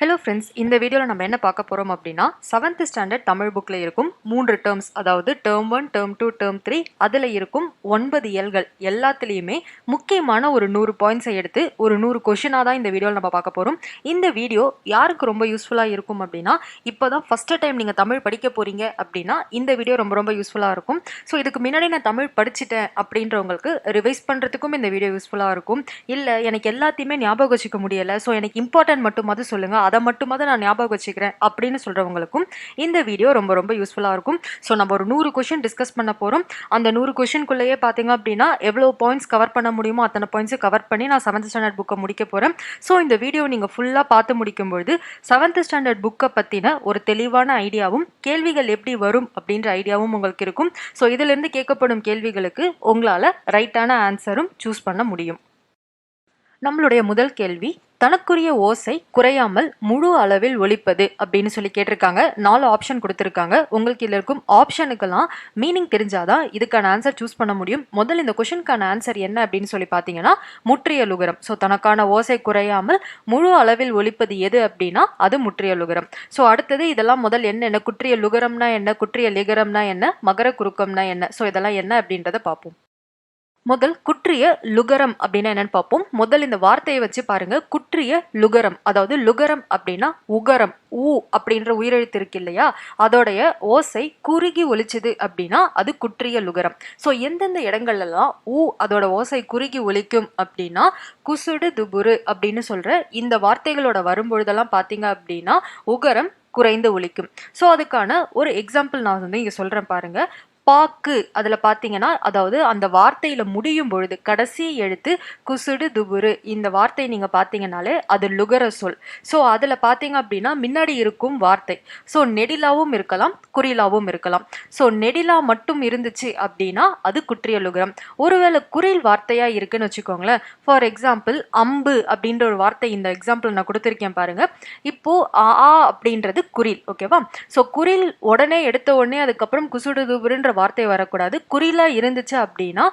Hello friends, இந்த வீடியோவில் நம்ம என்ன பார்க்க போகிறோம் அப்படின்னா 7th ஸ்டாண்டர்ட் தமிழ் புக்கில் இருக்கும் 3 டேர்ம்ஸ், அதாவது டேர்ம் 1, டேர்ம் 2, டேர்ம் 3, அதில் இருக்கும் 9 இயல்கள் எல்லாத்துலேயுமே முக்கியமான ஒரு 100 பாயிண்ட்ஸை எடுத்து ஒரு 100 கொஷினாக தான் இந்த வீடியோவில் நம்ம பார்க்க போகிறோம். இந்த வீடியோ யாருக்கு ரொம்ப யூஸ்ஃபுல்லாக இருக்கும் அப்படின்னா, இப்போ தான் ஃபஸ்ட்டு டைம் நீங்கள் தமிழ் படிக்க போகிறீங்க அப்படின்னா இந்த வீடியோ ரொம்ப ரொம்ப யூஸ்ஃபுல்லாக இருக்கும். ஸோ இதுக்கு முன்னாடி நான் தமிழ் படிச்சுட்டேன் அப்படின்றவங்களுக்கு ரிவைஸ் பண்ணுறதுக்கும் இந்த வீடியோ யூஸ்ஃபுல்லாக இருக்கும். இல்லை எனக்கு எல்லாத்தையுமே ஞாபகம் வச்சுக்க முடியலை, ஸோ எனக்கு இம்பார்ட்டன்ட் மட்டுமாவது சொல்லுங்கள், அதை மட்டுமாவது நான் ஞாபகம் வச்சுக்கிறேன் அப்படின்னு சொல்கிறவங்களுக்கும் இந்த வீடியோ ரொம்ப ரொம்ப யூஸ்ஃபுல்லாக இருக்கும். ஸோ நம்ம ஒரு 100 கொஷின் டிஸ்கஸ் பண்ண போகிறோம். அந்த 100 கொஷின்குள்ளேயே பார்த்தீங்க அப்படின்னா எவ்வளோ பாயிண்ட்ஸ் கவர் பண்ண முடியுமோ அத்தனை பாயிண்ட்ஸை கவர் பண்ணி நான் 7th ஸ்டாண்டர்ட் புக்கை முடிக்க போகிறேன். ஸோ இந்த வீடியோ நீங்கள் ஃபுல்லாக பார்த்து முடிக்கும்பொழுது 7th ஸ்டாண்டர்ட் புக்கை பற்றின ஒரு தெளிவான ஐடியாவும் கேள்விகள் எப்படி வரும் அப்படின்ற ஐடியாவும் உங்களுக்கு இருக்கும். ஸோ இதிலிருந்து கேட்கப்படும் கேள்விகளுக்கு உங்களால் ரைட்டான ஆன்சரும் சூஸ் பண்ண முடியும். நம்மளுடைய முதல் கேள்வி, தனக்குரிய ஓசை குறையாமல் முழு அளவில் ஒலிப்பது அப்படின்னு சொல்லி கேட்டிருக்காங்க. 4 ஆப்ஷன் கொடுத்துருக்காங்க. உங்களுக்கு இதில் இருக்கும் ஆப்ஷனுக்கெல்லாம் மீனிங் தெரிஞ்சாதான் இதுக்கான ஆன்சர் சூஸ் பண்ண முடியும். முதல்ல இந்த கொஷனுக்கான ஆன்சர் என்ன அப்படின்னு சொல்லி பார்த்தீங்கன்னா முற்றிய லுகரம். ஸோ தனக்கான ஓசை குறையாமல் முழு அளவில் ஒலிப்பது எது அப்படின்னா அது முற்றிய லுகரம். ஸோ அடுத்தது இதெல்லாம் முதல் என்ன குற்றிய லுகரம்னா என்ன, குற்றிய லிகரம்னா என்ன, மகர குறுக்கம்னா என்ன, ஸோ இதெல்லாம் என்ன அப்படின்றத பார்ப்போம். முதல் குற்றிய லுகரம் அப்படின்னா என்னன்னு பார்ப்போம். முதல் இந்த வார்த்தையை வச்சு பாருங்க. குற்றிய லுகரம், அதாவது லுகரம் அப்படின்னா உகரம், ஊ அப்படின்ற உயிரெழுத்து இருக்கு இல்லையா, அதோடைய ஓசை குறுகி ஒலிச்சுது அப்படின்னா அது குற்றிய லுகரம். ஸோ எந்தெந்த இடங்கள்லாம் ஊ அதோட ஓசை குறுகி ஒலிக்கும் அப்படின்னா குசுடு துபுரு அப்படின்னு சொல்ற இந்த வார்த்தைகளோட வரும்பொழுதெல்லாம் பார்த்தீங்க அப்படின்னா உகரம் குறைந்து ஒலிக்கும். ஸோ அதுக்கான ஒரு எக்ஸாம்பிள் நான் வந்து இங்கே சொல்கிறேன் பாருங்க. பாக்கு, அதில் பார்த்தீங்கன்னா அதாவது அந்த வார்த்தையில் முடியும் பொழுது கடைசி எழுத்து குசுடு துபுரு, இந்த வார்த்தை நீங்கள் பார்த்தீங்கன்னாலே அது லுகர சொல். ஸோ அதில் பார்த்தீங்க அப்படின்னா முன்னாடி இருக்கும் வார்த்தை ஸோ நெடிலாவும் இருக்கலாம் குறிலாவும் இருக்கலாம். ஸோ நெடிலா மட்டும் இருந்துச்சு அப்படின்னா அது குற்றிய லுகரம். ஒருவேளை குறில் வார்த்தையாக இருக்குன்னு வச்சுக்கோங்களேன். ஃபார் எக்ஸாம்பிள் அம்பு அப்படின்ற ஒரு வார்த்தை இந்த எக்ஸாம்பிள் நான் கொடுத்துருக்கேன் பாருங்க. இப்போ ஆ அப்படின்றது குறில், ஓகேவா. ஸோ குறில் உடனே எடுத்த உடனே அதுக்கப்புறம் குசுடு துபுருன்ற வார்த்தை வரக்கூடாது. குறிலா இருந்துச்சு அப்படின்னா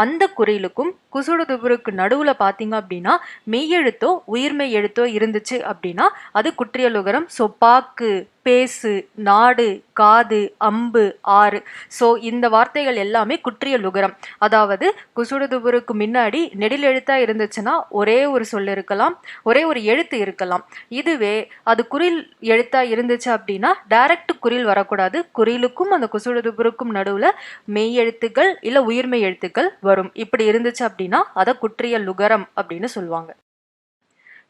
அந்த குறிலுக்கும் குசுடு துபுருக்கு நடுவுல பாத்தீங்க அப்படின்னா மெய்யெழுத்தோ உயிர்மெய் எழுத்தோ இருந்துச்சு அப்படின்னா அது குற்றிய லுகரம். ஸோ பாக்கு, பேசு, நாடு, காது, அம்பு, ஆறு, ஸோ இந்த வார்த்தைகள் எல்லாமே குற்றிய லுகரம். அதாவது குசுடு துபுருக்கு முன்னாடி நெடில் எழுத்தா இருந்துச்சுன்னா ஒரே ஒரு சொல் இருக்கலாம், ஒரே ஒரு எழுத்து இருக்கலாம். இதுவே அது குறில் எழுத்தா இருந்துச்சு அப்படின்னா டைரக்ட் குறில் வரக்கூடாது. குறிலுக்கும் அந்த குசுடு துபுருக்கும் நடுவுல மெய் எழுத்துக்கள் இல்ல உயிர்மெய் எழுத்துக்கள் வரும். இப்படி இருந்துச்சு அப்படின்னா அதை குற்றிய லுகரம் அப்படின்னு சொல்லுவாங்க.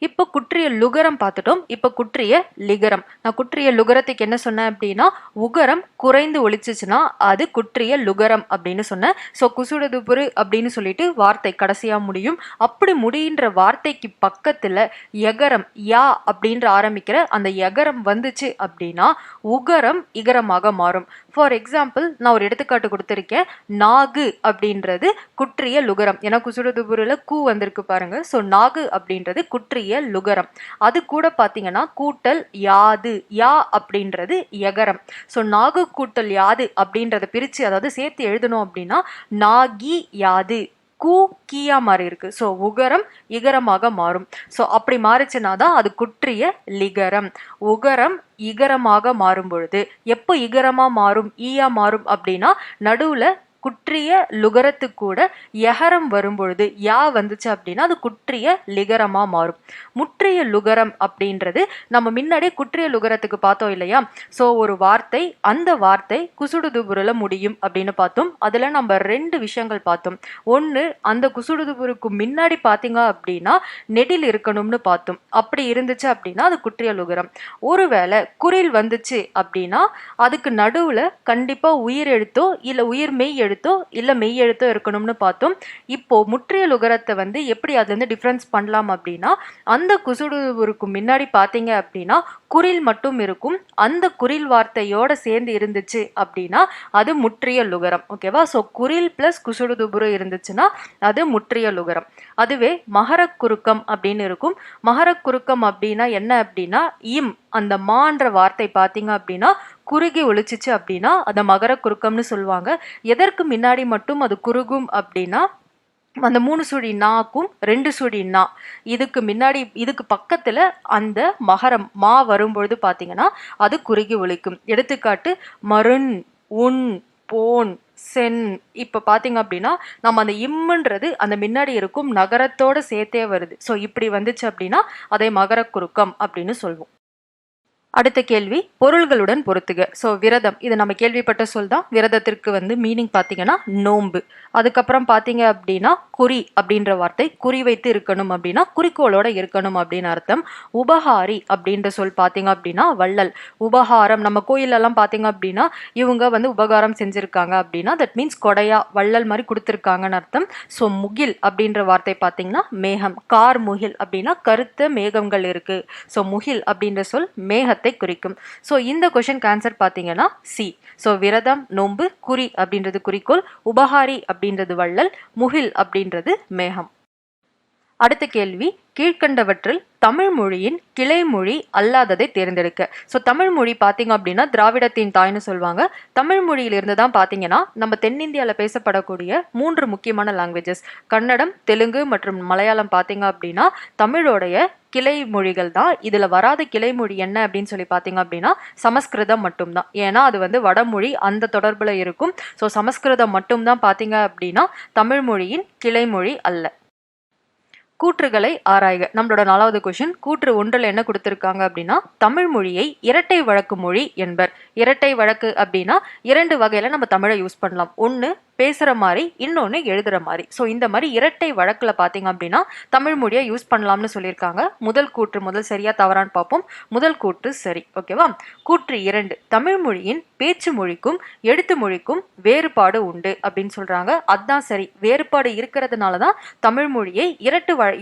இப்போ குற்றிய லுகரம் பார்த்துட்டோம். இப்போ குற்றிய லிகரம். நான் குற்றிய லுகரத்துக்கு என்ன சொன்னேன் அப்படின்னா உகரம் குறைந்து ஒலிச்சுச்சுன்னா அது குற்றிய லுகரம் அப்படின்னு சொன்னேன். ஸோ குசுடு துபுரு அப்படின்னு சொல்லிட்டு வார்த்தை கடைசியா முடியும். அப்படி முடிகின்ற வார்த்தைக்கு பக்கத்துல எகரம் யா அப்படின்ற ஆரம்பிக்கிற அந்த எகரம் வந்துச்சு அப்படின்னா உகரம் இகரமாக மாறும். ஃபார் எக்ஸாம்பிள் நான் ஒரு எடுத்துக்காட்டு கொடுத்துருக்கேன். நாகு அப்படின்றது குற்றிய லுகரம். ஏன்னா குசுடு துபுருல கூ வந்திருக்கு பாருங்க. ஸோ நாகு அப்படின்றது குற்றிய லுகரம். அது கூட பாத்தீங்கன்னா கூட்டல் யாது, யா அப்படின்றது எகரம். ஸோ நாகு கூட்டல் யாது அப்படின்றத பிரிச்சு அதாவது சேர்த்து எழுதணும் அப்படின்னா நாகி யாது, கூ கீயா மாறி இருக்கு. ஸோ உகரம் இகரமாக மாறும். ஸோ அப்படி மாறிச்சுன்னா தான் அது குற்றிய லிகரம். உகரம் இகரமாக மாறும் பொழுது எப்போ இகரமா மாறும் ஈயா மாறும் அப்படின்னா நடுவுல குற்றிய லுகரத்து கூட எகரம் வரும்பொழுது யா வந்துச்சு அப்படின்னா அது குற்றிய லிகரமா மாறும். முற்றிய லுகரம் அப்படின்றது நம்ம முன்னாடியே குற்றிய லுகரத்துக்கு பார்த்தோம் இல்லையா. ஸோ ஒரு வார்த்தை, அந்த வார்த்தை குசுடு துபுருல முடியும் அப்படின்னு பார்த்தோம். அதுல நம்ம 2 விஷயங்கள் பார்த்தோம். ஒன்று, அந்த குசுடு துபுருக்கு முன்னாடி பார்த்தீங்க அப்படின்னா நெடில் இருக்கணும்னு பார்த்தோம். அப்படி இருந்துச்சு அப்படின்னா அது குற்றிய லுகரம். ஒருவேளை குறில் வந்துச்சு அப்படின்னா அதுக்கு நடுவுல கண்டிப்பா உயிர் எழுத்தோ இல்ல உயிர் மெய் எழுத்தோ இல்ல மெய் எழுத்தோ இருக்கணும்னு பார்த்தோம். இப்போ முற்றிய லுகரத்தை வந்து எப்படி அதுல இருந்து டிஃபரன்ஸ் பண்ணலாம் அப்படின்னா அந்த குசுடுக்கு முன்னாடி பாத்தீங்க அப்படின்னா குறில் மட்டும் இருக்கும். அந்த குறில் வார்த்தையோட சேர்ந்து இருந்துச்சு அப்படின்னா அது முற்றிய லுகரம், ஓகேவா. ஸோ குறில் பிளஸ் குசுடு துபுரு இருந்துச்சுன்னா அது முற்றிய லுகரம். அதுவே மகர குறுக்கம் அப்படின்னு இருக்கும். மகர குறுக்கம் அப்படின்னா என்ன அப்படின்னா இம், அந்த மான்ற வார்த்தை பார்த்தீங்க அப்படின்னா குறுகி ஒழிச்சிச்சு அப்படின்னா அதை மகர குறுக்கம்னு சொல்லுவாங்க. எதற்கு முன்னாடி மட்டும் அது குறுகும் அப்படின்னா அந்த 3 சுழி நாக்கும் 2 சுழி நா இதுக்கு முன்னாடி இதுக்கு பக்கத்துல அந்த மகரம் மா வரும்பொழுது பாத்தீங்கன்னா அது குறுகி ஒலிக்கும். எடுத்துக்காட்டு மருண், உன், போன், சென். இப்ப பாத்தீங்க அப்படின்னா நம்ம அந்த இம்முன்றது அந்த முன்னாடி இருக்கும் நகரத்தோட சேர்த்தே வருது. ஸோ இப்படி வந்துச்சு அப்படின்னா அதை மகர குறுக்கம் அப்படின்னு சொல்வோம். அடுத்த கேள்வி பொருள்களுடன் பொருத்துக. ஸோ விரதம், இது நம்ம கேள்விப்பட்ட சொல் தான். விரதத்திற்கு மீனிங் பார்த்தீங்கன்னா நோன்பு. அதுக்கப்புறம் பார்த்தீங்க அப்படின்னா குறி அப்படின்ற வார்த்தை குறி வைத்து இருக்கணும் அப்படின்னா குறிக்கோளோட இருக்கணும் அப்படின்னு அர்த்தம். உபகாரி அப்படின்ற சொல் பார்த்தீங்க அப்படின்னா வள்ளல். உபகாரம், நம்ம கோயிலெல்லாம் பார்த்தீங்க அப்படின்னா இவங்க உபகாரம் செஞ்சிருக்காங்க அப்படின்னா தட் மீன்ஸ் கொடையா வள்ளல் மாதிரி கொடுத்துருக்காங்கன்னு அர்த்தம். ஸோ முகில் அப்படின்ற வார்த்தை பார்த்தீங்கன்னா மேகம். கார் முகில் அப்படின்னா கருத்த மேகங்கள் இருக்கு. ஸோ முகில் அப்படின்ற சொல் மேக குறிக்கும். சோ இந்த क्वेश्चन ஆன்சர் பாத்தீங்கன்னா சி. சோ விரதம், நோன்பு, குறி அப்படின்றது குறிக்கோள், உபகாரி அப்படின்றது வள்ளல், முகில் அப்படின்றது மேகம். அடுத்த கேள்வி, கீழ்கண்டவற்றில் தமிழ் மொழியின் கிளைமொழி அல்லாததை தேர்ந்தெடுக்க. ஸோ தமிழ் மொழி பார்த்தீங்க அப்படின்னா திராவிடத்தின் தாய்னு சொல்லுவாங்க. தமிழ் மொழியிலிருந்து தான் பார்த்தீங்கன்னா நம்ம தென்னிந்தியாவில் பேசப்படக்கூடிய 3 முக்கியமான லாங்குவேஜஸ் கன்னடம், தெலுங்கு மற்றும் மலையாளம் பார்த்தீங்க அப்படின்னா தமிழோடைய கிளை மொழிகள் தான். இதுல வராத கிளைமொழி என்ன அப்படின்னு சொல்லி பார்த்தீங்க அப்படின்னா சமஸ்கிருதம் மட்டும்தான். ஏன்னா அது வடமொழி அந்த தொடர்புல இருக்கும். ஸோ சமஸ்கிருதம் மட்டும்தான் பார்த்தீங்க அப்படின்னா தமிழ் மொழியின் கிளைமொழி அல்ல. கூற்றுகளை ஆராய்க. நம்மளோட 4வது கொஸ்டின். கூற்று 1ல் என்ன கொடுத்திருக்காங்க அப்படின்னா தமிழ் மொழியை இரட்டை வழக்கு மொழி என்பர். இரட்டை வழக்கு அப்படின்னா 2 வகையில நம்ம தமிழை யூஸ் பண்ணலாம். ஒன்னு பேசுற மாதிரி, இன்னொன்னு எழுதுற மாதிரி. ஸோ இந்த மாதிரி இரட்டை வழக்குல பாத்தீங்க அப்படின்னா தமிழ் மொழியை யூஸ் பண்ணலாம்னு சொல்லியிருக்காங்க. முதல் கூற்று முதல் சரியா தவறான்னு பார்ப்போம். முதல் கூற்று சரி. ஓகேவா. கூற்று 2, தமிழ் மொழியின் பேச்சு மொழிக்கும் எழுத்து மொழிக்கும் வேறுபாடு உண்டு அப்படின்னு சொல்றாங்க. அதுதான் சரி. வேறுபாடு இருக்கிறதுனாலதான் தமிழ் மொழியை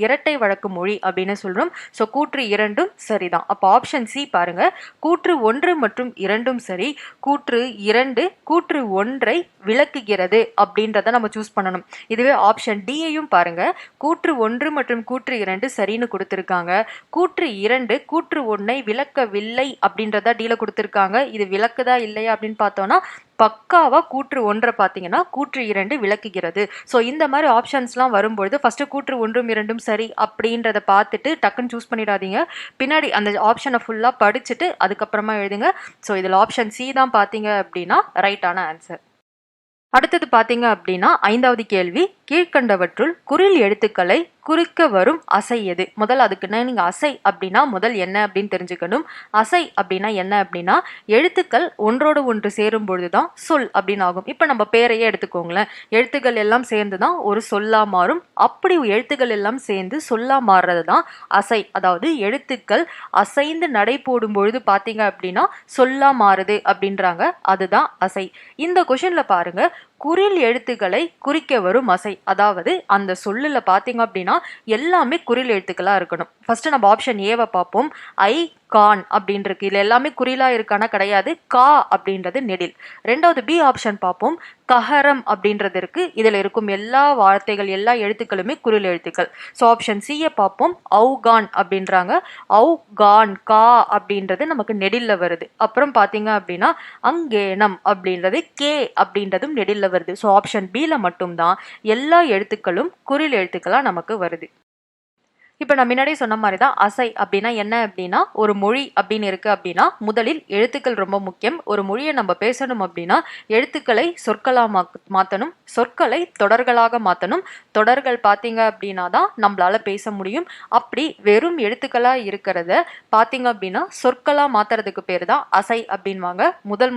இரட்டை வழக்கு மொழி அப்படின்னு சொல்றோம். ஸோ கூற்று 2ம் சரிதான். அப்போ ஆப்ஷன் சி பாருங்க. கூற்று 1 மற்றும் 2ம் சரி. கூற்று 2 கூற்று 1ஐ விளக்குகிறது அப்படின்றத நம்ம சூஸ் பண்ணணும். இதுவே ஆப்ஷன் டியையும் பாருங்க. கூற்று 1 மற்றும் கூற்று 2 சரின்னு கொடுத்திருக்காங்க. கூற்று 2 கூற்று 1ஐ விளக்கவில்லை அப்படின்றத டீல கொடுத்திருக்காங்க. இது விளக்குதா இல்லையா அப்படின்னு பார்த்தோம்னா பக்காவா கூற்று 1 பாத்தீங்கன்னா கூற்று 2 விளக்குகிறது. ஸோ இந்த மாதிரி ஆப்ஷன்ஸ்லாம் வரும்பொழுது ஃபர்ஸ்ட் கூற்று 1ம் 2ம் சரி அப்படின்றத பார்த்துட்டு டக்குன்னு சூஸ் பண்ணிடாதீங்க. பின்னாடி அந்த ஆப்ஷனை ஃபுல்லா படிச்சுட்டு அதுக்கப்புறமா எழுதுங்க. ஸோ இதில் ஆப்ஷன் சி தான் பார்த்தீங்க அப்படின்னா ரைட்டான ஆன்சர். அடுத்தது பாத்தீங்க அப்படின்னா 5வது கேள்வி. கீழ்கண்டவற்றுள் குறில் எழுத்துக்களை குறிக்க வரும் அசை எது? முதல் அதுக்குன்னா நீங்க அசை அப்படின்னா முதல் என்ன அப்படின்னு தெரிஞ்சுக்கணும். அசை அப்படின்னா என்ன அப்படின்னா எழுத்துக்கள் ஒன்றோடு ஒன்று சேரும் பொழுதுதான் சொல் அப்படின்னு ஆகும். இப்ப நம்ம பேரையே எடுத்துக்கோங்களேன். எழுத்துக்கள் எல்லாம் சேர்ந்துதான் ஒரு சொல்லா மாறும். அப்படி எழுத்துக்கள் எல்லாம் சேர்ந்து சொல்லா மாறுறதுதான் அசை. அதாவது எழுத்துக்கள் அசைந்து நடை போடும் பொழுது பாத்தீங்க அப்படின்னா சொல்லா மாறுது அப்படின்றாங்க. அதுதான் அசை. இந்த கொஸ்டின்ல பாருங்க, குறில் எழுத்துக்களை குறிக்க வரும் அசை. அதாவது அந்த சொல்லுல பாத்தீங்க அப்படின்னா எல்லாமே குறில் எழுத்துக்களா இருக்கணும். ஃபர்ஸ்ட் நம்ம ஆப்ஷன் ஏவை பார்ப்போம். ஐ கான் அப்படின்னு இருக்கு. இதுல எல்லாமே குறிலா இருக்கானா கிடையாது. கா அப்படின்றது நெடில். 2வது பி ஆப்ஷன் பார்ப்போம். கஹரம் அப்படின்றது இருக்கு. இதுல இருக்கும் எல்லா வார்த்தைகள் எல்லா எழுத்துக்களுமே குறில் எழுத்துக்கள். ஸோ ஆப்ஷன் சியை பார்ப்போம். அவுகான் அப்படின்றாங்க. அவுகான் கா அப்படின்றது நமக்கு நெடில்ல வருது. அப்புறம் பாத்தீங்க அப்படின்னா அங்கேனம் அப்படின்றது கே அப்படின்றதும் நெடில்ல வருது. ஸோ ஆப்ஷன் பில மட்டும்தான் எல்லா எழுத்துக்களும் குறில் எழுத்துக்களா நமக்கு வருது. இப்ப நான் முன்னாடியே சொன்ன மாதிரி தான் அசை அப்படின்னா என்ன அப்படின்னா ஒரு மொழி அப்படின்னு இருக்கு அப்படின்னா முதலில் எழுத்துக்கள் ரொம்ப முக்கியம். ஒரு மொழியை நம்ம பேசணும் அப்படின்னா எழுத்துக்களை சொற்களா மாத்தணும், சொற்களை தொடர்களாக மாத்தணும். தொடர்கள் பாத்தீங்க அப்படின்னா தான் நம்மளால பேச முடியும். அப்படி வெறும் எழுத்துக்களா இருக்கிறத பாத்தீங்க அப்படின்னா சொற்களா மாத்துறதுக்கு பேரு தான் அசை அப்படின்வாங்க.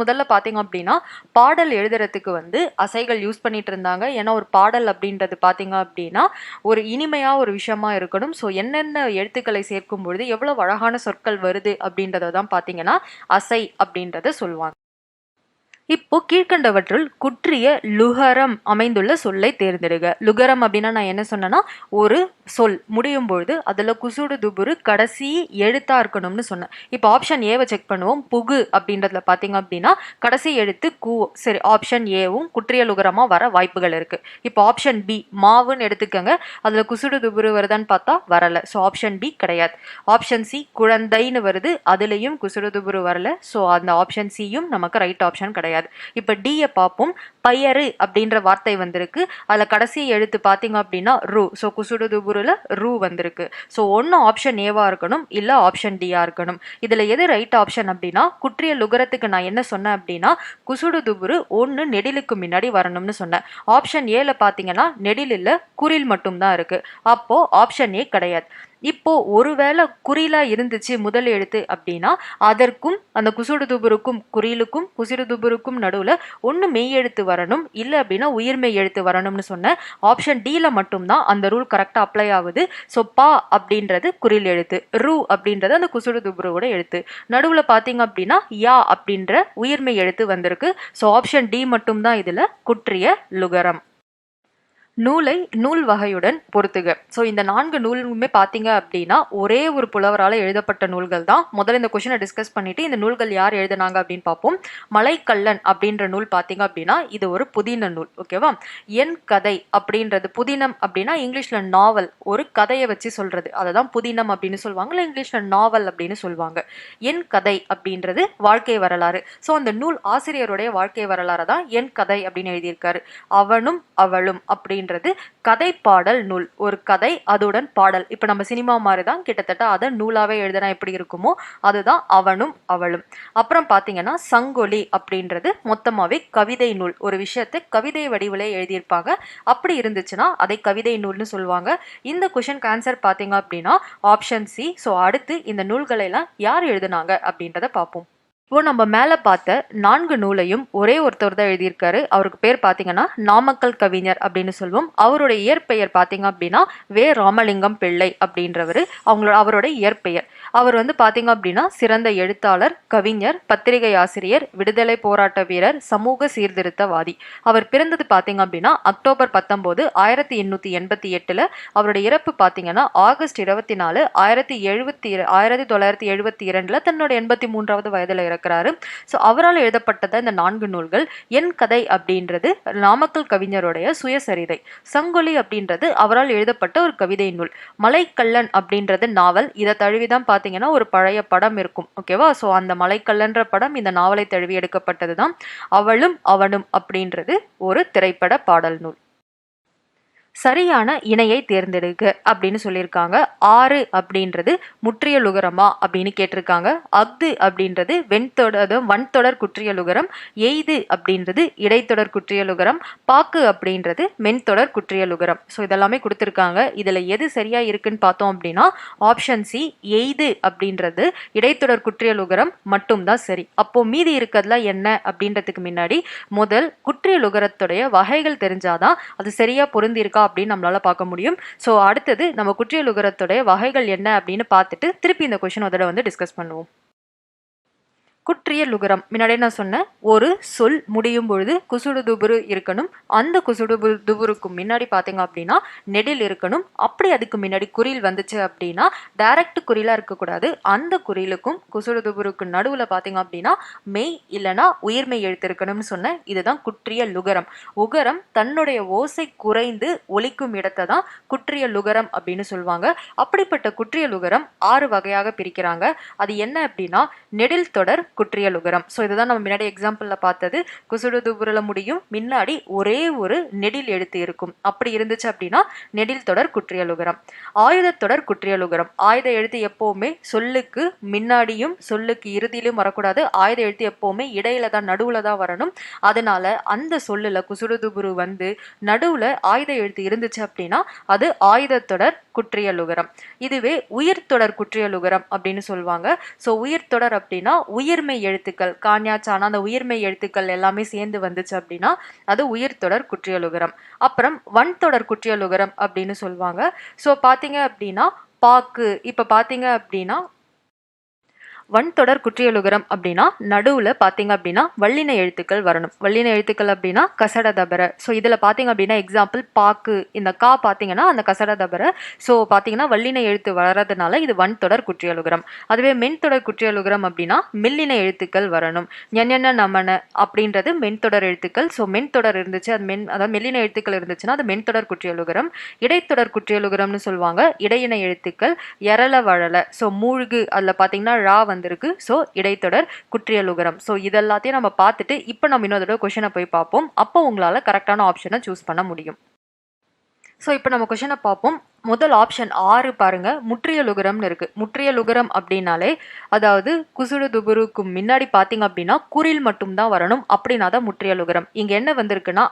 முதல்ல பாத்தீங்க அப்படின்னா பாடல் எழுதுறதுக்கு அசைகள் யூஸ் பண்ணிட்டு இருந்தாங்க. ஏன்னா ஒரு பாடல் அப்படின்றது பாத்தீங்க அப்படின்னா ஒரு இனிமையா ஒரு விஷயமா இருக்கணும். ஸோ என்னென்ன எழுத்துக்களை சேர்க்கும் பொழுது எவ்வளவு அழகான சொற்கள் வருது அப்படின்றத தான் பாத்தீங்கன்னா அசை அப்படின்றத சொல்லுவாங்க. இப்போ கீழ்கண்டவற்றுள் குற்றிய லுகரம் அமைந்துள்ள சொல்லை தேர்ந்தெடுக. லுகரம் அப்படின்னா நான் என்ன சொன்னேன்னா ஒரு சொல் முடியும் பொழுது அதுல குசுடு துபுரு கடைசி எழுத்தா இருக்கணும்னு சொன்னேன். இப்போ ஆப்ஷன் ஏவை செக் பண்ணுவோம். புகு அப்படின்றதுல பாத்தீங்க அப்படின்னா கடைசி எழுத்து கு. சரி, ஆப்ஷன் ஏவும் குற்றிய லுகரமா வர வாய்ப்புகள் இருக்கு. இப்போ ஆப்ஷன் பி மாவுன்னு எடுத்துக்கங்க. அதுல குசுடு துபுரு வருதான்னு பார்த்தா வரல. ஸோ ஆப்ஷன் பி கிடையாது. ஆப்ஷன் சி குழந்தைன்னு வருது. அதுலயும் குசுடு துபுரு வரல. ஸோ அந்த ஆப்ஷன் சியும் நமக்கு ரைட் ஆப்ஷன் கிடையாது. கிடையாது. இப்போ டியை பார்ப்போம். பயறு அப்படின்ற வார்த்தை வந்திருக்கு. அதில் கடைசி எழுத்து பார்த்தீங்க அப்படின்னா ரூ. ஸோ குசுடு துபுருல ரூ வந்திருக்கு. ஸோ ஒன்று ஆப்ஷன் ஏவா இருக்கணும், இல்லை ஆப்ஷன் டியா இருக்கணும். இதில் எது ரைட் ஆப்ஷன் அப்படின்னா, குற்றிய லுகரத்துக்கு நான் என்ன சொன்னேன் அப்படின்னா, குசுடு துபுரு ஒன்று நெடிலுக்கு முன்னாடி வரணும்னு சொன்னேன். ஆப்ஷன் ஏல பார்த்தீங்கன்னா நெடில் இல்லை, குறில் மட்டும்தான் இருக்கு. அப்போ ஆப்ஷன் ஏ கிடையாது. இப்போ ஒருவேளை குறிலா இருந்துச்சு முதல் எழுத்து அப்படின்னா, அதற்கும் அந்த குசுடு துபுருக்கும் குறிலுக்கும் குசுடு துபுருக்கும் நடுவில் ஒன்று மெய் எழுத்து வரணும், இல்லை அப்படின்னா உயிர்மெய் எழுத்து வரணும்னு சொன்னேன். ஆப்ஷன் டியில் மட்டும்தான் அந்த ரூல் கரெக்டாக அப்ளை ஆகுது. ஸோ பா அப்படின்றது குறில் எழுத்து, ரூ அப்படின்றது அந்த குசுடு துபுருவோட எழுத்து. நடுவில் பார்த்தீங்க அப்படின்னா யா அப்படின்ற உயிர்மெய் எழுத்து வந்திருக்கு. ஸோ ஆப்ஷன் டி மட்டும்தான் இதில் குற்றிய லுகரம். நூலை நூல் வகையுடன் பொறுத்துக. ஸோ இந்த 4 நூலுமே பார்த்தீங்க அப்படின்னா ஒரே ஒரு புலவரால் எழுதப்பட்ட நூல்கள் தான். முதல்ல இந்த கொஷினை டிஸ்கஸ் பண்ணிட்டு இந்த நூல்கள் யார் எழுதினாங்க அப்படின்னு பார்ப்போம். மலைக்கல்லன் அப்படின்ற நூல் பார்த்தீங்க அப்படின்னா இது ஒரு புதின நூல். ஓகேவா? என் கதை அப்படின்றது புதினம் அப்படின்னா இங்கிலீஷில் நாவல், ஒரு கதையை வச்சு சொல்றது, அதை தான் புதினம் அப்படின்னு சொல்லுவாங்க, இல்லை இங்கிலீஷில் நாவல் அப்படின்னு சொல்லுவாங்க. என் கதை அப்படின்றது வாழ்க்கை வரலாறு. ஸோ அந்த நூல் ஆசிரியருடைய வாழ்க்கை வரலாறு தான் என் கதை அப்படின்னு எழுதியிருக்காரு. அவனும் அவளும் அப்படின்னு கதை பாடல் நூல். ஒரு கதை அதுடன் பாடல். இப்ப நம்ம சினிமா மாதிரி தான் கிட்டத்தட்ட அதை நூலாவே எழுதினா எப்படி இருக்குமோ அதுதான் அவனும் அவளும். அப்புறம் பாத்தீங்கன்னா சங்கொலி அப்படின்றது மொத்தமாவே கவிதை நூல். ஒரு விஷயத்தை கவிதை வடிவிலே எழுதியிருப்பாங்க. அப்படி இருந்துச்சுன்னா அதை கவிதை நூல்னு சொல்லுவாங்க. இந்த கொஸ்டினுக்கு ஆன்சர் பாத்தீங்க அப்படின்னா ஆப்ஷன் சி. ஸோ அடுத்து இந்த நூல்களை எல்லாம் யார் எழுதினாங்க அப்படின்றத பார்ப்போம். இப்போ நம்ம மேலே பார்த்த 4 நூலையும் ஒரே ஒருத்தர் தான் எழுதியிருக்காரு. அவருக்கு பேர் பார்த்தீங்கன்னா நாமக்கல் கவிஞர் அப்படின்னு சொல்லுவோம். அவருடைய இயற்பெயர் பார்த்தீங்க அப்படின்னா வே ராமலிங்கம் பிள்ளை அப்படின்றவர் அவரோட இயற்பெயர். அவர் பார்த்தீங்க அப்படின்னா சிறந்த எழுத்தாளர், கவிஞர், பத்திரிகை ஆசிரியர், விடுதலை போராட்ட வீரர், சமூக சீர்திருத்தவாதி. அவர் பிறந்தது பார்த்தீங்க அப்படின்னா அக்டோபர் 19, 1888. அவருடைய இறப்பு பார்த்தீங்கன்னா ஆகஸ்ட் 24, 1972 தன்னோட 83வது வயதில் இருக்கிறாரு. ஸோ அவரால் எழுதப்பட்டத இந்த 4 நூல்கள். என் கதை அப்படின்றது நாமக்கல் கவிஞருடைய சுயசரிதை. சங்கொலி அப்படின்றது அவரால் எழுதப்பட்ட ஒரு கவிதை நூல். மலைக்கல்லன் அப்படின்றது நாவல். இதை தழுவிதான் பார்த்தீங்கன்னா ஒரு பழைய படம் இருக்கும். ஓகேவா? ஸோ அந்த மலைக்கல்லன்ற படம் இந்த நாவலை தழுவி எடுக்கப்பட்டது தான். அவளும் அவனும் அப்படின்றது ஒரு திரைப்பட பாடல் நூல். சரியான இணையை தேர்ந்தெடுக்க அப்படின்னு சொல்லியிருக்காங்க. 6 அப்படின்றது முற்றிய லுகரமா அப்படின்னு கேட்டிருக்காங்க. அஃது அப்படின்றது வன்தொடர் குற்றிய லுகரம். எய்து அப்படின்றது இடைத்தொடர் குற்றிய லுகரம். பாக்கு அப்படின்றது மென்தொடர் குற்றிய லுகரம். ஸோ இதெல்லாமே கொடுத்துருக்காங்க. இதில் எது சரியா இருக்குன்னு பார்த்தோம் அப்படின்னா ஆப்ஷன் சி எய்து அப்படின்றது இடைத்தொடர் குற்றிய லுகரம் மட்டும்தான் சரி. அப்போ மீதி இருக்கிறதுல என்ன அப்படின்றதுக்கு முன்னாடி முதல் குற்றிய லுகரத்துடைய வகைகள் தெரிஞ்சாதான் அது சரியா பொருந்தி இருக்கா அப்படின்னு நம்மளால பார்க்க முடியும். ஸோ அடுத்தது நம்ம குற்றிய லுகரத்துடைய வகைகள் என்ன அப்படின்னு பார்த்துட்டு திருப்பி இந்த கொஸ்டின் அதோட டிஸ்கஸ் பண்ணுவோம். குற்றிய லுகரம் முன்னாடியே நான் சொன்னேன், ஒரு சொல் முடியும் பொழுது குசுடு துபுரு இருக்கணும். அந்த குசுடு துபுருக்கு முன்னாடி பார்த்தீங்க அப்படின்னா நெடில் இருக்கணும். அப்படி அதுக்கு முன்னாடி குறில் வந்துச்சு அப்படின்னா டைரக்ட் குறிலா இருக்கக்கூடாது. அந்த குறிலுக்கும் குசுடு துபுருக்கு நடுவில் பார்த்தீங்க அப்படின்னா மெய் இல்லைன்னா உயிர்மெய் எழுத்து இருக்கணும்னு சொன்னேன். இதுதான் குற்றிய லுகரம். உகரம் தன்னுடைய ஓசை குறைந்து ஒலிக்கும் இடத்தை தான் குற்றிய லுகரம் அப்படின்னு சொல்லுவாங்க. அப்படிப்பட்ட குற்றிய லுகரம் 6 வகையாக பிரிக்கிறாங்க. அது என்ன அப்படின்னா நெடில் தொடர் குற்றிய லுகரம். ஸோ இதுதான் நம்ம முன்னாடி எக்ஸாம்பிள்ல பார்த்தது. குசுடு துபுருல முடியும், முன்னாடி ஒரே ஒரு நெடில் எழுத்து இருக்கும். அப்படி இருந்துச்சு அப்படின்னா நெடில் தொடர் குற்றிய லுகரம். ஆயுத தொடர் குற்றிய லுகரம். ஆயுத எழுத்து எப்பவுமே சொல்லுக்கு முன்னாடியும் சொல்லுக்கு இறுதியிலும் வரக்கூடாது. ஆயுத எழுத்து எப்பவுமே இடையில தான், நடுவுல தான் வரணும். அதனால அந்த சொல்லுல குசுடு துபுரு நடுவுல ஆயுத எழுத்து இருந்துச்சு அப்படின்னா அது ஆயுத தொடர் குற்றிய லுகரம். இதுவே உயிர் தொடர் குற்றிய லுகரம் அப்படின்னு சொல்லுவாங்க. ஸோ உயிர் தொடர் அப்படின்னா உயிர்மெய் எழுத்துக்கள், கான்யா சானா அந்த உயிர்மெய் எழுத்துக்கள் எல்லாமே சேர்ந்து வந்துச்சு அப்படின்னா அது உயிர் தொடர் குற்றிய லுகரம். அப்புறம் வன்தொடர் குற்றிய லுகரம் அப்படின்னு சொல்லுவாங்க. ஸோ பார்த்தீங்க அப்படின்னா பாக்கு, இப்போ பார்த்தீங்க அப்படின்னா வன்தொடர் குற்றியலுகரம் அப்படின்னா நடுவில் பார்த்தீங்க அப்படின்னா வல்லின எழுத்துக்கள் வரணும். வல்லின எழுத்துக்கள் அப்படின்னா கசட தபர. ஸோ இதில் பார்த்தீங்க அப்படின்னா எக்ஸாம்பிள் பாக்கு, இந்த கா பார்த்தீங்கன்னா அந்த கசட தபர. ஸோ பார்த்தீங்கன்னா வல்லின எழுத்து வர்றதுனால இது வன்தொடர் குற்றியலுகரம். அதுவே மென்தொடர் குற்றியலுகரம் அப்படின்னா மெல்லின எழுத்துக்கள் வரணும். ஞன நமன அப்படின்றது மென்தொடர் எழுத்துக்கள். ஸோ மென்தொடர் இருந்துச்சு, அதாவது மெல்லின எழுத்துக்கள் இருந்துச்சுன்னா அது மென்தொடர் குற்றியலுகரம். இடைத்தொடர் குற்றியலுகரம்னு சொல்லுவாங்க. இடையின எழுத்துக்கள் எரள வழல. ஸோ மூழ்கு அதில் பார்த்தீங்கன்னா ரா வந்திருக்கு. ஸோ இடைத்தொடர் குற்றியலுகரம். ஸோ இதெல்லாத்தையும் நம்ம பார்த்துட்டு இப்போ நம்ம இன்னொரு தடவை கொஷினை போய் பார்ப்போம். அப்போ உங்களால் கரெக்டான ஆப்ஷனை சூஸ் பண்ண முடியும். ஸோ இப்போ நம்ம கொஷினை பார்ப்போம். முதல் ஆப்ஷன் 6 பாருங்க, முற்றியலுகரம்னு இருக்கு. முற்றியலுகரம் அப்படின்னாலே அதாவது குசுடு துபுருக்கு முன்னாடி பார்த்தீங்க அப்படின்னா குறில் மட்டும்தான் வரணும். அப்படின்னா தான் முற்றியலுகரம். இங்க என்ன வந்திருக்குன்னா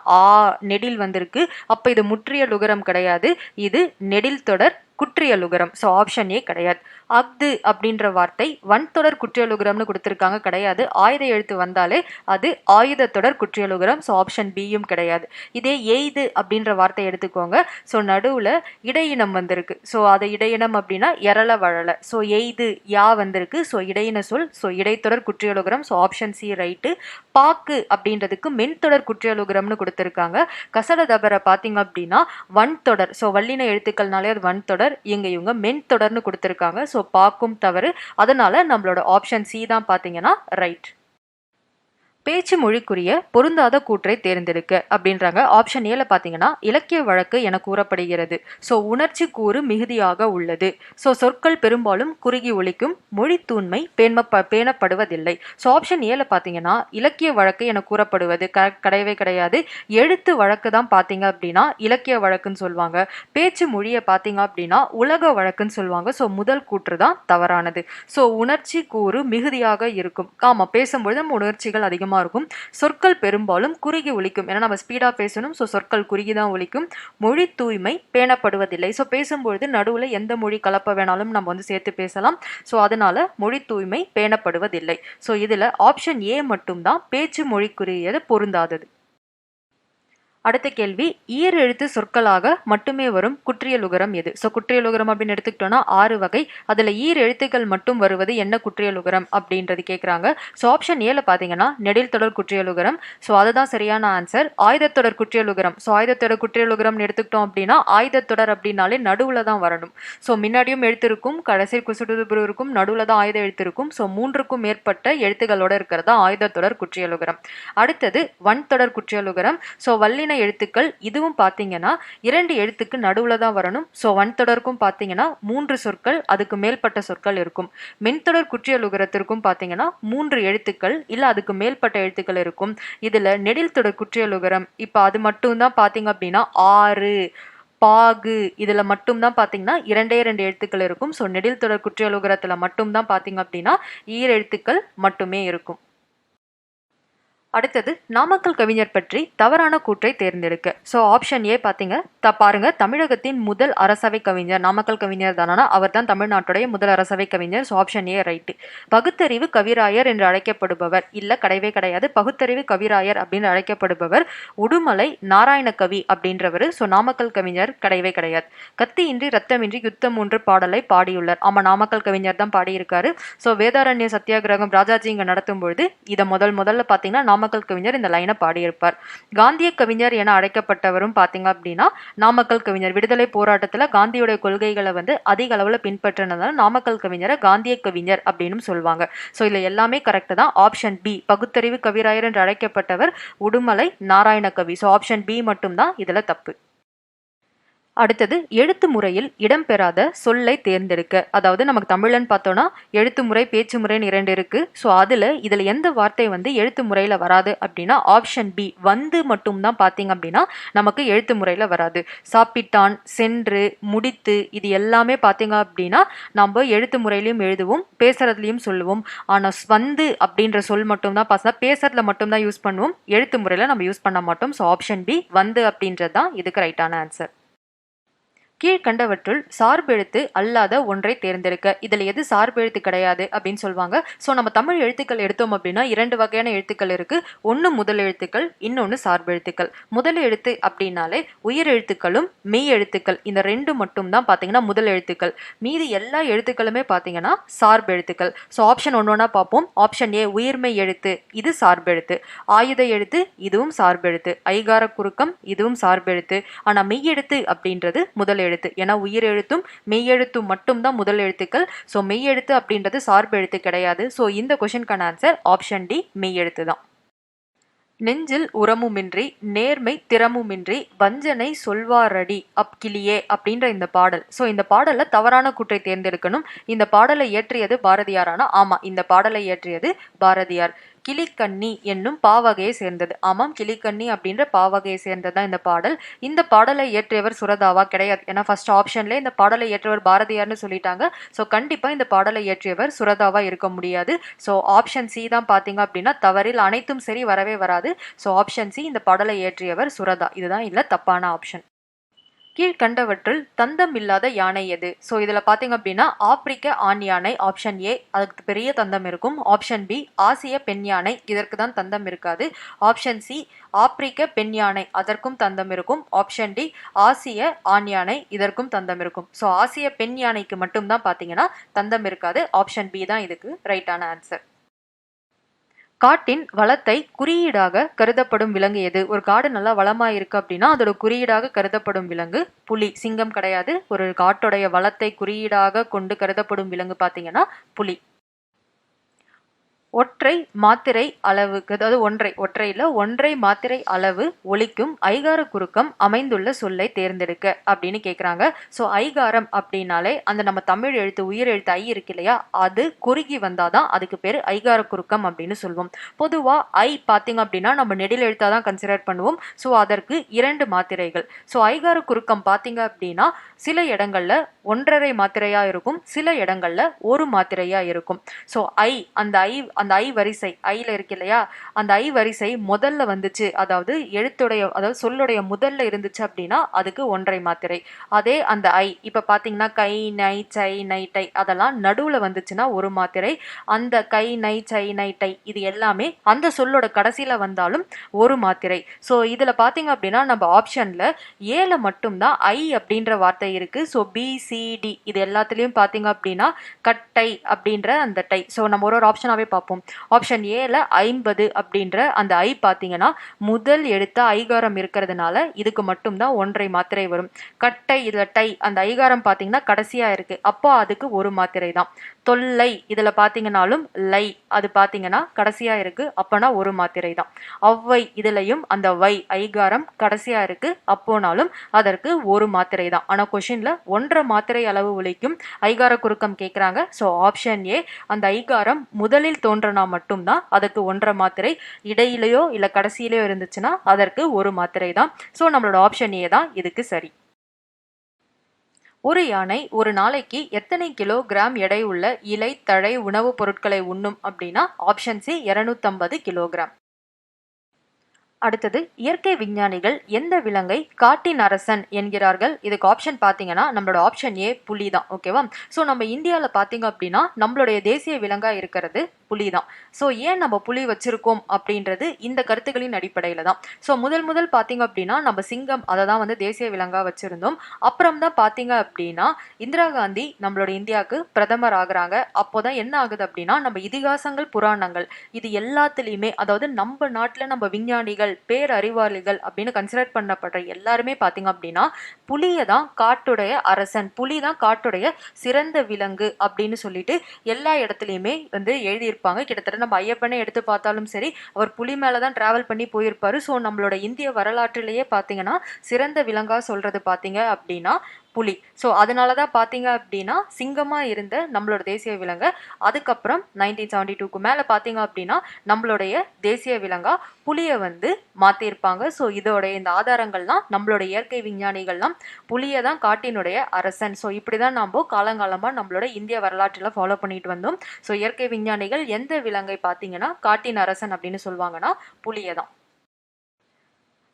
நெடில் வந்திருக்கு. அப்போ இது முற்றியலுகரம் கிடையாது, இது நெடில் தொடர் குற்றியலுகரம். ஸோ ஆப்ஷன் ஏ கிடையாது. அஃது அப்படின்ற வார்த்தை வன்தொடர் குற்றியலுகரம்னு கொடுத்துருக்காங்க, கிடையாது. ஆயுத எழுத்து வந்தாலே அது ஆயுத தொடர் குற்றியலுகரம். ஸோ ஆப்ஷன் பியும் கிடையாது. இதே எய்து அப்படின்ற வார்த்தை எடுத்துக்கோங்க. ஸோ நடுவில் இடையினம் வந்திருக்கு. ஸோ அது இடையினம் அப்படின்னா எரள வழல. ஸோ எய்து யா வந்திருக்கு. ஸோ இடையின சொல். ஸோ இடைத்தொடர் குற்றியலுகரம். So option C right. பாக்கு அப்படின்றதுக்கு மென்தொடர் குற்றியலுகரம்னு கொடுத்துருக்காங்க. கசட தபரை பார்த்தீங்க அப்படின்னா வன்தொடர். ஸோ வல்லின எழுத்துக்கள்னாலே அது வன்தொடர். இவங்க மென் தொடர்னு கொடுத்துருக்காங்க. ஸோ பாக்கும் தவறு. அதனால நம்மளோட ஆப்ஷன் சி தான் பார்த்தீங்கன்னா ரைட். பேச்சு மொழிக்குரிய பொருந்தாத கூற்றை தேர்ந்தெடுக்க அப்படின்றாங்க. ஆப்ஷன் ஏல பார்த்தீங்கன்னா இலக்கிய வழக்கு என கூறப்படுகிறது. ஸோ உணர்ச்சி கூறு மிகுதியாக உள்ளது. ஸோ சொற்கள் பெரும்பாலும் குறுகி ஒலிக்கும், மொழி தூய்மை பேணப்படுவதில்லை. ஸோ ஆப்ஷன் ஏல பார்த்தீங்கன்னா இலக்கிய வழக்கு என கூறப்படுவது கிடையவே கிடையாது. எழுத்து வழக்கு தான் பார்த்தீங்க அப்படின்னா இலக்கிய வழக்குன்னு சொல்லுவாங்க. பேச்சு மொழியை பார்த்தீங்க அப்படின்னா உலக வழக்குன்னு சொல்லுவாங்க. ஸோ முதல் கூற்று தான் தவறானது. ஸோ உணர்ச்சி கூறு மிகுதியாக இருக்கும். ஆமாம், பேசும்பொழுது நம்ம உணர்ச்சிகள் அதிகமாக இருக்கும். சொற்கள் பெரும்பாலும் குறுகி ஒலிக்கும். ஏன்னா நம்ம ஸ்பீடா பேசணும். ஸோ சொற்கள் குறுகி தான் ஒலிக்கும். மொழி தூய்மை பேணப்படுவதில்லை. ஸோ பேசும்பொழுது நடுவில் எந்த மொழி கலப்ப வேணாலும் நம்ம சேர்த்து பேசலாம். ஸோ அதனால மொழி தூய்மை பேணப்படுவதில்லை. ஸோ இதில் ஆப்ஷன் ஏ மட்டும்தான் பேச்சு மொழிக்குரியது பொருந்தாதது. அடுத்த கேள்வி, ஈர் எழுத்து சொற்களாக மட்டுமே வரும் குற்றியலுகரம் எது? ஸோ குற்றியலுகரம் அப்படின்னு எடுத்துக்கிட்டோம்னா 6 வகை. அதில் ஈர் எழுத்துக்கள் மட்டும் வருவது என்ன குற்றியலுகரம் அப்படின்றது கேட்குறாங்க. ஸோ ஆப்ஷன் ஏல பார்த்தீங்கன்னா நெடில் தொடர் குற்றியலுகரம். ஸோ அதுதான் சரியான ஆன்சர். ஆயுதத்தொடர் குற்றியலுகரம். ஸோ ஆயுதத்தொடர் குற்றியலுகரம்னு எடுத்துக்கிட்டோம் அப்படின்னா ஆயுதத்தொடர் அப்படின்னாலே நடுவில் தான் வரணும். ஸோ முன்னாடியும் எழுத்து இருக்கும், கடைசி குசுடுபுரு இருக்கும், நடுவில் தான் ஆயுத எழுத்து இருக்கும். ஸோ 3க்கும் மேற்பட்ட எழுத்துக்களோட இருக்கிறதா ஆயுதத்தொடர் குற்றியலுகரம். அடுத்தது வன்தொடர் குற்றியலுகரம். ஸோ வல்லின எழுத்துக்கள். இதுவும் பார்த்தீங்கன்னா 2 எழுத்துக்கு நடுவுல தான் வரணும். ஸோ வன்தொடருக்கும் பார்த்தீங்கன்னா 3 சொற்கள் அதுக்கு மேற்பட்ட சொற்கள் இருக்கும். மென்தொடர் குற்றியலுகரத்திற்கும் பார்த்தீங்கன்னா 3 எழுத்துக்கள் இல்லை அதுக்கு மேற்பட்ட எழுத்துக்கள் இருக்கும். இதுல நெடில் தொடர் குற்றியலுகரம் இப்போ அது மட்டும் தான் பார்த்தீங்க அப்படின்னா 6 பாகு இதுல மட்டும்தான் பார்த்தீங்கன்னா 2 எழுத்துக்கள் இருக்கும். ஸோ நெடில் தொடர் குற்றியலுகரத்துல மட்டும்தான் பார்த்தீங்க அப்படின்னா ஈர் எழுத்துக்கள் மட்டுமே இருக்கும். அடுத்தது நாமக்கல் கவிஞர் பற்றி தவறான கூற்றை தேர்ந்தெடுக்க. ஸோ ஆப்ஷன் ஏ பார்த்தீங்க பாருங்க, தமிழகத்தின் முதல் அரசவை கவிஞர் நாமக்கல் கவிஞர் தானா? அவர் தான் தமிழ்நாட்டுடைய முதல் அரசவை கவிஞர். ஸோ ஆப்ஷன் ஏ ரைட்டு. பகுத்தறிவு கவிராயர் என்று அழைக்கப்படுபவர் இல்லை, கிடையவே கிடையாது. பகுத்தறிவு கவிராயர் அப்படின்னு அழைக்கப்படுபவர் உடுமலை நாராயண கவி அப்படின்றவர். ஸோ நாமக்கல் கவிஞர் கிடையவே கிடையாது. கத்தியின்றி ரத்தமின்றி யுத்தம் ஒன்று பாடலை பாடியுள்ளார். ஆமாம், நாமக்கல் கவிஞர் தான் பாடியிருக்காரு. ஸோ வேதாரண்ய சத்தியாகிரகம் ராஜாஜி இங்கே நடத்தும் பொழுது இதை முதல்ல பார்த்தீங்கன்னா நாமக்கல் கவிஞர் இந்த லைனை பாடியிருப்பார். காந்திய கவிஞர் என அழைக்கப்பட்டவரும் பார்த்தீங்க அப்படின்னா நாமக்கல் கவிஞர். விடுதலை போராட்டத்தில் காந்தியுடைய கொள்கைகளை அதிக அளவில் பின்பற்றினதால நாமக்கல் கவிஞரை காந்திய கவிஞர் அப்படின்னு சொல்லுவாங்க. ஸோ இதில் எல்லாமே கரெக்ட் தான். ஆப்ஷன் பி பகுத்தறிவு கவிராயர் என்று அழைக்கப்பட்டவர் உடுமலை நாராயண கவி. ஸோ ஆப்ஷன் பி மட்டும்தான் இதில் தப்பு. அடுத்தது எழுத்து முறையில் இடம்பெறாத சொல்லை தேர்ந்தெடுக்க. அதாவது நமக்கு தமிழன் பார்த்தோன்னா எழுத்து முறை பேச்சு முறைன்னு 2 இருக்கு. ஸோ இதில் எந்த வார்த்தை எழுத்து முறையில் வராது அப்படின்னா ஆப்ஷன் பி மட்டும்தான் பார்த்தீங்க அப்படின்னா நமக்கு எழுத்து முறையில் வராது. சாப்பிட்டான், சென்று, முடித்து இது எல்லாமே பார்த்தீங்க அப்படின்னா நம்ம எழுத்து முறையிலையும் எழுதுவோம், பேசுறதுலையும் சொல்லுவோம். ஆனால் அப்படின்ற சொல் மட்டும்தான் பேசுறதுல மட்டும்தான் யூஸ் பண்ணுவோம், எழுத்து முறையில் நம்ம யூஸ் பண்ண மாட்டோம். ஸோ ஆப்ஷன் பி அப்படின்றது தான் இதுக்கு ரைட்டான ஆன்சர். கீழ்கண்டவற்றுள் சார்பெழுத்து அல்லாத ஒன்றை தேர்ந்தெடுக்க. இதில் எது சார்பெழுத்து கிடையாது அப்படின்னு சொல்லுவாங்க. ஸோ நம்ம தமிழ் எழுத்துக்கள் எடுத்தோம் அப்படின்னா 2 வகையான எழுத்துக்கள் இருக்கு. ஒன்று முதல் எழுத்துக்கள், இன்னொன்று சார்பெழுத்துக்கள். முதல் எழுத்து அப்படின்னாலே உயிர் எழுத்துக்களும் மெய் எழுத்துக்கள் இந்த 2 மட்டும் தான் பார்த்தீங்கன்னா முதல் எழுத்துக்கள். மீதி எல்லா எழுத்துக்களுமே பார்த்தீங்கன்னா சார்பெழுத்துக்கள். ஸோ ஆப்ஷன் ஒன்றா பார்ப்போம். ஆப்ஷன் ஏ உயிர்மெய் எழுத்து, இது சார்பெழுத்து. ஆயுத எழுத்து, இதுவும் சார்பெழுத்து. ஐகார குறுக்கம், இதுவும் சார்பெழுத்து. ஆனால் மெய் எழுத்து அப்படின்றது முதல் எழுத்து. ஏன்னா உயிர் எழுத்தும் மெய் எழுத்தும் மட்டும் தான் முதல் எழுத்துக்கள். ஸோ மெய் எழுத்து அப்படின்றது சார்பு எழுத்து கிடையாது. ஸோ இந்த கொஸ்டினுக்கான ஆன்சர் ஆப்ஷன் டி மெய் எழுத்து தான். நெஞ்சில் உரமுமின்றி நேர்மை திறமுமின்றி வஞ்சனை சொல்வாரடி கிளியே அப்படின்ற இந்த பாடல். ஸோ இந்த பாடல்ல தவறான கூற்றை தேர்ந்தெடுக்கணும். இந்த பாடலை இயற்றியது பாரதியாரானா? ஆமா, இந்த பாடலை இயற்றியது பாரதியார். கிளிக்கண்ணி என்னும் பாவகையை சேர்ந்தது. ஆமாம், கிளிக்கண்ணி அப்படின்ற பாவகையை சேர்ந்ததுதான் இந்த பாடல். இந்த பாடலை இயற்றியவர் சுரதாவா? கிடையாது. ஏன்னா ஃபர்ஸ்ட் ஆப்ஷன்ல இந்த பாடலை இயற்றியவர் பாரதியார்னு சொல்லிட்டாங்க. ஸோ கண்டிப்பா இந்த பாடலை இயற்றியவர் சுரதாவா இருக்க முடியாது. ஸோ ஆப்ஷன் சி தான் பாத்தீங்க அப்படின்னா தவறில் அனைத்தும் சரி வரவே வராது. ஸோ ஆப்ஷன் சி, இந்த பாடலை இயற்றியவர் சுரதா. இதுதான் இல்ல தப்பான ஆப்ஷன். கீழ்கண்டவற்றுள் தந்தம் இல்லாத யானை எது? ஸோ இதில் பார்த்தீங்க அப்படின்னா ஆப்பிரிக்க ஆண் யானை ஆப்ஷன் ஏ, அதுக்கு பெரிய தந்தம் இருக்கும். ஆப்ஷன் பி ஆசிய பெண் யானை, இதற்கு தான் தந்தம் இருக்காது. ஆப்ஷன் சி ஆப்பிரிக்க பெண் யானை, அதற்கும் தந்தம் இருக்கும். ஆப்ஷன் டி ஆசிய ஆண் யானை, இதற்கும் தந்தம் இருக்கும். ஸோ ஆசிய பெண் யானைக்கு மட்டும்தான் பார்த்தீங்கன்னா தந்தம் இருக்காது. ஆப்ஷன் பி தான் இதுக்கு ரைட்டான ஆன்சர். காட்டின் வளத்தை குறியீடாக கருதப்படும் விலங்கு எது? ஒரு காடு நல்லா வளமா இருக்கு அப்படின்னா அதோட குறியீடாக கருதப்படும் விலங்கு புலி. சிங்கம் கிடையாது. ஒரு காட்டுடைய வளத்தை குறியீடாக கொண்டு கருதப்படும் விலங்கு பாத்தீங்கன்னா புலி. ஒற்றை மாத்திரை அளவுக்கு, அதாவது ஒன்றை மாத்திரை அளவு ஒலிக்கும் ஐகார குறுக்கம் அமைந்துள்ள சொல்லை தேர்ந்தெடுக்க அப்படின்னு கேக்குறாங்க. ஸோ ஐகாரம் அப்படின்னாலே அந்த நம்ம தமிழ் எழுத்து உயிர் எழுத்து ஐ இருக்கு இல்லையா, அது குறுகி வந்தாதான் அதுக்கு பேர் ஐகார குறுக்கம் அப்படின்னு சொல்லுவோம். பொதுவா ஐ பாத்தீங்க அப்படின்னா நம்ம நெடில் எழுத்தாதான் கன்சிடர் பண்ணுவோம். ஸோ அதற்கு 2 மாத்திரைகள். ஸோ ஐகார குறுக்கம் பாத்தீங்க அப்படின்னா சில இடங்கள்ல 1.5 மாத்திரையா இருக்கும், சில இடங்கள்ல 1 மாத்திரையா இருக்கும். ஸோ அந்த ஐ வரிசை ஐல இருக்கு இல்லையா, அந்த ஐ வரிசை முதல்ல வந்துச்சு, அதாவது சொல்லுடைய முதல்ல இருந்துச்சு அப்படின்னா அதுக்கு 1.5 மாத்திரை. அதே அந்த ஐ இப்ப பாத்தீங்கன்னா கை நை சை நை டை அதெல்லாம் நடுவுல வந்துச்சுன்னா 1 மாத்திரை. அந்த கை நை சை நை டை இது எல்லாமே அந்த சொல்லோட கடைசியில வந்தாலும் 1 மாத்திரை. ஸோ இதுல பாத்தீங்க அப்படின்னா நம்ம ஆப்ஷன்ல ஏல மட்டும்தான் ஐ அப்படின்ற வார்த்தை இருக்கு. ஸோ பி சி டி இது எல்லாத்துலயும் பாத்தீங்க அப்படின்னா கட்டை அப்படின்ற அந்த டை. ஸோ நம்ம ஒரு ஆப்ஷனாவே பார்ப்போம். ஆப்ஷன் ஏல 50 அப்படின்ற அந்த ஐ பாத்தீங்கன்னா முதல் எழுத்த ஐகாரம் இருக்கிறதுனால இதுக்கு மட்டும்தான் 1.5 மாத்திரை வரும். கட்டை இதுல டை அந்த ஐகாரம் பாத்தீங்கன்னா கடைசியா இருக்கு, அப்போ அதுக்கு 1 மாத்திரை தான். தொல்லை இதுல பாத்தீங்கன்னாலும் லை அது பாத்தீங்கன்னா கடைசியா இருக்கு, அப்பனா 1 மாத்திரை தான். ஒவ்வை இதுலயும் அந்த வை ஐகாரம் கடைசியா இருக்கு, அப்போனாலும் அதற்கு 1 மாத்திரை தான். ஆனா கொஸ்டின்ல 1.5 மாத்திரை அளவு ஒலிக்கும் ஐகார குறுக்கம் கேக்குறாங்க. ஸோ ஆப்ஷன் ஏ அந்த ஐகாரம் முதலில் தோன்றனா மட்டும்தான் அதுக்கு 1.5 மாத்திரை, இடையிலையோ இல்ல கடைசியிலையோ இருந்துச்சுன்னா அதற்கு 1 மாத்திரை தான். ஸோ நம்மளோட ஆப்ஷன் ஏ தான் இதுக்கு சரி. ஒரு யானை ஒரு நாளைக்கு எத்தனை கிலோகிராம் எடை உள்ள இலை தழை உணவுப் பொருட்களை உண்ணும் அப்படின்னா ஆப்ஷன் சி 250 கிலோகிராம். அடுத்தது இயற்கை விஞ்ஞானிகள் எந்த விலங்கை காட்டின் அரசன் என்கிறார்கள்? இதுக்கு ஆப்ஷன் பாத்தீங்கன்னா நம்மளோட ஆப்ஷன் ஏ புலி தான். ஓகேவா? ஸோ நம்ம இந்தியாவில் பாத்தீங்க அப்படின்னா நம்மளுடைய தேசிய விலங்கா இருக்கிறது புலி தான். ஸோ ஏன் நம்ம புலி வச்சிருக்கோம் அப்படின்றது இந்த கருத்துக்களின் அடிப்படையில தான். ஸோ முதல் பாத்தீங்க அப்படின்னா நம்ம சிங்கம் அதை தான் வந்து தேசிய விலங்கா வச்சிருந்தோம். அப்புறம் தான் பாத்தீங்க அப்படின்னா இந்திரா காந்தி நம்மளோட இந்தியாவுக்கு பிரதமர் ஆகுறாங்க. அப்போதான் என்ன ஆகுது அப்படின்னா நம்ம இதிகாசங்கள் புராணங்கள் இது எல்லாத்துலயுமே, அதாவது நம்ம நாட்டுல நம்ம விஞ்ஞானிகள் பேரறிவாளிகள் அப்படின்னு கன்சிடர் பண்ணப்படுற எல்லாருமே பாத்தீங்க அப்படின்னா புலியை தான் காட்டுடைய அரசன், புலி தான் காட்டுடைய சிறந்த விலங்கு அப்படின்னு சொல்லிட்டு எல்லா இடத்துலயுமே வந்து எழுதியிருப்பாங்க. கிட்டத்தட்ட நம்ம ஐயப்பனை எடுத்து பார்த்தாலும் சரி அவர் புலி மேலதான் டிராவல் பண்ணி போயிருப்பாரு. ஸோ நம்மளோட இந்திய வரலாற்றிலேயே பாத்தீங்கன்னா சிறந்த விலங்கா சொல்றது பாத்தீங்க அப்படின்னா புலி. ஸோ அதனாலதான் பாத்தீங்க அப்படின்னா சிங்கமா இருந்த நம்மளோட தேசிய விலங்கு அதுக்கப்புறம் 1972க்கு மேல பாத்தீங்க அப்படின்னா நம்மளுடைய தேசிய விலங்கா புலியை வந்து மாத்திருப்பாங்க. ஸோ இதோடைய இந்த ஆதாரங்கள்லாம் நம்மளோட இயற்கை விஞ்ஞானிகள்லாம் புலியை தான் காட்டினுடைய அரசன். ஸோ இப்படிதான் நம்ம காலங்காலமா நம்மளோட இந்திய வரலாற்றில் ஃபாலோ பண்ணிட்டு வந்தோம். ஸோ இயற்கை விஞ்ஞானிகள் எந்த விலங்கை பார்த்தீங்கன்னா காட்டின் அரசன் அப்படின்னு சொல்லுவாங்கன்னா புலியை தான்.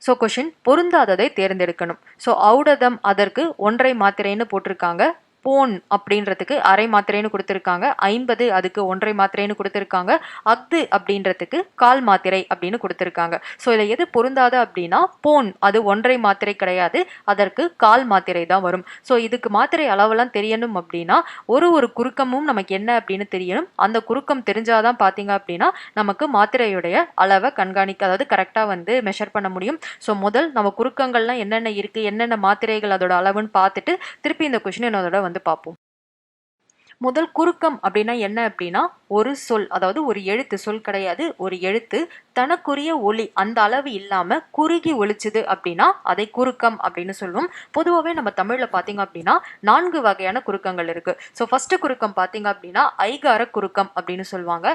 ஸோ கொஷின் பொருந்தாததை தேர்ந்தெடுக்கணும். ஸோ ஔடதம் அதற்கு 1.5 மாத்திரைன்னு போட்டிருக்காங்க. போன் அப்படின்றதுக்கு அரை மாத்திரைன்னு கொடுத்துருக்காங்க. 50 அதுக்கு 1.5 மாத்திரைன்னு கொடுத்துருக்காங்க. அக்து அப்படின்றதுக்கு 1/4 மாத்திரை அப்படின்னு கொடுத்துருக்காங்க. ஸோ இதை எது பொருந்தாத அப்படின்னா போன் அது 1.5 மாத்திரை கிடையாது, அதற்கு 1/4 மாத்திரை தான் வரும். ஸோ இதுக்கு மாத்திரை அளவெல்லாம் தெரியணும் அப்படின்னா ஒரு குறுக்கமும் நமக்கு என்ன அப்படின்னு தெரியணும். அந்த குறுக்கம் தெரிஞ்சாதான் பார்த்தீங்க அப்படின்னா நமக்கு மாத்திரையுடைய அளவை கண்காணிக்க, அதாவது கரெக்டாக வந்து மெஷர் பண்ண முடியும். ஸோ முதல் நம்ம குறுக்கங்கள்லாம் என்னென்ன இருக்கு, என்னென்ன மாத்திரைகள் அதோட அளவுன்னு பார்த்துட்டு திருப்பி இந்த கொஸ்டின் என்னோட வந்து பார்ப்போம். முதல் குறுக்கம் அப்படின்னா என்ன அப்படின்னா ஒரு சொல், அதாவது ஒரு எழுத்து, சொல் கிடையாது, ஒரு எழுத்து தனக்குரிய ஒலி அந்த அளவு இல்லாம குறுகி ஒலிச்சுது அப்படின்னா அதை குறுக்கம் அப்படின்னு சொல்லுவோம். பொதுவாகவே நம்ம தமிழ்ல பாத்தீங்க அப்படின்னா 4 வகையான குறுக்கங்கள் இருக்கு. ஸோ ஃபர்ஸ்ட் குறுக்கம் பாத்தீங்க அப்படின்னா ஐகார குறுக்கம் அப்படின்னு சொல்லுவாங்க.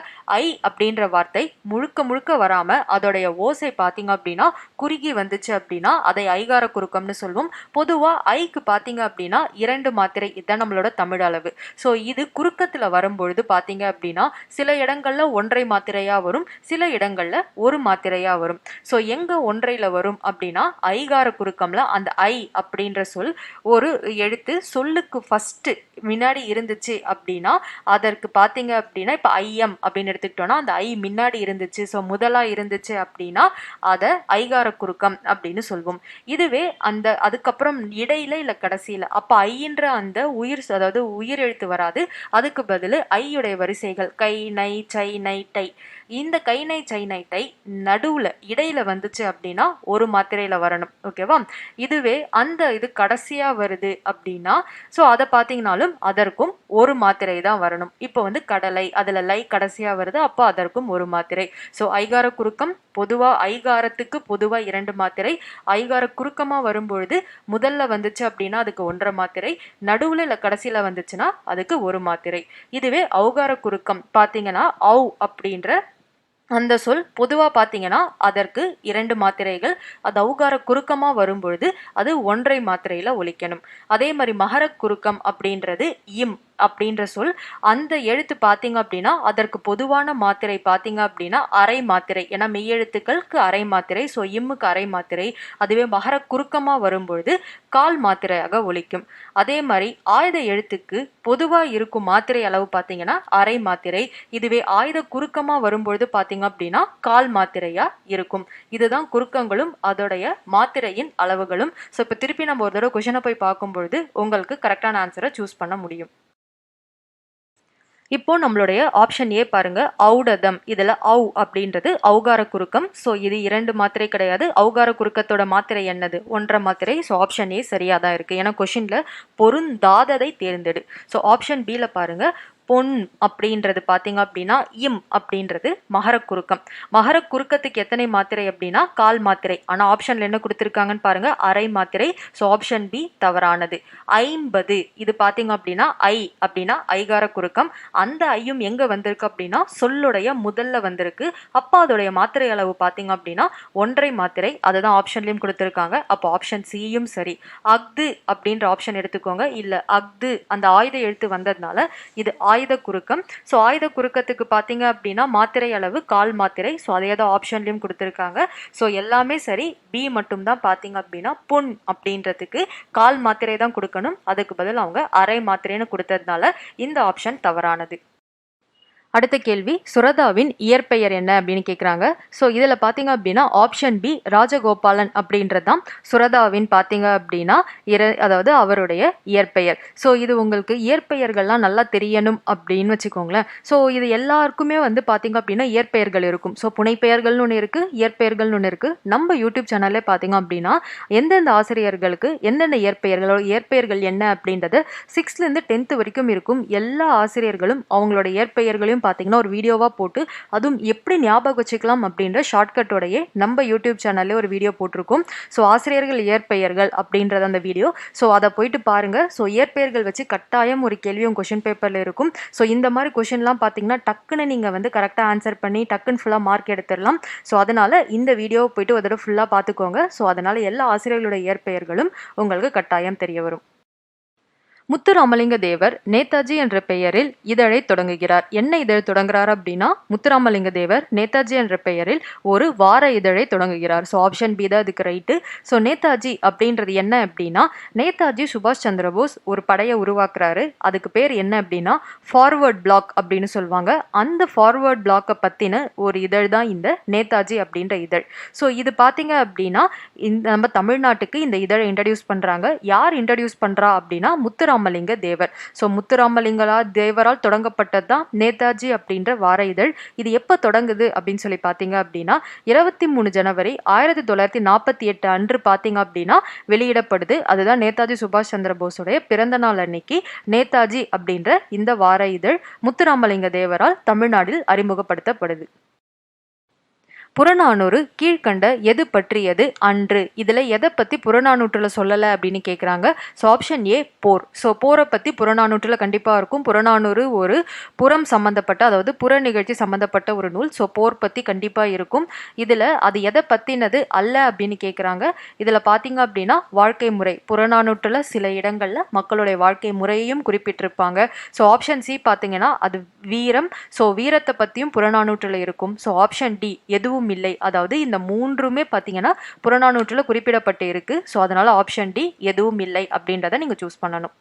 ஐ அப்படின்ற வார்த்தை முழுக்க முழுக்க வராம அதோடைய ஓசை பாத்தீங்க அப்படின்னா குறுகி வந்துச்சு அப்படின்னா அதை ஐகார குறுக்கம்னு சொல்லுவோம். பொதுவா ஐக்கு பாத்தீங்க அப்படின்னா 2 மாத்திரை, இதுதான் நம்மளோட தமிழ் அளவு. ஸோ இது குறுக்கத்துல வரும்பொழுது பாத்தீங்க அப்படின்னா சில இடங்கள்ல 1.5 மாத்திரையா வரும், சில இடங்கள்ல 1 மாத்திரையா வரும். ஸோ எங்க 1.5ல வரும் அப்படின்னா ஐகார குறுக்கம்ல அந்த ஐ அப்படின்ற சொல் ஒரு எழுத்து சொல்லுக்கு ஃபர்ஸ்ட் முன்னாடி இருந்துச்சு அப்படின்னா அதற்கு பாத்தீங்க அப்படின்னா இப்ப ஐஎம் அப்படின்னு எடுத்துக்கிட்டோம்னா அந்த ஐ முன்னாடி இருந்துச்சு, ஸோ முதலா இருந்துச்சு அப்படின்னா அதை ஐகார குறுக்கம் அப்படின்னு சொல்வோம். இதுவே அந்த அதுக்கப்புறம் இடையில இல்ல கடைசியில அப்ப ஐன்ற அந்த உயிர், அதாவது உயிர் எழுத்து வராது, அதுக்கு பதில் ஐயுடைய வரிசைகள் கை நை சை நை டை. இந்த கை நை சை நை டை நடுவுல இடையில வந்துச்சு அப்படின்னா 1 மாத்திரையில வரணும். ஓகேவா? இதுவே அந்த இது கடைசியா வருது அப்படின்னா ஸோ அதை பார்த்தீங்கன்னாலும் அதற்கும் 1 மாத்திரை தான் வரணும். இப்போ வந்து கடலை, அதுல லை கடைசியா வருது, அப்போ அதற்கும் 1 மாத்திரை. ஸோ ஐகார குறுக்கம் பொதுவா ஐகாரத்துக்கு பொதுவா 2 மாத்திரை, ஐகார குறுக்கமா வரும்பொழுது முதல்ல வந்துச்சு அப்படின்னா அதுக்கு 1.5 மாத்திரை, நடுவுல இல்ல கடைசியில வந்துச்சுன்னா அதுக்கு 1 மாத்திரை. இதுவே ஔகார குறுக்கம் பாத்தீங்கன்னா ஔ அப்படின்ற அந்த சொல் பொதுவா பாத்தீங்கன்னா அதற்கு 2 மாத்திரைகள், அது ஔகார குறுக்கமா வரும்பொழுது அது 1.5 மாத்திரையில ஒலிக்கணும். அதே மாதிரி மகர குறுக்கம் அப்படின்றது இம் அப்படின்ற சொல், அந்த எழுத்து பாத்தீங்க அப்படின்னா அதற்கு பொதுவான மாத்திரை பாத்தீங்க அப்படின்னா அரை மாத்திரை, ஏன்னா மெய்யெழுத்துக்களுக்கு அரை மாத்திரை, ஸோ இம்முக்கு அரை மாத்திரை. அதுவே மகர குறுக்கமா வரும்பொழுது 1/4 மாத்திரையாக ஒலிக்கும். அதே மாதிரி ஆயுத எழுத்துக்கு பொதுவா இருக்கும் மாத்திரை அளவு பாத்தீங்கன்னா அரை மாத்திரை, இதுவே ஆயுத குறுக்கமா வரும்பொழுது பாத்தீங்க அப்படின்னா 1/4 மாத்திரையா இருக்கும். இதுதான் குறுக்கங்களும் அதோடைய மாத்திரையின் அளவுகளும். ஸோ இப்போ திருப்பி நம்ம ஒரு தடவை கொஷனை போய் பார்க்கும்பொழுது உங்களுக்கு கரெக்டான ஆன்சரை சூஸ் பண்ண முடியும். இப்போ நம்மளுடைய ஆப்ஷன் ஏ பாருங்க, ஔடதம். இதுல ஔ அப்படின்றது ஔகார குறுக்கம். ஸோ இது 2 மாத்திரை கிடையாது. ஔகார குறுக்கத்தோட மாத்திரை என்னது? 1.5 மாத்திரை. ஸோ ஆப்ஷன் ஏ சரியா தான் இருக்கு. ஏன்னா கொஷின்ல பொருந்தாததை தேர்ந்தெடு. ஸோ ஆப்ஷன் பில பாருங்க, பொன் அப்படின்றது பாத்தீங்க அப்படின்னா இம் அப்படின்றது மகர குறுக்கம். மகர குறுக்கத்துக்கு எத்தனை மாத்திரை அப்படின்னா 1/4 மாத்திரை. ஆனா ஆப்ஷன்ல என்ன கொடுத்திருக்காங்கன்னு பாருங்க, அரை மாத்திரை. ஸோ ஆப்ஷன் பி தவறானது. 50 இது பாத்தீங்க அப்படின்னா ஐ அப்படின்னா ஐகார குறுக்கம். அந்த ஐயும் எங்க வந்திருக்கு அப்படின்னா சொல்லுடைய முதல்ல வந்திருக்கு. அப்ப அதோடைய மாத்திரை அளவு பாத்தீங்க அப்படின்னா 1.5 மாத்திரை. அதுதான் ஆப்ஷன்லயும் கொடுத்திருக்காங்க. அப்போ ஆப்ஷன் சியும் சரி. அஃது அப்படின்ற ஆப்ஷன் எடுத்துக்கோங்க. இல்ல அஃது அந்த ஆயுத எழுத்து வந்ததுனால இது ஆயுத குறுக்கம். ஸோ ஆயுத குறுக்கத்துக்கு பாத்தீங்க அப்படின்னா மாத்திரை அளவு 1/4 மாத்திரை. ஸோ அதே தான் ஆப்ஷன்லயும் கொடுத்திருக்காங்க. ஸோ எல்லாமே சரி. பி மட்டும் தான் பாத்தீங்க அப்படின்னா பொன் அப்படின்றதுக்கு 1/4 மாத்திரை தான் கொடுக்கணும், அதுக்கு பதில் அவங்க அரை மாத்திரைன்னு கொடுத்ததுனால இந்த ஆப்ஷன் தவறானது. அடுத்த கேள்வி, சுரதாவின் இயற்பெயர் என்ன அப்படின்னு கேட்குறாங்க. ஸோ இதில் பார்த்தீங்க அப்படின்னா ஆப்ஷன் பி ராஜகோபாலன் அப்படின்றது தான் சுரதாவின் பார்த்தீங்க அப்படின்னா அதாவது அவருடைய இயற்பெயர். ஸோ இது உங்களுக்கு இயற்பெயர்கள்லாம் நல்லா தெரியணும் அப்படின்னு வச்சுக்கோங்களேன். ஸோ இது எல்லாருக்குமே வந்து பார்த்தீங்க அப்படின்னா இயற்பெயர்கள் இருக்கும். ஸோ புனைப்பெயர்கள்னு ஒன்று இருக்குது, இயற்பெயர்கள்னு ஒன்று இருக்குது. நம்ம யூடியூப் சேனல்லே பார்த்தீங்க அப்படின்னா எந்தெந்த ஆசிரியர்களுக்கு எந்தெந்த இயற்பெயர்கள் என்ன அப்படின்றது 6லேருந்து 10th வரைக்கும் இருக்கும். எல்லா ஆசிரியர்களும் அவங்களோட இயற்பெயர்களையும் பார்த்தீங்கன்னா ஒரு வீடியோவா போட்டு அதுவும் எப்படி ஞாபகம் வச்சுக்கலாம் அப்படின்ற ஷார்ட்கட்டோடையே நம்ம யூடியூப் சேனல்ல ஒரு வீடியோ போட்டிருக்கோம். ஸோ ஆசிரியர்கள் இயற்பெயர்கள் அப்படின்றது அந்த வீடியோ. ஸோ அதை போயிட்டு பாருங்க. ஸோ இயற்பெயர்கள் வச்சு கட்டாயம் ஒரு கேள்வியும் கொஷின் பேப்பர்ல இருக்கும். ஸோ இந்த மாதிரி கொஷின்லாம் பார்த்தீங்கன்னா டக்குன்னு நீங்க வந்து கரெக்டாக ஆன்சர் பண்ணி டக்குன்னு ஃபுல்லாக மார்க் எடுத்துடலாம். ஸோ அதனால இந்த வீடியோவை போயிட்டு ஒரு தடவை ஃபுல்லாக பார்த்துக்கோங்க. ஸோ அதனால எல்லா ஆசிரியர்களோட இயற்பெயர்களும் உங்களுக்கு கட்டாயம் தெரிய வரும். முத்துராமலிங்க தேவர் நேதாஜி என்ற பெயரில் இதழை தொடங்குகிறார். என்ன இதழ் தொடங்குறார் அப்படின்னா முத்துராமலிங்க தேவர் நேதாஜி என்ற பெயரில் ஒரு வார இதழை தொடங்குகிறார். ஸோ ஆப்ஷன் பி தான் அதுக்கு ரைட்டு. ஸோ நேதாஜி அப்படின்றது என்ன அப்படின்னா நேதாஜி சுபாஷ் சந்திரபோஸ் ஒரு படையை உருவாக்குறாரு. அதுக்கு பேர் என்ன அப்படின்னா ஃபார்வர்ட் பிளாக் அப்படின்னு சொல்லுவாங்க. அந்த ஃபார்வர்ட் பிளாக்கை பற்றின ஒரு இதழ் தான் இந்த நேதாஜி அப்படின்ற இதழ். ஸோ இது பார்த்தீங்க அப்படின்னா நம்ம தமிழ்நாட்டுக்கு இந்த இதழை இன்ட்ரடியூஸ் பண்ணுறாங்க. யார் இன்ட்ரடியூஸ் பண்ணுறா அப்படின்னா முத்துராமலிங்க முத்துராமலிங்க தேவர். ஸோ முத்துராமலிங்கலா தேவரால் தொடங்கப்பட்டது தான் நேதாஜி அப்படின்ற வார இதழ். இது எப்போ தொடங்குது அப்படின்னு சொல்லி பார்த்தீங்க அப்படின்னா 23 ஜனவரி 1948 அன்று பார்த்தீங்க அப்படின்னா வெளியிடப்படுது. அதுதான் நேதாஜி சுபாஷ் சந்திர போஸுடைய பிறந்த நாள் அன்னைக்கு நேதாஜி அப்படின்ற இந்த வார இதழ் முத்துராமலிங்க தேவரால் தமிழ்நாட்டில் அறிமுகப்படுத்தப்படுது. புறநானூறு கீழ்கண்ட எது பற்றியது அன்று. இதுல எதை பத்தி புறநானூற்றுல சொல்லலை அப்படின்னு கேட்குறாங்க. ஸோ ஆப்ஷன் ஏ போர். ஸோ போரை பத்தி புறநானூற்றுல கண்டிப்பா இருக்கும். புறநானூறு ஒரு புறம் சம்பந்தப்பட்ட, அதாவது புற நிகழ்ச்சி சம்பந்தப்பட்ட ஒரு நூல். ஸோ போர் பத்தி கண்டிப்பா இருக்கும். இதுல அது எதை பத்தினது அல்ல அப்படின்னு கேட்குறாங்க. இதுல பாத்தீங்க அப்படின்னா வாழ்க்கை முறை, புறநானூற்றுல சில இடங்கள்ல மக்களுடைய வாழ்க்கை முறையையும் குறிப்பிட்டிருப்பாங்க. ஸோ ஆப்ஷன் சி பாத்தீங்கன்னா அது வீரம். ஸோ வீரத்தை பத்தியும் புறநானூற்றுல இருக்கும். ஸோ ஆப்ஷன் டி எதுவும் இல்லை. அதாவது இந்த மூன்றுமே பாத்தீங்கன்னா புறநானூற்றுல குறிப்பிடப்பட்டு இருக்கு. ஸோ அதனால ஆப்ஷன் டி எதுவும் இல்லை அப்படின்றத நீங்க சூஸ் பண்ணணும்.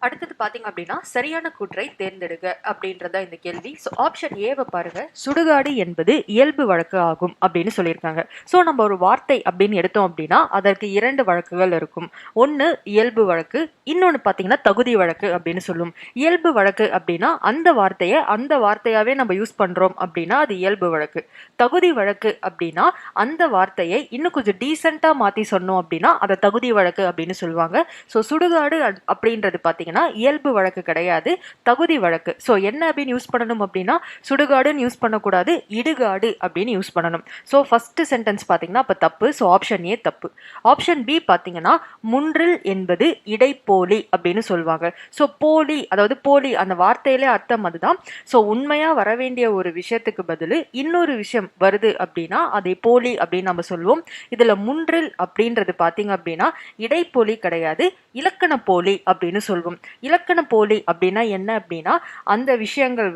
அடுத்தது பாத்தீங்க அப்படின்னா சரியான கூற்றை தேர்ந்தெடுக்க அப்படின்றத இந்த கேள்வி. ஸோ ஆப்ஷன் ஏவை பாருங்க. சுடுகாடு என்பது இயல்பு வழக்கு ஆகும் அப்படின்னு சொல்லியிருக்காங்க. ஸோ நம்ம ஒரு வார்த்தை அப்படின்னு எடுத்தோம் அப்படின்னா அதற்கு 2 வழக்குகள் இருக்கும். ஒன்று இயல்பு வழக்கு, இன்னொன்று பார்த்தீங்கன்னா தகுதி வழக்கு அப்படின்னு சொல்லும். இயல்பு வழக்கு அப்படின்னா அந்த வார்த்தையை அந்த வார்த்தையாவே நம்ம யூஸ் பண்றோம் அப்படின்னா அது இயல்பு வழக்கு. தகுதி வழக்கு அப்படின்னா அந்த வார்த்தையை இன்னும் கொஞ்சம் டீசெண்டா மாத்தி சொன்னோம் அப்படின்னா அதை தகுதி வழக்கு அப்படின்னு சொல்லுவாங்க. ஸோ சுடுகாடு அப்படின்றது பார்த்தீங்கன்னா இயல்பு வழக்கு கிடையாது, தகுதி வழக்கு. ஸோ என்ன அப்படின்னு யூஸ் பண்ணணும் அப்படின்னா சுடுகாடுன்னு யூஸ் பண்ணக்கூடாது, இடுகாடு அப்படின்னு யூஸ் பண்ணணும். ஸோ ஃபர்ஸ்ட் சென்டென்ஸ் பார்த்தீங்கன்னா அப்போ தப்பு. ஸோ ஆப்ஷன் ஏ தப்பு. ஆப்ஷன் பி பார்த்தீங்கன்னா முன்றில் என்பது இடைப்போலி அப்படின்னு சொல்லுவாங்க. ஸோ போலி, அதாவது போலி அந்த வார்த்தையிலே அர்த்தம் அதுதான். ஸோ உண்மையா வர வேண்டிய ஒரு விஷயத்துக்கு பதில் இன்னொரு விஷயம் வருது அப்படின்னா அதை போலி அப்படின்னு நம்ம சொல்லுவோம். இதுல முன்றில் அப்படின்றது பார்த்தீங்க அப்படின்னா இடைப்போலி கிடையாது, இலக்கண போலி அப்படின்னு சொல்லுவோம். இலக்கண போலி அப்படின்னா என்ன அப்படின்னா அந்த விஷயங்கள்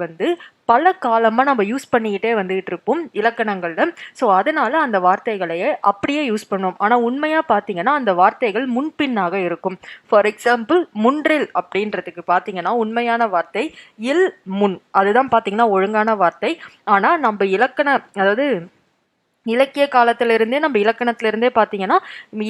பல காலமா நம்ம யூஸ் பண்ணிக்கிட்டே வந்துகிட்டு இருப்போம் இலக்கணங்கள்ல. ஸோ அதனால அந்த வார்த்தைகளையே அப்படியே யூஸ் பண்ணுவோம். ஆனா உண்மையா பார்த்தீங்கன்னா அந்த வார்த்தைகள் முன்பின்னாக இருக்கும். ஃபார் எக்ஸாம்பிள் முன்றில் அப்படின்றதுக்கு பார்த்தீங்கன்னா உண்மையான வார்த்தை இல் முன், அதுதான் பார்த்தீங்கன்னா ஒழுங்கான வார்த்தை. ஆனா நம்ம அதாவது இலக்கிய காலத்திலிருந்தே நம்ம இலக்கணத்திலிருந்தே பார்த்தீங்கன்னா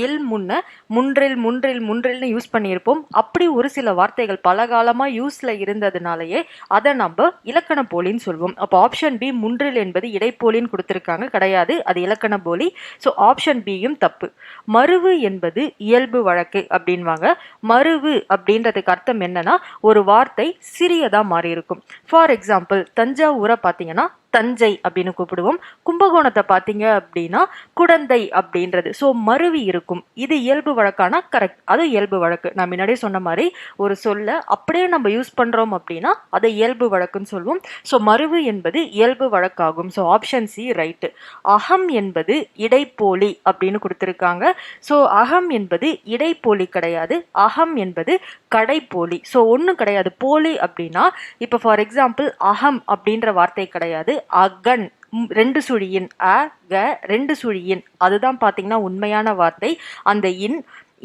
இல் முன்ன முன்றில் முன்றில் முன்றில்னு யூஸ் பண்ணியிருப்போம். அப்படி ஒரு சில வார்த்தைகள் பல காலமாக யூஸில் இருந்ததுனாலயே அதை நம்ம இலக்கண போலின்னு சொல்வோம். அப்போ ஆப்ஷன் பி முன்றில் என்பது இடைப்போலின்னு கொடுத்துருக்காங்க, கிடையாது, அது இலக்கண போலி. ஸோ ஆப்ஷன் பியும் தப்பு. மருவு என்பது இயல்பு வழக்கு அப்படின்வாங்க. மருவு அப்படின்றதுக்கு அர்த்தம் என்னன்னா ஒரு வார்த்தை சிறியதாக மாறி இருக்கும். ஃபார் எக்ஸாம்பிள் தஞ்சாவூரை பார்த்தீங்கன்னா தஞ்சை அப்படின்னு கூப்பிடுவோம். கும்பகோணத்தை பார்த்தீங்க அப்படின்னா குடந்தை அப்படின்றது. ஸோ மருவி இருக்கும். இது இயல்பு வழக்கானா கரெக்ட், அது இயல்பு வழக்கு. நான் முன்னாடியே சொன்ன மாதிரி ஒரு சொல்ல அப்படியே நம்ம யூஸ் பண்றோம் அப்படின்னா அதை இயல்பு வழக்குன்னு சொல்லுவோம். ஸோ மருவு என்பது இயல்பு வழக்காகும். So option C right. அகம் என்பது இடைப்போலி அப்படின்னு கொடுத்துருக்காங்க. ஸோ அகம் என்பது இடைப்போலி கிடையாது, அகம் என்பது கடைப்போலி. ஸோ ஒன்றும் கிடையாது. போலி அப்படின்னா இப்போ ஃபார் எக்ஸாம்பிள் அகம் அப்படின்ற வார்த்தை கிடையாது, அகன் 2 சுழியின் அ க 2 சுழியின், அதுதான் பார்த்தீங்கன்னா உண்மையான வார்த்தை. அந்த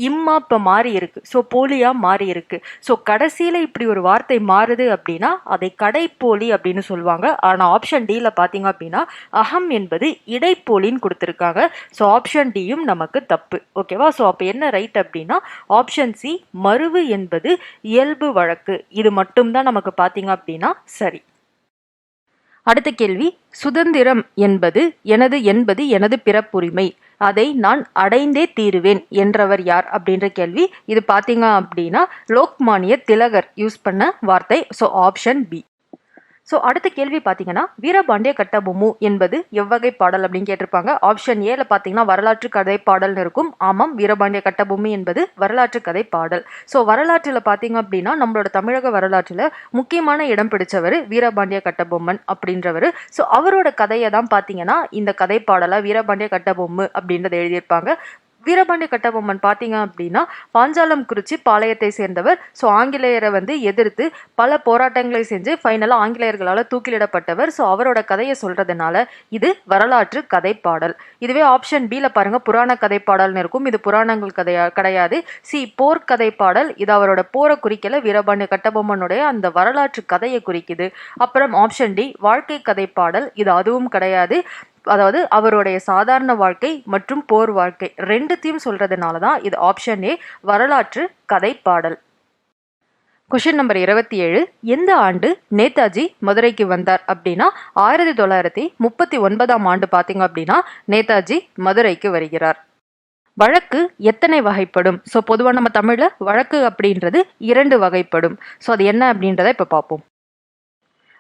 இம்மா இப்போ மாறி இருக்கு. ஸோ போலியா மாறி இருக்கு. ஸோ கடைசியில இப்படி ஒரு வார்த்தை மாறுது அப்படின்னா அதை கடைப்போலி அப்படின்னு சொல்லுவாங்க. ஆனால் ஆப்ஷன் டில பார்த்தீங்க அப்படின்னா அகம் என்பது இடைப்போலின்னு கொடுத்துருக்காங்க. ஸோ ஆப்ஷன் டியும் நமக்கு தப்பு. ஓகேவா? ஸோ அப்போ என்ன ரைட் அப்படின்னா ஆப்ஷன் சி மருவு என்பது இயல்பு வழக்கு. இது மட்டும்தான் நமக்கு பார்த்தீங்க அப்படின்னா சரி. அடுத்த கேள்வி. சுதந்திரம் என்பது எனது பிறப்புரிமை, அதை நான் அடைந்தே தீருவேன் என்றவர் யார் அப்படின்ற கேள்வி. இது பார்த்தீங்க அப்படின்னா லோக்மானிய திலகர் யூஸ் பண்ண வார்த்தை. So option B. ஸோ அடுத்த கேள்வி பார்த்தீங்கன்னா வீரபாண்டிய கட்டபொம்மு என்பது எவ்வகை பாடல் அப்படின்னு கேட்டிருப்பாங்க. ஆப்ஷன் ஏல பார்த்தீங்கன்னா வரலாற்று கதை பாடல்னு இருக்கும். ஆமாம், வீரபாண்டிய கட்டபொம்மு என்பது வரலாற்று கதை பாடல். ஸோ வரலாற்றில் பார்த்தீங்க அப்படின்னா நம்மளோட தமிழக வரலாற்றில் முக்கியமான இடம் பிடிச்சவர் வீரபாண்டிய கட்டபொம்மன் அப்படின்றவர். ஸோ அவரோட கதையை தான் பார்த்தீங்கன்னா இந்த கதை பாடலாக வீரபாண்டிய கட்டபொம்மு அப்படின்றத எழுதியிருப்பாங்க. வீரபாண்டிய கட்டபொம்மன் பார்த்தீங்க அப்படின்னா பாஞ்சாலம் குறிச்சி பாளையத்தை சேர்ந்தவர். ஸோ ஆங்கிலேயரை எதிர்த்து பல போராட்டங்களை செஞ்சு ஃபைனலாக ஆங்கிலேயர்களால் தூக்கிலிடப்பட்டவர். ஸோ அவரோட கதையை சொல்றதுனால இது வரலாற்று கதை பாடல். இதுவே ஆப்ஷன் பில பாருங்க புராண கதை பாடல்னு இருக்கும். இது புராணங்கள் கிடையாது. சி போர்க்கதை பாடல். இது அவரோட போரை குறிக்கல, வீரபாண்டிய கட்டபொம்மனுடைய அந்த வரலாற்று கதையை குறிக்குது. அப்புறம் ஆப்ஷன் டி வாழ்க்கை கதை பாடல். இது அதுவும் கிடையாது. அதாவது அவருடைய சாதாரண வாழ்க்கை மற்றும் போர் வாழ்க்கை ரெண்டுத்தையும் சொல்றதுனால தான் இது ஆப்ஷன் ஏ வரலாற்று கதை பாடல். Question number 27. எந்த ஆண்டு நேதாஜி மதுரைக்கு வந்தார் அப்படின்னா 1939ஆம் ஆண்டு பார்த்தீங்க அப்படின்னா நேதாஜி மதுரைக்கு வருகிறார். வழக்கு எத்தனை வகைப்படும்? ஸோ பொதுவாக நம்ம தமிழில் வழக்கு அப்படின்றது 2 வகைப்படும். ஸோ அது என்ன அப்படின்றத இப்போ பார்ப்போம்.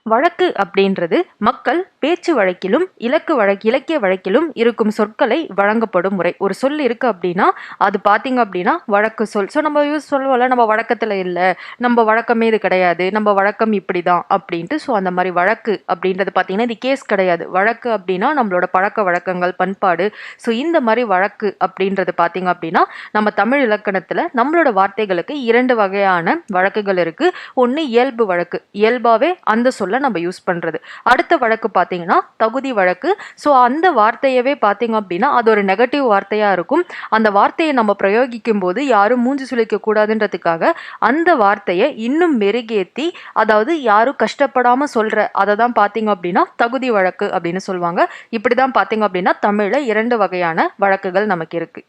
வழக்கு அப்படின்றது மக்கள் பேச்சு வழக்கிலும் இலக்கிய வழக்கிலும் இருக்கும் சொற்களை வழங்கப்படும் முறை. ஒரு சொல் இருக்கு அப்படின்னா அது பார்த்தீங்க அப்படின்னா வழக்கு சொல். ஸோ நம்ம சொல்லுவோம்ல, நம்ம வழக்கத்தில் இல்லை, நம்ம வழக்கமே இது கிடையாது, நம்ம வழக்கம் இப்படி தான் அப்படின்ட்டு. ஸோ அந்த மாதிரி வழக்கு அப்படின்றது பார்த்தீங்கன்னா இது கேஸ் கிடையாது. வழக்கு அப்படின்னா நம்மளோட பழக்க வழக்கங்கள், பண்பாடு. ஸோ இந்த மாதிரி வழக்கு அப்படின்றது பார்த்தீங்க அப்படின்னா நம்ம தமிழ் இலக்கணத்தில் நம்மளோட வார்த்தைகளுக்கு 2 வகையான வழக்குகள் இருக்கு. ஒன்று இயல்பு வழக்கு, இயல்பாவே அந்த சொல்ல நம்ம யூஸ் பண்றது. அடுத்த வழக்கு பாத்தீங்கன்னா தகுதி வழக்கு. சோ அந்த வார்த்தையவே பாத்தீங்க அப்படின்னா அது ஒரு நெகட்டிவ் வார்த்தையா இருக்கும். அந்த வார்த்தையை நம்ம பிரயோகிக்கும் போது யாரும் மூஞ்சி சுளிக்க கூடாதுன்றதுக்காக அந்த வார்த்தையை இன்னும் மெருகேத்தி, அதாவது யாரும் கஷ்டப்படாம சொல்ற அதை தான் பாத்தீங்க அப்படின்னா தகுதி வழக்கு அப்படின்னு சொல்லுவாங்க. இப்படிதான் பாத்தீங்க அப்படின்னா தமிழ்ல 2 வகையான வழக்குகள் நமக்கு இருக்கு.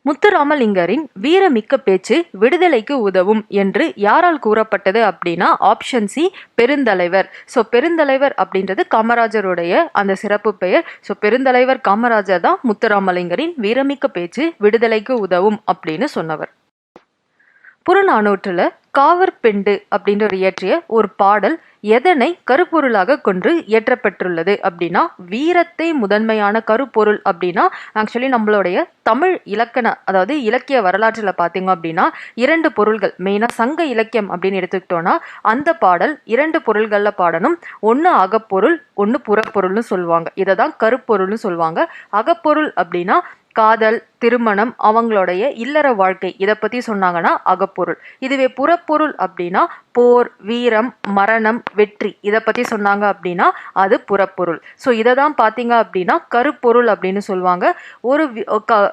முத்துராமலிங்கரின் வீரமிக்க பேச்சு விடுதலைக்கு உதவும் என்று யாரால் கூறப்பட்டது அப்படின்னா ஆப்ஷன் சி, பெருந்தலைவர். ஸோ பெருந்தலைவர் அப்படின்றது காமராஜருடைய அந்த சிறப்பு பெயர். ஸோ பெருந்தலைவர் காமராஜர் தான் முத்துராமலிங்கரின் வீரமிக்க பேச்சு விடுதலைக்கு உதவும் அப்படின்னு சொன்னவர். புறநானூற்றுல காவற்பெண்டு அப்படின்ற இயற்றிய ஒரு பாடல் எதனை கருப்பொருளாக கொண்டு இயற்றப்பட்டுள்ளது அப்படின்னா வீரத்தை முதன்மையான கருப்பொருள் அப்படின்னா ஆக்சுவலி நம்மளுடைய தமிழ் அதாவது இலக்கிய வரலாற்றில் பார்த்தீங்க அப்படின்னா 2 பொருள்கள் மெயினாக சங்க இலக்கியம் அப்படின்னு எடுத்துக்கிட்டோம்னா அந்த பாடல் 2 பொருள்களில் பாடணும். ஒன்று அகப்பொருள், ஒன்று புறப்பொருள்னு சொல்லுவாங்க. இதை தான் கருப்பொருள்னு சொல்லுவாங்க. அகப்பொருள் அப்படின்னா காதல், திருமணம், அவங்களுடைய இல்லற வாழ்க்கை, இதை பத்தி சொன்னாங்கன்னா அகப்பொருள். இதுவே புறப்பொருள் அப்படின்னா போர், வீரம், மரணம், வெற்றி, இதை பத்தி சொன்னாங்க அப்படின்னா அது புறப்பொருள். ஸோ இதை தான் பார்த்தீங்க அப்படின்னா கருப்பொருள் அப்படின்னு சொல்லுவாங்க.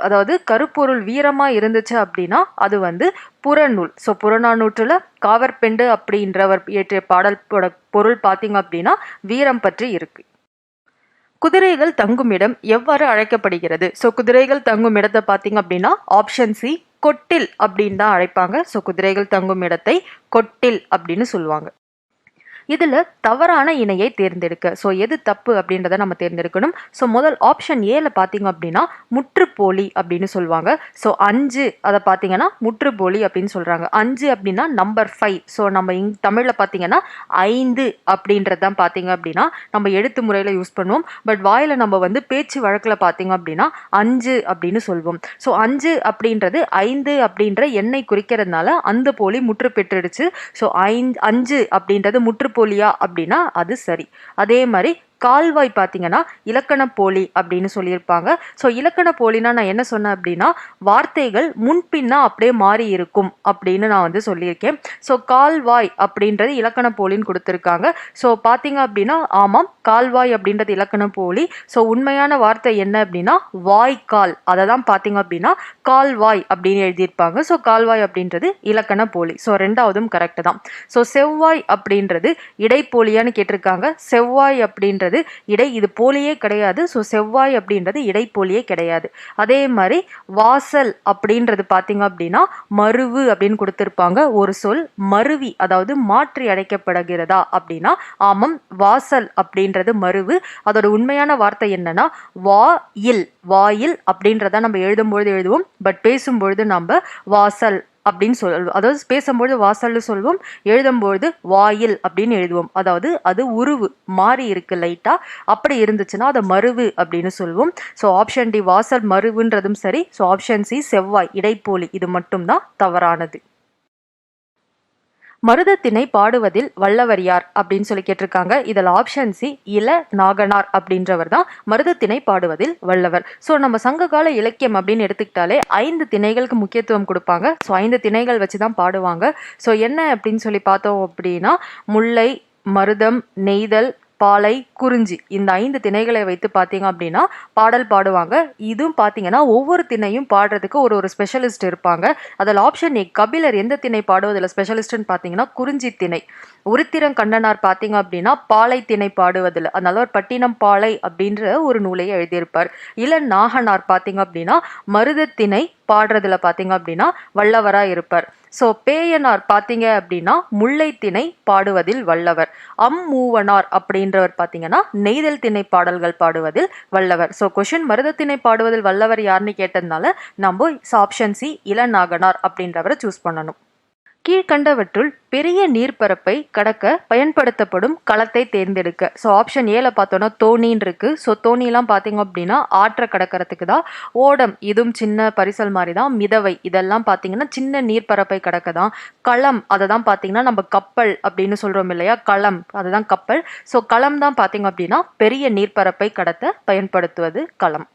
அதாவது கருப்பொருள் வீரமா இருந்துச்சு அப்படின்னா அது புறநூல். ஸோ புறநானூற்றுல காவற்பெண்டு அப்படின்றவர் இயற்றிய பாடலோட பொருள் பார்த்தீங்க அப்படின்னா வீரம் பற்றி இருக்கு. குதிரைகள் தங்கும் இடம் எவ்வாறு அழைக்கப்படுகிறது? ஸோ குதிரைகள் தங்கும் இடத்தை பார்த்தீங்க அப்படின்னா ஆப்ஷன் சி, கொட்டில் அப்படின்னு தான் அழைப்பாங்க. ஸோ குதிரைகள் தங்கும் இடத்தை கொட்டில் அப்படின்னு சொல்லுவாங்க. இதுல தவறான இணையை தேர்ந்தெடுக்க. ஸோ எது தப்பு அப்படின்றத நம்ம தேர்ந்தெடுக்கணும். ஸோ முதல் ஆப்ஷன் ஏல பார்த்தீங்க அப்படின்னா முற்றுப்போலி அப்படின்னு சொல்லுவாங்க. ஸோ 5 அதை பார்த்தீங்கன்னா முற்றுப்போலி அப்படின்னு சொல்றாங்க. 5 அப்படின்னா நம்பர் 5. ஸோ நம்ம தமிழ்ல பார்த்தீங்கன்னா 5 அப்படின்றது தான் பார்த்தீங்க அப்படின்னா நம்ம எழுத்து முறையில யூஸ் பண்ணுவோம். பட் வாயில நம்ம பேச்சு வழக்கில் பார்த்தீங்க அப்படின்னா 5 அப்படின்னு சொல்வோம். ஸோ 5 அப்படின்றது 5 அப்படின்ற எண்ணை குறிக்கிறதுனால அந்த போலி முற்று பெற்றுடுச்சு. ஸோ 5 அப்படின்றது முற்று போலியா அப்படின்னா அது சரி. அதே மாதிரி கால்வாய் பார்த்தீங்கன்னா இலக்கண போலி அப்படின்னு சொல்லியிருப்பாங்க. ஸோ இலக்கண போலினா நான் என்ன சொன்னேன் அப்படின்னா வார்த்தைகள் முன்பின்னா அப்படியே மாறி இருக்கும் அப்படின்னு நான் சொல்லியிருக்கேன். ஸோ கால்வாய் அப்படின்றது இலக்கண போலின்னு கொடுத்துருக்காங்க. ஸோ பார்த்தீங்க அப்படின்னா ஆமாம், கால்வாய் அப்படின்றது இலக்கண போலி. ஸோ உண்மையான வார்த்தை என்ன அப்படின்னா வாய்க்கால், அதை தான் பார்த்தீங்க அப்படின்னா கால்வாய் அப்படின்னு எழுதியிருப்பாங்க. ஸோ கால்வாய் அப்படின்றது இலக்கண போலி. ஸோ 2வதும் கரெக்ட் தான். ஸோ செவ்வாய் அப்படின்றது இடைப்போலியான்னு கேட்டிருக்காங்க. செவ்வாய் அப்படின்றது இது போலியே கிடையாது. ஸோ செவ்வாய் அப்படின்றது இடைப்போலியே கிடையாது. அதே மாதிரி வாசல் அப்படின்றது பார்த்தீங்க அப்படின்னா மருவு அப்படின்னு கொடுத்திருப்பாங்க. ஒரு சொல் மருவி, அதாவது மாற்றி அடைக்கப்படுகிறதா அப்படின்னா ஆமாம், வாசல் அப்படின்றது மருவு. அதோட உண்மையான வார்த்தை என்னன்னா வாயில். வாயில் அப்படின்றத நம்ம எழுதுவோம். பட் பேசும்பொழுது நம்ம வாசல் அப்படின்னு சொல்லுவோம். அதாவது பேசும்பொழுது வாசல்னு சொல்லுவோம், எழுதும்பொழுது வாயில் அப்படின்னு எழுதுவோம். அதாவது அது உருவு மாறி இருக்கு லைட்டா. அப்படி இருந்துச்சுன்னா அதை மருவு அப்படின்னு சொல்லுவோம். ஸோ ஆப்ஷன் டி வாசல் மருவுன்றதும் சரி. ஸோ ஆப்ஷன் சி செவ்வாய் இடைப்போலி, இது மட்டும்தான் தவறானது. மருதத்திணை பாடுவதில் வல்லவர் யார் அப்படின்னு சொல்லி கேட்டிருக்காங்க. இதில் ஆப்ஷன் சி இள நாகனார் அப்படின்றவர் தான் மருதத்திணை பாடுவதில் வல்லவர். ஸோ நம்ம சங்ககால இலக்கியம் அப்படின்னு எடுத்துக்கிட்டாலே 5 திணைகளுக்கு முக்கியத்துவம் கொடுப்பாங்க. ஸோ 5 திணைகள் வச்சு தான் பாடுவாங்க. ஸோ என்ன அப்படின்னு சொல்லி பார்த்தோம் அப்படின்னா முல்லை, மருதம், நெய்தல், பாலை, குறிஞ்சி, இந்த 5 திணைகளை வைத்து பார்த்தீங்க அப்படின்னா பாடல் பாடுவாங்க. இதுவும் பார்த்தீங்கன்னா ஒவ்வொரு திணையும் பாடுறதுக்கு ஒரு ஸ்பெஷலிஸ்ட் இருப்பாங்க. அதில் ஆப்ஷன் ஏ கபிலர் எந்த திணை பாடுவதில் ஸ்பெஷலிஸ்ட்னு பார்த்தீங்கன்னா குறிஞ்சி திணை. உருத்திரங்கண்டனார் பார்த்தீங்க அப்படின்னா பாலை திணை பாடுவதில், அதனால ஒரு பட்டினம் பாலை அப்படின்ற ஒரு நூலையை எழுதியிருப்பார். இல்ல நாகனார் பார்த்தீங்க அப்படின்னா மருதத்திணை பாடுறதுல பார்த்தீங்க அப்படின்னா வல்லவரா இருப்பார். ஸோ பேயனார் பார்த்தீங்க அப்படின்னா முல்லைத்திணை பாடுவதில் வல்லவர். மூவனார் அப்படின்றவர் பார்த்தீங்கன்னா நெய்தல் திணை பாடல்கள் பாடுவதில் வல்லவர். ஸோ கொஷின் மருதத்திணை பாடுவதில் வல்லவர் யாருன்னு கேட்டதுனால நம்ம ஆப்ஷன் சி இளநாகனார் அப்படின்றவரை சூஸ் பண்ணணும். கீழ்கண்டவற்றுள் பெரிய நீர்ப்பரப்பை கடக்க பயன்படுத்தப்படும் களத்தை தேர்ந்தெடுக்க. ஸோ ஆப்ஷன் ஏல பார்த்தோன்னா தோணின்னு இருக்கு. ஸோ தோணிலாம் பார்த்தீங்க அப்படின்னா ஆற்றை கடக்கிறதுக்கு தான். ஓடம் இதுவும் சின்ன பரிசல் மாதிரி தான். மிதவை இதெல்லாம் பார்த்தீங்கன்னா சின்ன நீர்ப்பரப்பை கடக்க தான். களம் அதை தான் பார்த்தீங்கன்னா நம்ம கப்பல் அப்படின்னு சொல்கிறோம் இல்லையா, களம் அதுதான் கப்பல். ஸோ களம் தான் பார்த்தீங்க அப்படின்னா பெரிய நீர்ப்பரப்பை கடத்த பயன்படுத்துவது களம்.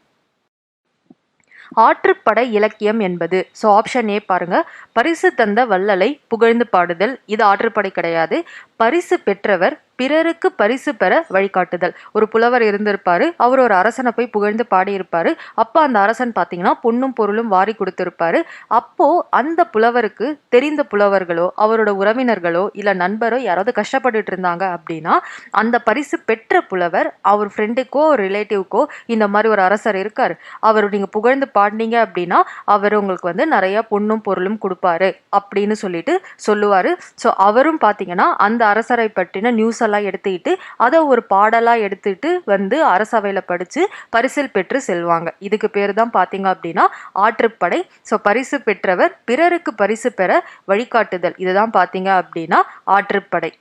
ஆற்றுப்படை இலக்கியம் என்பது. ஸோ ஆப்ஷன் ஏ பாருங்க, பரிசு தந்த வள்ளலை புகழ்ந்து பாடுதல். இது ஆற்றுப்படை கிடையாது. பரிசு பெற்றவர் பிறருக்கு பரிசு பெற வழிகாட்டுதல். ஒரு புலவர் இருந்திருப்பாரு, அவர் ஒரு அரசனை போய் புகழ்ந்து பாடியிருப்பாரு. அப்போ அந்த அரசன் பார்த்தீங்கன்னா பொன்னும் பொருளும் வாரி கொடுத்திருப்பாரு. அப்போ அந்த புலவருக்கு தெரிந்த புலவர்களோ அவரோட உறவினர்களோ இல்லை நண்பரோ யாராவது கஷ்டப்பட்டுட்டு இருந்தாங்க அப்படின்னா அந்த பரிசு பெற்ற புலவர் அவர் ஃப்ரெண்டுக்கோ ரிலேட்டிவ்க்கோ இந்த மாதிரி ஒரு அரசர் இருக்காரு, அவர் நீங்க புகழ்ந்து பாடினீங்க அப்படின்னா அவர் உங்களுக்கு வந்து நிறைய பொன்னும் பொருளும் கொடுப்பாரு அப்படின்னு சொல்லிட்டு சொல்லுவாரு. ஸோ அவரும் பார்த்தீங்கன்னா அந்த அரசரை பற்றின நியூஸ் எல்லாம் எடுத்துக்கிட்டு அதை ஒரு பாடலா எடுத்துட்டு வந்து அரசவையில படிச்சு பரிசில் பெற்று செல்வாங்க. இதுக்கு பேர் தான் பாத்தீங்க அப்படின்னா ஆற்றுப்படை. ஸோ பரிசு பெற்றவர் பிறருக்கு பரிசு பெற வழிகாட்டுதல், இதுதான் பாத்தீங்க அப்படின்னா ஆற்றுப்படை.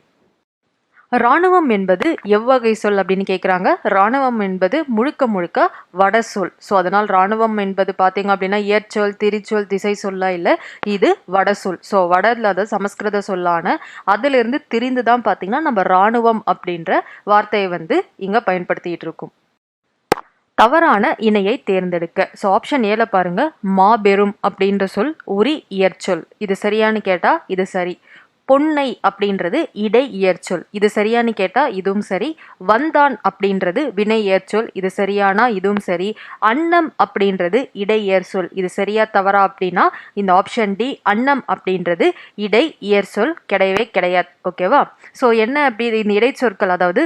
இராணுவம் என்பது எவ்வகை சொல் அப்படின்னு கேட்குறாங்க. இராணுவம் என்பது முழுக்க முழுக்க வட சொல். ஸோ அதனால் இராணுவம் என்பது பார்த்தீங்க அப்படின்னா இயற்சொல் திரிச்சொல் திசை சொல்லா இல்லை, இது வட சொல். ஸோ வடல அது சமஸ்கிருத சொல்லான அதிலிருந்து திரிந்து தான் பார்த்தீங்கன்னா நம்ம இராணுவம் அப்படின்ற வார்த்தையை வந்து இங்கே பயன்படுத்திட்டு இருக்கோம். தவறான இணையை தேர்ந்தெடுக்க. ஸோ ஆப்ஷன் ஏல பாருங்க, மாபெரும் அப்படின்ற சொல் உரி இயற்சொல். இது சரியானு கேட்டா இது சரி. பொன்னை அப்படின்றது இடை இயற்சொல். இது சரியானு கேட்டா இதுவும் சரி. வந்தான் அப்படின்றது வினை இயற்சொல். இது சரியானா இதுவும் சரி. அன்னம் அப்படின்றது இடை இயற்சொல். இது சரியா தவறா அப்படின்னா இந்த ஆப்ஷன் டி அன்னம் அப்படின்றது இடை இயற்சொல் கிடையவே கிடையாது. ஓகேவா? ஸோ என்ன அப்படி இந்த இடைச்சொற்கள், அதாவது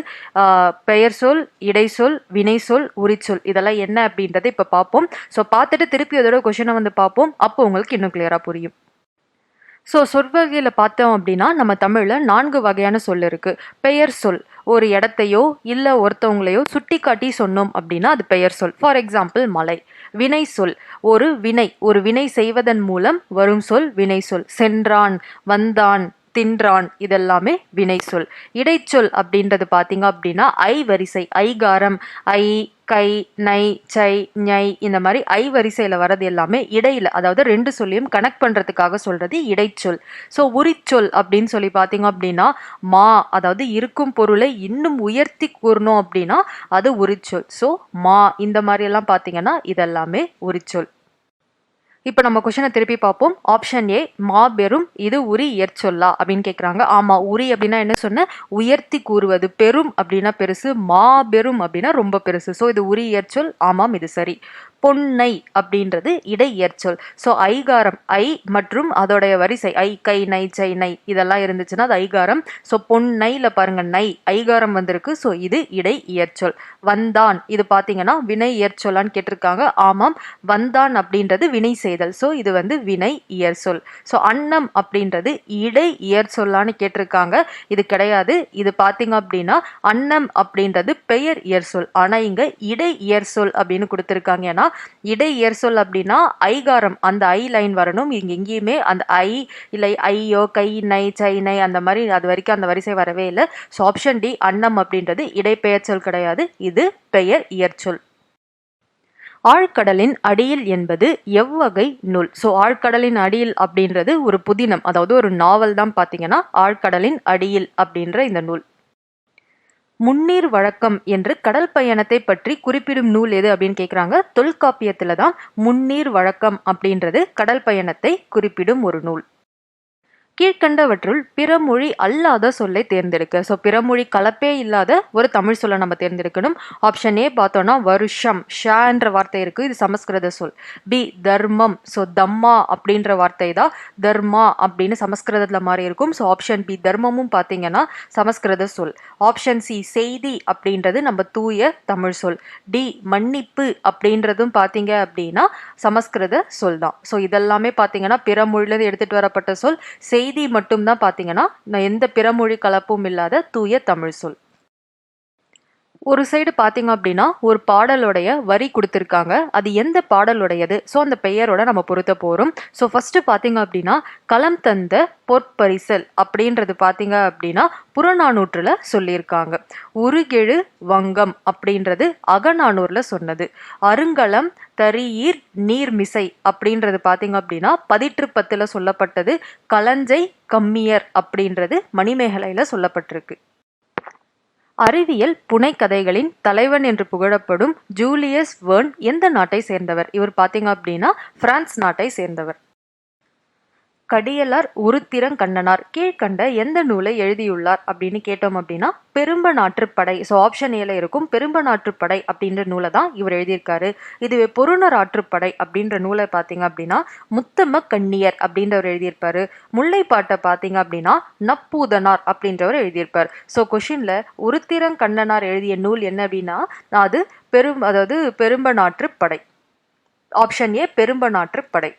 பெயர் சொல், இடைச்சொல், வினை சொல், உரிச்சொல், இதெல்லாம் என்ன அப்படின்றத இப்போ பார்ப்போம். ஸோ பார்த்துட்டு திருப்பி அதோட கொஷனை வந்து பார்ப்போம். அப்போ உங்களுக்கு இன்னும் கிளியரா புரியும். ஸோ சொற்வகையில் பார்த்தோம் அப்படின்னா நம்ம தமிழில் 4 வகையான சொல் இருக்குது. பெயர் சொல், ஒரு இடத்தையோ இல்லை ஒருத்தவங்களையோ சுட்டி காட்டி சொன்னோம் அப்படின்னா அது பெயர் சொல். ஃபார் எக்ஸாம்பிள் மலை. வினை சொல், ஒரு வினை செய்வதன் மூலம் வரும் சொல் வினை சொல். சென்றான், வந்தான், தின்றான், இதெல்லாமே வினை சொல். இடைச்சொல் அப்படின்றது பார்த்தீங்க அப்படின்னா வரிசை, ஐகாரம், ஐ, கை, நை, சை, ஞை, இந்த மாதிரி வரிசையில் வர்றது எல்லாமே இடையில, அதாவது 2 சொல்லியும் கனெக்ட் பண்றதுக்காக சொல்றது இடைச்சொல். ஸோ உரிச்சொல் அப்படின்னு சொல்லி பார்த்தீங்க அப்படின்னா மா, அதாவது இருக்கும் பொருளை இன்னும் உயர்த்தி கூறணும் அப்படின்னா அது உரிச்சொல். ஸோ மா, இந்த மாதிரி எல்லாம் பார்த்தீங்கன்னா இதெல்லாமே உரிச்சொல். இப்போ நம்ம கொஸ்டினை திருப்பி பார்ப்போம். ஆப்ஷன் ஏ மாபெரும், இது உரி இயற்சொல்லா அப்படின்னு கேட்குறாங்க. ஆமாம், உரி அப்படின்னா என்ன சொன்ன, உயர்த்தி கூறுவது. பெரும் அப்படின்னா பெருசு, மாபெரும் அப்படின்னா ரொம்ப பெருசு. ஸோ இது உரி இயற்சொல். ஆமாம், இது சரி. பொன்னை அப்படின்றது இடை இயற்சொல். ஸோ ஐகாரம் ஐ மற்றும் அதோடைய வரிசை ஐ, கை, நை, சை, நை இதெல்லாம் இருந்துச்சுன்னா அது ஐகாரம். ஸோ பொன்னையில் பாருங்க நை ஐகாரம் வந்திருக்கு. ஸோ இது இடை இயற்சொல். வந்தான், இது பார்த்தீங்கன்னா வினை இயற்சொல்லான்னு கேட்டிருக்காங்க. ஆமாம், வந்தான் அப்படின்றது வினை செய்தல். ஸோ இது வந்து வினை இயற்சொல். ஸோ அன்னம் அப்படின்றது இடை இயற்சொல்லான்னு கேட்டிருக்காங்க. இது கிடையாது. இது பார்த்தீங்க அப்படின்னா அன்னம் அப்படின்றது பெயர் இயற்சொல். ஆனால் இங்கே இடை இயற்சொல் அப்படின்னு கொடுத்துருக்காங்க. ஏன்னா இடை இயற்சொல் அப்படின்னா ஐகாரம், அந்த ஐ லைன் வரணும். இங்க எங்கேயுமே அந்த ஐ இல்லை ஐயோ, கை, நை, சை, நை அந்த மாதிரி அது வரைக்கும் அந்த வரிசை வரவே இல்லை. ஸோ ஆப்ஷன் டி அன்னம் அப்படின்றது இடைப்பெயர் சொல் கிடையாது, இது பெயர் இயற்சொல். ஆழ்கடலின் அடியில் என்பது எவ்வகை நூல்? ஸோ ஆழ்கடலின் அடியில் அப்படின்றது ஒரு புதினம், அதாவது ஒரு நாவல் தான். பார்த்தீங்கன்னா ஆழ்கடலின் அடியில் அப்படின்ற இந்த நூல். முன்னீர் வழக்கம் என்று கடல் பயணத்தை பற்றி குறிப்பிடும் நூல் எது அப்படின்னு கேட்குறாங்க. தொல்காப்பியத்துல தான் முன்னீர் வழக்கம் அப்படின்றது கடல் பயணத்தை குறிப்பிடும் ஒரு நூல். கீழ்கண்டவற்றுள் பிறமொழி அல்லாத சொல்லை தேர்ந்தெடுக்க. ஸோ பிறமொழி கலப்பே இல்லாத ஒரு தமிழ் சொல்லை நம்ம தேர்ந்தெடுக்கணும். ஆப்ஷன் ஏ பார்த்தோம்னா வருஷம், ஷன்ற வார்த்தை இருக்கு, இது சமஸ்கிருத சொல். பி தர்மம், ஸோ தம்மா அப்படின்ற வார்த்தை தான் தர்மா அப்படின்னு சமஸ்கிருதத்தில் மாறி இருக்கும். ஸோ ஆப்ஷன் பி தர்மமும் பார்த்தீங்கன்னா சமஸ்கிருத சொல். ஆப்ஷன் சி செய்தி அப்படின்றது நம்ம தூய தமிழ் சொல். டி மன்னிப்பு அப்படின்றதும் பார்த்தீங்க அப்படின்னா சமஸ்கிருத சொல் தான். ஸோ இதெல்லாமே பார்த்தீங்கன்னா பிற மொழியிலிருந்து எடுத்துட்டு வரப்பட்ட சொல். செய்தி மட்டும்தான் பார்த்தீங்கன்னா எந்த பிறமொழி கலப்பும் இல்லாத தூய தமிழ் சொல். ஒரு சைடு பார்த்தீங்க அப்படின்னா ஒரு பாடலுடைய வரி கொடுத்துருக்காங்க, அது எந்த பாடலுடையது, ஸோ அந்த பெயரோட நம்ம பொருத்த போகிறோம். ஸோ ஃபர்ஸ்ட் பார்த்தீங்க அப்படின்னா களம் தந்த பொற்பரிசல் அப்படின்றது பார்த்தீங்க அப்படின்னா புறநானூற்றில் சொல்லியிருக்காங்க. உருகெழு வங்கம் அப்படின்றது அகநானூரில் சொன்னது. அருங்கலம் தரியீர் நீர்மிசை அப்படின்றது பார்த்தீங்க அப்படின்னா பதிற்றுப்பத்தில் சொல்லப்பட்டது. களஞ்சை கம்மியர் அப்படின்றது மணிமேகலையில் சொல்லப்பட்டிருக்கு. அறிவியல் புனைக்கதைகளின் தலைவன் என்று புகழப்படும் ஜூலியஸ் வெர்ன் எந்த நாட்டை சேர்ந்தவர்? இவர் பார்த்தீங்க அப்படின்னா பிரான்ஸ் நாட்டை சேர்ந்தவர். கடியலார் உருத்திரங்கண்ணனார் கீழ்கண்ட எந்த நூலை எழுதியுள்ளார் அப்படின்னு கேட்டோம் அப்படின்னா பெரும்ப நாற்றுப்படை. ஸோ ஆப்ஷன் ஏல இருக்கும் பெரும்ப நாற்றுப்படை அப்படின்ற நூலை தான் இவர் எழுதியிருக்காரு. இதுவே பொருணர் ஆற்றுப்படை அப்படின்ற நூலை பார்த்தீங்க அப்படின்னா முத்தம கண்ணியர் அப்படின்றவர் எழுதியிருப்பாரு. முல்லைப்பாட்டை பார்த்தீங்க அப்படின்னா நப்பூதனார் அப்படின்றவர் எழுதியிருப்பார். ஸோ கொஷின்ல உருத்திரங்கண்ணனார் எழுதிய நூல் என்ன அப்படின்னா அது பெரும்ப நாற்றுப்படை. Option A பெரும்ப நாற்றுப்படை.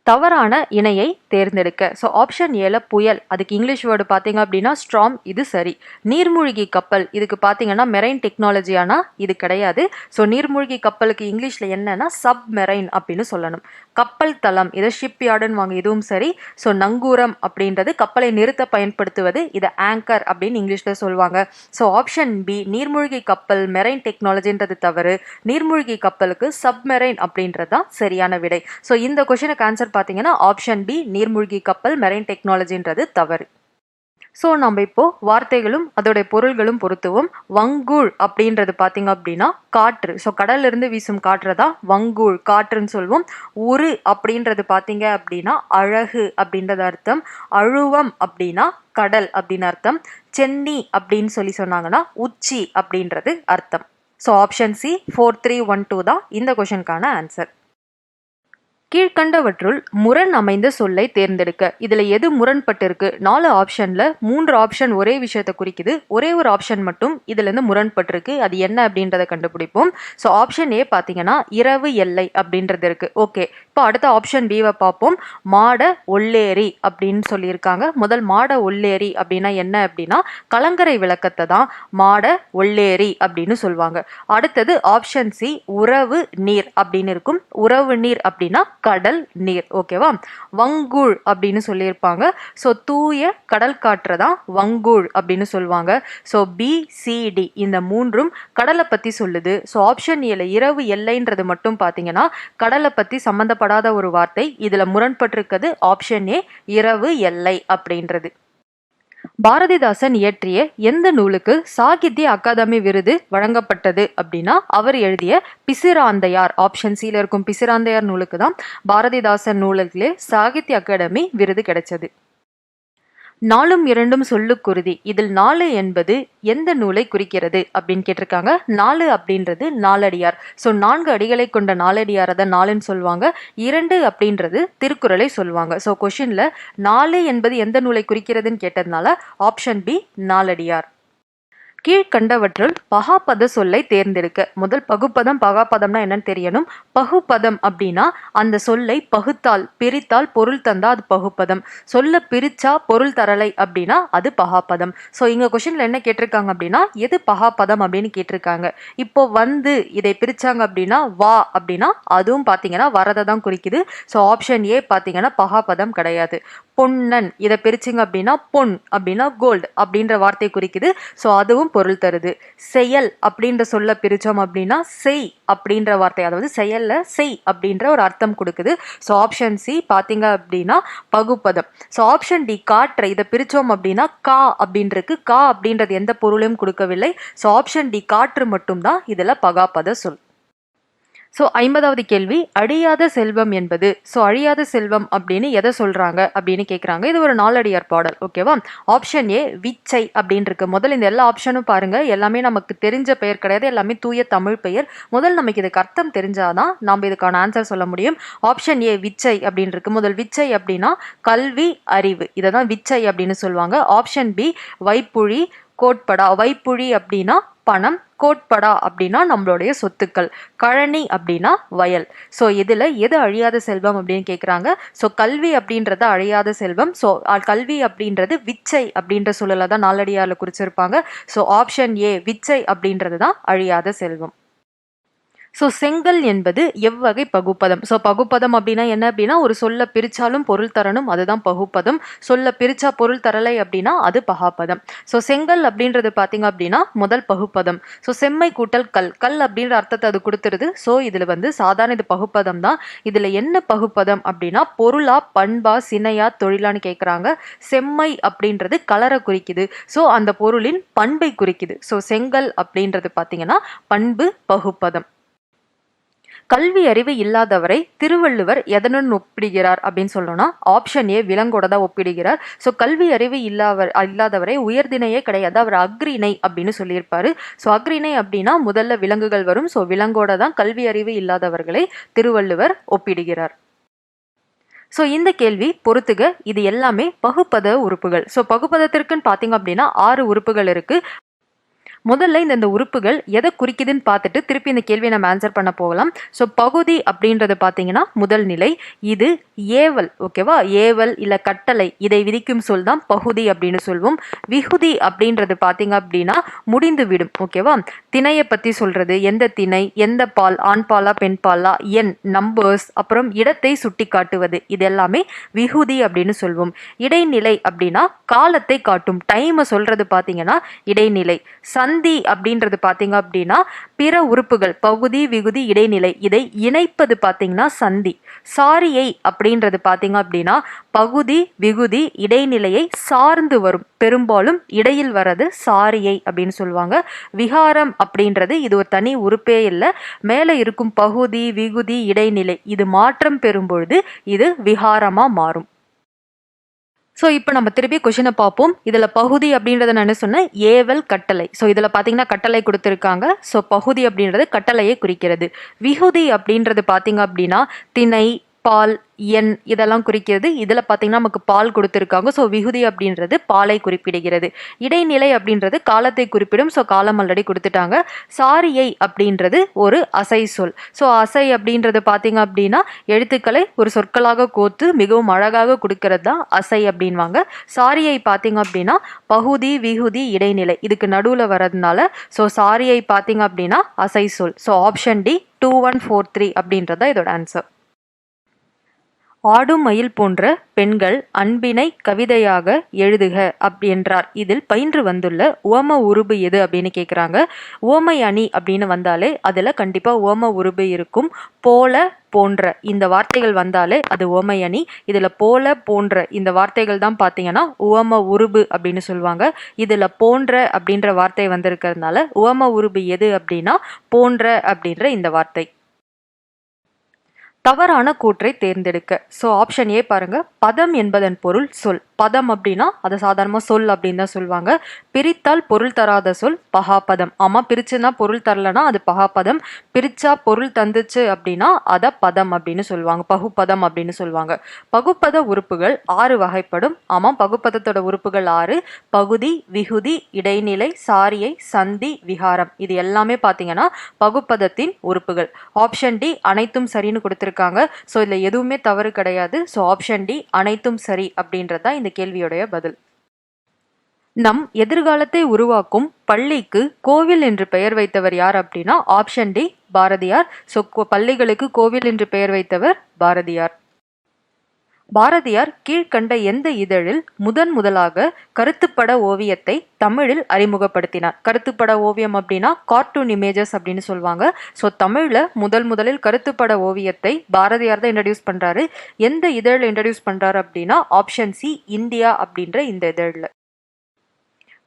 தவறான இணையை தேர்ந்தெடுக்க. ஸோ ஆப்ஷன் ஏல புயல், அதுக்கு இங்கிலீஷ் வேர்டு பார்த்தீங்க அப்படின்னா ஸ்ட்ராம், இது சரி. நீர்மூழ்கி கப்பல், இதுக்கு பார்த்தீங்கன்னா மெரைன் டெக்னாலஜியானா இது கிடையாது. ஸோ நீர்மூழ்கி கப்பலுக்கு இங்கிலீஷில் என்னன்னா சப்மெரைன் அப்படின்னு சொல்லணும். கப்பல் தளம், இதை ஷிப் யார்டுன்னு வாங்க, இதுவும் சரி. ஸோ நங்கூரம் அப்படின்றது கப்பலை நிறுத்த பயன்படுத்துவது, இதை ஆங்கர் அப்படின்னு இங்கிலீஷில் சொல்லுவாங்க. ஸோ ஆப்ஷன் பி நீர்மூழ்கி கப்பல் மெரைன் டெக்னாலஜின்றது தவறு. நீர்மூழ்கி கப்பலுக்கு சப்மெரைன் அப்படின்றது தான் சரியான விடை. ஸோ இந்த கொஸ்டினுக்கு ஆன்சர் பார்த்தீங்கன்னா ஆப்ஷன் பி நீர்மூழ்கி கப்பல் மெரைன் டெக்னாலஜின்றது தவறு. ஸோ நம்ம இப்போ வார்த்தைகளும் அதோடைய பொருள்களும் பொருத்துவோம். வங்கூழ் அப்படின்றது பார்த்தீங்க அப்படின்னா காற்று. ஸோ கடல்ல இருந்து வீசும் காற்று தான் வங்கூழ் காற்றுன்னு சொல்லுவோம். உரு அப்படின்றது பார்த்தீங்க அப்படின்னா அழகு அப்படின்றது அர்த்தம். அழுவம் அப்படின்னா கடல் அப்படின்னு அர்த்தம். சென்னி அப்படின்னு சொன்னாங்கன்னா உச்சி அப்படின்றது அர்த்தம். ஸோ ஆப்ஷன் சி 4312 தான் இந்த கொஷனுக்கான ஆன்சர். கீழ்கண்டவற்றுள் முரண் அமைந்த சொல்லை தேர்ந்தெடுக்க. இதுல எது முரண்பட்டு இருக்கு? 4 ஆப்ஷன்ல 3 ஆப்ஷன் ஒரே விஷயத்தை குறிக்குது, ஒரே ஒரு ஆப்ஷன் மட்டும் இதுல இருந்து முரண்பட்டு இருக்கு. அது என்ன அப்படின்றத கண்டுபிடிப்போம். ஸோ ஆப்ஷன் ஏ பார்த்தீங்கன்னா இரவு எல்லை அப்படின்றது இருக்கு. ஓகே, இப்போ அடுத்த ஆப்ஷன் பிவை பார்ப்போம். மாட ஒல்லேரி அப்படின்னு சொல்லியிருக்காங்க. முதல் மாட ஒல்லேரி அப்படின்னா என்ன அப்படின்னா கலங்கரை விளக்கத்தை தான் மாட ஒல்லேரி அப்படின்னு சொல்லுவாங்க. அடுத்தது ஆப்ஷன் சி உறவு நீர் அப்படின்னு இருக்கும். உறவு நீர் அப்படின்னா கடல் நீர். ஓகேவா? வங்கூழ் அப்படின்னு சொல்லியிருப்பாங்க. ஸோ தூய கடல் காற்றை தான் வங்கூழ் அப்படின்னு சொல்லுவாங்க. ஸோ பி சி டி இந்த மூன்றும் கடலை பற்றி சொல்லுது. ஸோ ஆப்ஷன் ஏல இரவு எல்லைன்றது மட்டும் பார்த்தீங்கன்னா கடலை பற்றி சம்மந்தப்படாத ஒரு வார்த்தை. இதில் முரண்பட்டிருக்கிறது ஆப்ஷன் ஏ இரவு எல்லை அப்படின்றது. பாரதிதாசன் இயற்றிய எந்த நூலுக்கு சாகித்ய அகாதமி விருது வழங்கப்பட்டது அப்படின்னா அவர் எழுதிய பிசிராந்தையார். ஆப்ஷன் சில இருக்கும் பிசிராந்தையார் நூலுக்கு தான் பாரதிதாசன் நூலுக்குள்ளே சாகித்ய அகாடமி விருது கிடைச்சது. 4ம் 2ம் சொல்லுக்குருதி, இதில் 4 என்பது எந்த நூலை குறிக்கிறது அப்படின்னு கேட்டிருக்காங்க. 4 அப்படின்றது நாலடியார். ஸோ 4 அடிகளை கொண்ட நாலடியாரை தான் 4ன்னு சொல்லுவாங்க. 2 அப்படின்றது திருக்குறளை சொல்லுவாங்க. ஸோ கொஷின்ல 4 என்பது எந்த நூலை குறிக்கிறதுன்னு கேட்டதுனால ஆப்ஷன் பி நாலடியார். கீழ்கண்டவற்றுள் பகாபத சொல்லை தேர்ந்தெடுக்க. முதல் பகுப்பதம் பகாபதம்னா என்னன்னு தெரியணும். பகுப்பதம் அப்படின்னா அந்த சொல்லை பகுத்தால் பிரித்தால் பொருள் தந்தா அது பகுப்பதம். சொல்ல பிரிச்சா பொருள் தரலை அப்படின்னா அது பகாபதம். ஸோ இங்க கொஸ்டின்ல என்ன கேட்டிருக்காங்க அப்படின்னா எது பகாபதம் அப்படின்னு கேட்டிருக்காங்க. இப்போ இதை பிரிச்சாங்க அப்படின்னா வா அப்படின்னா அதுவும் பார்த்தீங்கன்னா வரதை தான் குறிக்குது. ஸோ ஆப்ஷன் ஏ பார்த்தீங்கன்னா பகாபதம் கிடையாது. பொன்னன் இதை பிரிச்சிங்க அப்படின்னா பொன் அப்படின்னா கோல்டு அப்படின்ற வார்த்தை குறிக்குது. ஸோ அதுவும் பொருள் தருது. செயல் அப்படின்ற சொல்ல பிரிச்சோம் அப்படின்னா செய் அப்படின்ற வார்த்தை, அதாவது செயல்ல செய் அப்படின்ற ஒரு அர்த்தம் கொடுக்குது. ஸோ ஆப்ஷன் சி பார்த்தீங்க அப்படின்னா பகுப்பதம். ஸோ ஆப்ஷன் டி காற்றை இதை பிரிச்சோம் அப்படின்னா கா அப்படின்றது. கா அப்படின்றது எந்த பொருளையும் கொடுக்கவில்லை. ஸோ ஆப்ஷன் டி காற்று மட்டும்தான் இதுல பகாபத சொல். ஸோ 50வது கேள்வி, அழியாத செல்வம் என்பது. ஸோ அழியாத செல்வம் அப்படின்னு எதை சொல்றாங்க அப்படின்னு கேட்குறாங்க. இது ஒரு நாலடியார் பாடல். ஓகேவா? ஆப்ஷன் ஏ விச்சை அப்படின்னு இருக்கு. முதல்ல இந்த எல்லா ஆப்ஷனும் பாருங்க. எல்லாமே நமக்கு தெரிஞ்ச பெயர் கிடையாது. எல்லாமே தூய தமிழ் பெயர். முதல் நமக்கு இதுக்கு அர்த்தம் தெரிஞ்சாதான் நம்ம இதுக்கான ஆன்சர் சொல்ல முடியும். ஆப்ஷன் ஏ விச்சை அப்படின்னு இருக்கு. முதல் விச்சை அப்படின்னா கல்வி, அறிவு. இதை தான் விச்சை அப்படின்னு சொல்லுவாங்க. Option B வைப்புழி, கோட்படா. வைப்புழி அப்படின்னா பணம், கோட்படா அப்படின்னா நம்மளுடைய சொத்துக்கள், கழனி அப்படின்னா வயல். ஸோ இதில் எது அழியாத செல்வம் அப்படின்னு கேட்குறாங்க. ஸோ கல்வி அப்படின்றது அழியாத செல்வம். ஸோ கல்வி அப்படின்றது விச்சை அப்படின்ற சூழலை தான் நாலடியாரில் குறிச்சிருப்பாங்க. ஸோ ஆப்ஷன் ஏ விச்சை அப்படின்றது தான் அழியாத செல்வம். ஸோ செங்கல் என்பது எவ்வகை பகுப்பதம். ஸோ பகுப்பதம் அப்படின்னா என்ன அப்படின்னா ஒரு சொல்ல பிரிச்சாலும் பொருள் தரணும், அதுதான் பகுப்பதம். சொல்ல பிரிச்சா பொருள் தரலை அப்படின்னா அது பகாப்பதம். ஸோ செங்கல் அப்படின்றது பார்த்தீங்க அப்படின்னா முதல் பகுப்பதம். ஸோ செம்மை கூட்டல் கல், கல் அப்படின்ற அர்த்தத்தை அது கொடுத்துருது. ஸோ இதில் சாதாரண இது பகுப்பதம் தான். இதில் என்ன பகுப்பதம் அப்படின்னா பொருளா, பண்பா, சினையா, தொழிலான்னு கேட்குறாங்க. செம்மை அப்படின்றது கலரை குறிக்குது. ஸோ அந்த பொருளின் பண்பை குறிக்குது. ஸோ செங்கல் அப்படின்றது பார்த்தீங்கன்னா பண்பு பகுப்பதம். கல்வி அறிவு இல்லாதவரை திருவள்ளுவர் எதனுடன் ஒப்பிடுகிறார் அப்படின்னு சொல்லணும்னா ஆப்ஷன் ஏ விலங்கோட தான் ஒப்பிடுகிறார். ஸோ கல்வி அறிவு இல்லாதவரை உயர்தினையே கிடையாது, அவர் அக்ரிணை அப்படின்னு சொல்லியிருப்பாரு. ஸோ அக்ரிணை அப்படின்னா முதல்ல விலங்குகள் வரும். ஸோ விலங்கோட தான் கல்வி அறிவு இல்லாதவர்களை திருவள்ளுவர் ஒப்பிடுகிறார். ஸோ இந்த கேள்வி பொறுத்துக, இது எல்லாமே பகுப்பத உறுப்புகள். ஸோ பகுப்பதத்திற்குன்னு பார்த்தீங்க அப்படின்னா 6 உறுப்புகள் இருக்கு. முதல்ல இந்த உறுப்புகள் எதை குறிக்குதுன்னு பார்த்துட்டு திருப்பி இந்த கேள்வியை நம்ம ஆன்சர் பண்ண போகலாம். ஸோ பகுதி அப்படின்றது பார்த்தீங்கன்னா முதல் நிலை. இது ஏவல். ஓகேவா? ஏவல் இல்லை கட்டளை, இதை விதிக்கும் சொல் தான் பகுதி அப்படின்னு சொல்வோம். விகுதி அப்படின்றது பார்த்தீங்க அப்படின்னா முடிந்து விடும். ஓகேவா? திணையை பற்றி சொல்றது, எந்த திணை, எந்த பால், ஆண் பாலா பெண் பாலா, எண், நம்பர்ஸ், அப்புறம் இடத்தை சுட்டி காட்டுவது, இது எல்லாமே விகுதி அப்படின்னு சொல்வோம். இடைநிலை அப்படின்னா காலத்தை காட்டும், டைமை சொல்றது பார்த்தீங்கன்னா இடைநிலை. சந்தி அப்படின்றது பார்த்தீங்க அப்படின்னா பிற உறுப்புகள் பகுதி, விகுதி, இடைநிலை, இதை இணைப்பது பார்த்தீங்கன்னா சந்தி. சாரியை அப்படின்றது பார்த்தீங்க அப்படின்னா பகுதி, விகுதி, இடைநிலையை சார்ந்து வரும், பெரும்பாலும் இடையில் வர்றது சாரியை அப்படின்னு சொல்லுவாங்க. விகாரம் அப்படின்றது இது ஒரு தனி உறுப்பே இல்லை, மேலே இருக்கும் பகுதி, விகுதி, இடைநிலை இது மாற்றம் பெறும் பொழுது இது விகாரமா மாறும். ஸோ இப்போ நம்ம திருப்பி கொஷினை பார்ப்போம். இதில் பகுதி அப்படின்றத நான் என்ன சொன்னேன், ஏவல் கட்டளை. ஸோ இதில் பார்த்தீங்கன்னா கட்டளை கொடுத்துருக்காங்க. ஸோ பகுதி அப்படின்றது கட்டளையை குறிக்கிறது. விகுதி அப்படின்றது பார்த்தீங்க அப்படின்னா திணை, பால், எண் இதெல்லாம் குறிக்கிறது. இதில் பார்த்தீங்கன்னா நமக்கு பால் கொடுத்துருக்காங்க. ஸோ விகுதி அப்படின்றது பாலை குறிப்பிடுகிறது. இடைநிலை அப்படின்றது காலத்தை குறிப்பிடும். ஸோ காலம் ஆல்ரெடி கொடுத்துட்டாங்க. சாரியை அப்படின்றது ஒரு அசை சொல். ஸோ அசை அப்படின்றது பார்த்தீங்க அப்படின்னா எழுத்துக்களை ஒரு சொற்களாக கோத்து மிகவும் அழகாக கொடுக்கறது தான் அசை அப்படின்வாங்க. சாரியை பார்த்தீங்க அப்படின்னா பகுதி, விகுதி, இடைநிலை இதுக்கு நடுவில் வர்றதுனால ஸோ சாரியை பார்த்தீங்க அப்படின்னா அசை சொல். ஸோ ஆப்ஷன் டி 2143 அப்படின்றத இதோட ஆன்சர். ஆடும் மயில் போன்ற பெண்கள் அன்பினை கவிதையாக எழுதுக என்றார். இதில் பயின்று வந்துள்ள உவம உருபு எது அப்படின்னு கேட்குறாங்க. உவமை அணி அப்படின்னு வந்தாலே அதில் கண்டிப்பாக உவம உருபு இருக்கும். போல, போன்ற இந்த வார்த்தைகள் வந்தாலே அது உவமை அணி. இதில் போல, போன்ற இந்த வார்த்தைகள் தான் பார்த்தீங்கன்னா உவம உருபு அப்படின்னு சொல்லுவாங்க. இதில் போன்ற அப்படின்ற வார்த்தை வந்திருக்கிறதுனால உவம உருபு எது அப்படின்னா போன்ற அப்படின்ற இந்த வார்த்தை. தவறான கூற்றை தேர்ந்தெடுக்க. ஸோ ஆப்ஷன் ஏ பாருங்க, பதம் என்பதன் பொருள் சொல். பதம் அப்படின்னா அதை சாதாரணமாக சொல் அப்படின்னு தான் சொல்லுவாங்க. பிரித்தால் பொருள் தராத சொல் பகாப்பதம். ஆமாம், பிரிச்சுன்னா பொருள் தரலனா அது பகாப்பதம். பிரிச்சா பொருள் தந்துச்சு அப்படின்னா அதை பதம் அப்படின்னு சொல்லுவாங்க, பகுப்பதம் அப்படின்னு சொல்லுவாங்க. பகுப்பத உறுப்புகள் 6 வகைப்படும். ஆமாம், பகுப்பதத்தோட உறுப்புகள் 6: பகுதி, விகுதி, இடைநிலை, சாரியை, சந்தி, விகாரம். இது எல்லாமே பார்த்தீங்கன்னா பகுப்பதத்தின் உறுப்புகள். ஆப்ஷன் டி அனைத்தும் சரின்னு கொடுத்துருக்காங்க. ஸோ இதில் எதுவுமே தவறு கிடையாது. ஸோ ஆப்ஷன் டி அனைத்தும் சரி அப்படின்றது தான் இந்த கேள்வியுடைய பதில். நம் எதிர்காலத்தை உருவாக்கும் பள்ளிக்கு கோவில் என்று பெயர் வைத்தவர் யார் அப்படின்னா ஆப்ஷன் டி பாரதியார். ஸோ பள்ளிகளுக்கு கோவில் என்று பெயர் வைத்தவர் பாரதியார். பாரதியார் கீழ்கண்ட எந்த இதழில் முதலாக கருத்துப்பட ஓவியத்தை தமிழில் அறிமுகப்படுத்தினார்? கருத்துப்பட ஓவியம் அப்படின்னா கார்ட்டூன் இமேஜஸ் அப்படின்னு சொல்லுவாங்க. ஸோ தமிழில் முதலில் கருத்துப்பட ஓவியத்தை பாரதியார் தான் இன்ட்ரடியூஸ் பண்ணுறாரு. எந்த இதழில் இன்ட்ரடியூஸ் பண்ணுறாரு அப்படின்னா ஆப்ஷன் சி இந்தியா அப்படின்ற இந்த இதழில்.